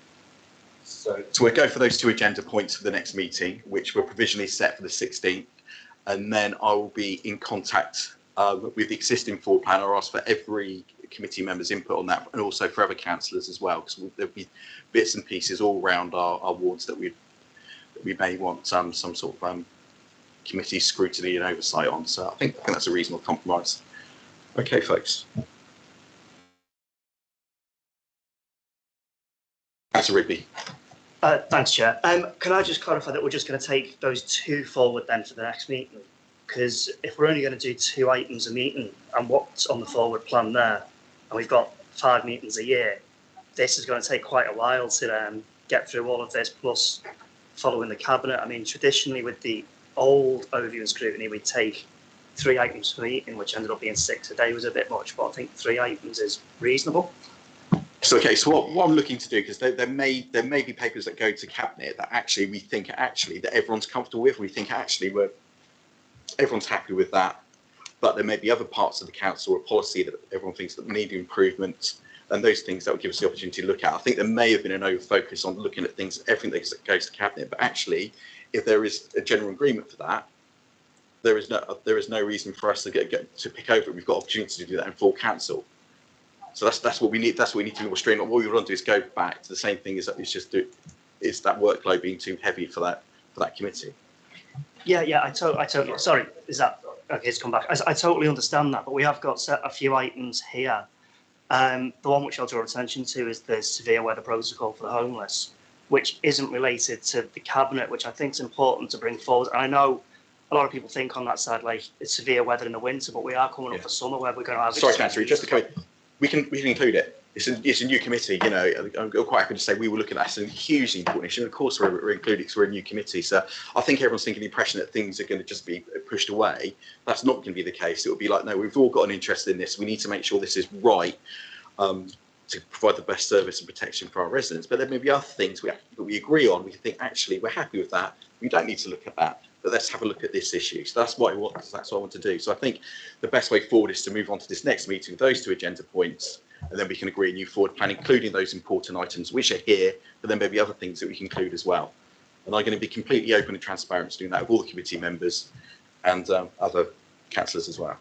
So we'll go for those 2 agenda points for the next meeting, which were provisionally set for the 16th. And then I will be in contact with the existing forward plan. I'll ask for every committee member's input on that, and also for other councillors as well, because there'll be bits and pieces all around our wards that we may want some sort of committee scrutiny and oversight on. So I think that's a reasonable compromise. Okay, folks. Councillor Rigby. Thanks, Chair. Can I just clarify that we're just going to take those 2 forward then for the next meeting? Because if we're only going to do 2 items a meeting, and what's on the forward plan there, and we've got 5 meetings a year, this is going to take quite a while to get through all of this, plus following the cabinet. I mean, traditionally with the old overview and scrutiny, we'd take 3 items per meeting, which ended up being 6 a day was a bit much, but I think 3 items is reasonable. So okay, so what I'm looking to do, because there may be papers that go to cabinet that actually we think that everyone's comfortable with. We think actually everyone's happy with that, but there may be other parts of the council or policy that everyone thinks that need improvement, and those things that will give us the opportunity to look at. I think there may have been an over focus on looking at things, everything that goes to cabinet, but actually, if there is a general agreement for that, there is no reason for us to get to pick over it. We've got opportunity to do that in full council. So that's what we need. That's what we need to be more streamlined. What we want to do is go back to the same thing. Is that workload being too heavy for that committee? Yeah. I totally. Sorry, is that okay? To come back. I totally understand that, but we have got a few items here. The one which I'll draw attention to is the severe weather protocol for the homeless, which isn't related to the cabinet, which I think is important to bring forward. And I know a lot of people think on that side like it's severe weather in the winter, but we are coming up for summer where we're going to have. Sorry, Councillor, just to come in, we can include it. It's a new committee, you know. I'm quite happy to say we will look at that as a hugely important issue. And of course, we're including because we're a new committee. So I think everyone's thinking the impression that things are going to just be pushed away. That's not going to be the case. It will be like, no, we've all got an interest in this. We need to make sure this is right to provide the best service and protection for our residents. But there may be other things that we agree on. We think actually we're happy with that. We don't need to look at that. But let's have a look at this issue. So that's what I want to do. So I think the best way forward is to move on to this next meeting with those 2 agenda points, and then we can agree a new forward plan, including those important items which are here, but then maybe other things that we can include as well. And I'm going to be completely open and transparent to doing that with all the committee members and other councillors as well.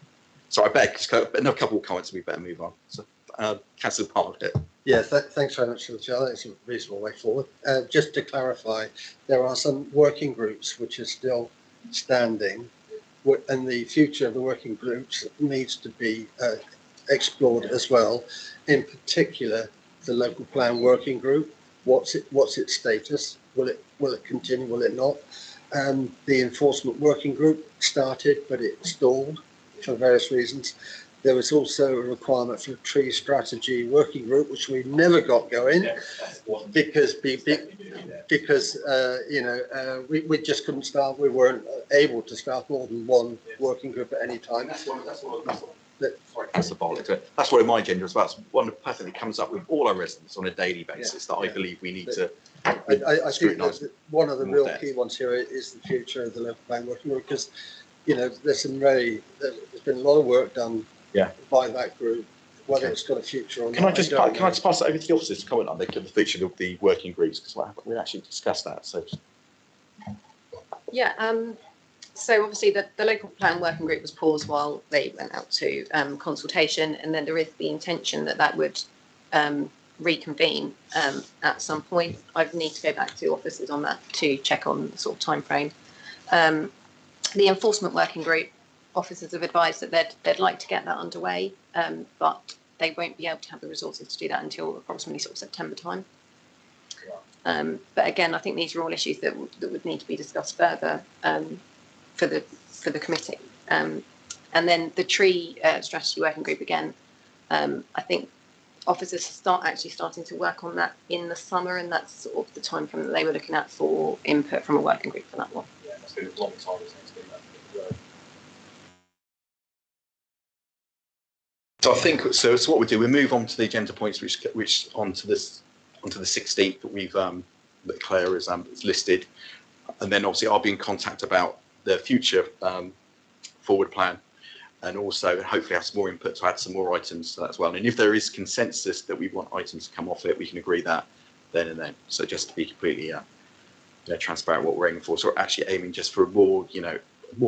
So I better another couple of comments, we better move on. So, Councillor Parlitt. Yeah, thanks very much for the chair. That's a reasonable way forward. Just to clarify, there are some working groups which are still standing, and the future of the working groups needs to be explored as well. In particular, the local plan working group. What's its status? Will it continue? Will it not? The enforcement working group started, but it stalled for various reasons. There was also a requirement for a tree strategy working group, which we never got going because we just couldn't start. We weren't able to start more than one working group at any time. That's what in my agenda as well. It's one person that comes up with all our residents on a daily basis that I believe we need to I think that one of the real key ones here is the future of the local plan working group, because there's been a lot of work done by that group, whether it's got a future or not. Can I just pass it over to the officers to comment on the future of the working groups, because we actually discussed that. So so obviously the local plan working group was paused while they went out to consultation, and then there is the intention that would reconvene at some point. I need to go back to officers on that to check on the sort of time frame. The enforcement working group, officers have advised that they'd like to get that underway, but they won't be able to have the resources to do that until approximately sort of September time. But again, I think these are all issues that would need to be discussed further for the committee. And then the tree strategy working group again, I think officers starting to work on that in the summer, and that's sort of the time frame that they were looking at for input from a working group for that one. Yeah, it's been a long time since been that. I think so. So what we do, we move on to the agenda points, which onto the 16th that we've that Claire is listed, and then obviously I'll be in contact about the future forward plan, and also hopefully have some more input to add some more items to that as well. And if there is consensus that we want items to come off it, we can agree that then and then. So just to be completely transparent, what we're aiming for. So we're actually aiming just for a more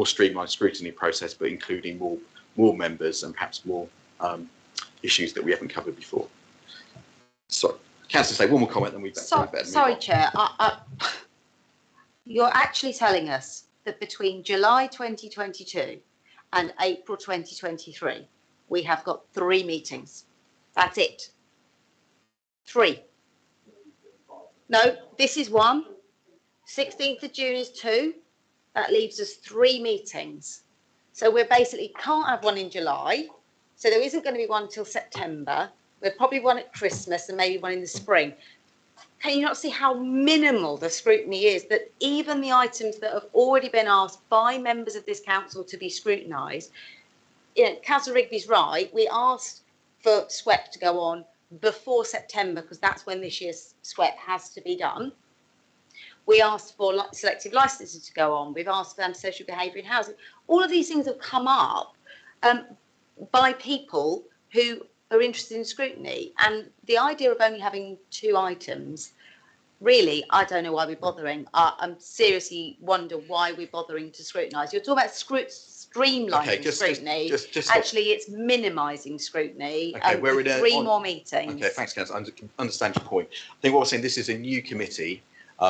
streamlined scrutiny process, but including more members and perhaps more issues that we haven't covered before. So, Councillor, say one more comment, then we better sorry, Chair. You're actually telling us that between July 2022 and April 2023, we have got 3 meetings. That's it. 3. No, this is 1. 16th of June is 2. That leaves us 3 meetings. So we basically can't have one in July. So there isn't going to be one till September. We'll probably one at Christmas and maybe one in the spring. Can you not see how minimal the scrutiny is, that even the items that have already been asked by members of this council to be scrutinised, Councillor Rigby's right, we asked for SWEP to go on before September because that's when this year's SWEP has to be done. We asked for selective licences to go on. We've asked for antisocial behaviour in housing. All of these things have come up by people who are interested in scrutiny, and the idea of only having 2 items, really, I don't know why we're bothering. I seriously wonder why we're bothering to scrutinise. You're talking about streamlining scrutiny. Actually, it's minimising scrutiny. Okay, we're in 3 more meetings. Okay, thanks, Councillor. I understand your point. I think what we're saying, this is a new committee.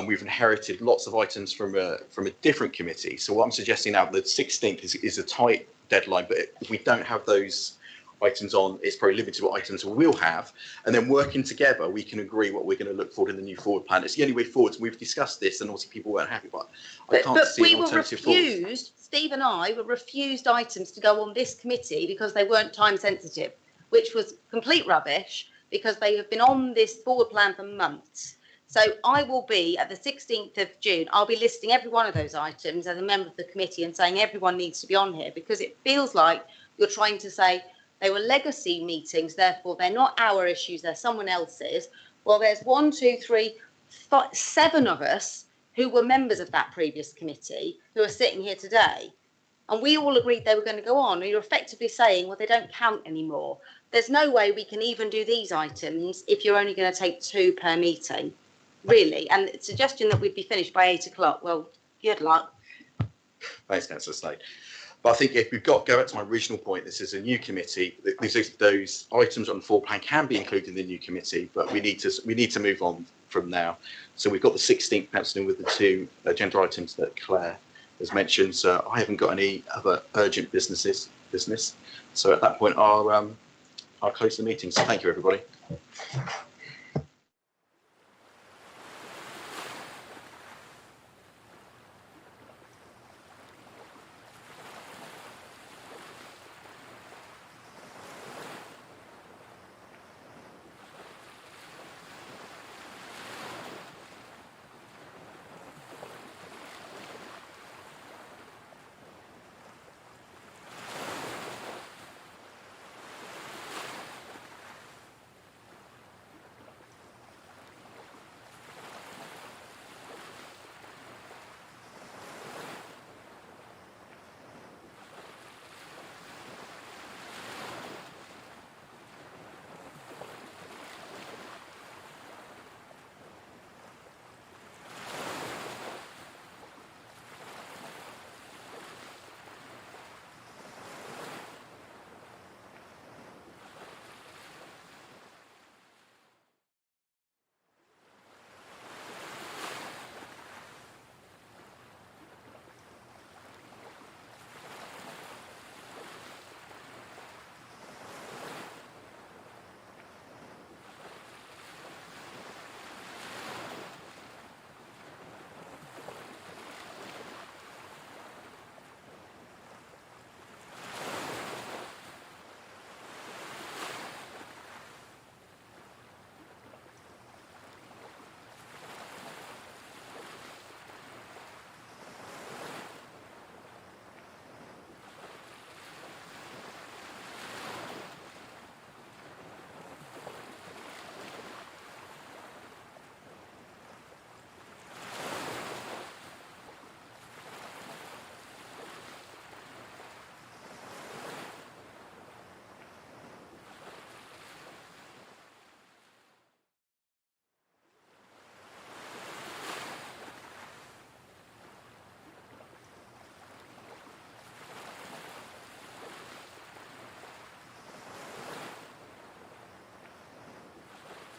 We've inherited lots of items from a different committee. So what I'm suggesting now, the 16th is a tight deadline, but if we don't have those items on, it's probably limited to what items we will have, and then working together we can agree what we're going to look forward in the new forward plan. It's the only way forward. We've discussed this and obviously people weren't happy, but I can't see an alternative forward. Steve and I were refused items to go on this committee because they weren't time sensitive, which was complete rubbish because they have been on this forward plan for months. So I will be at the 16th of June, I'll be listing every one of those items as a member of the committee and saying everyone needs to be on here, because it feels like you're trying to say they were legacy meetings, therefore they're not our issues, they're someone else's. Well, there's 7 of us who were members of that previous committee who are sitting here today. And we all agreed they were going to go on. And you're effectively saying, well, they don't count anymore. There's no way we can even do these items if you're only going to take 2 per meeting, really. And the suggestion that we'd be finished by 8 o'clock, well, good luck. Thanks, Councillor Slade. But I think if we've got, go back to my original point, this is a new committee. Those items on the forward plan can be included in the new committee, but we need to move on from now. So we've got the 16th penciled in with the 2 agenda items that Claire has mentioned. So I haven't got any other urgent business. So at that point, I'll close the meeting. So thank you, everybody.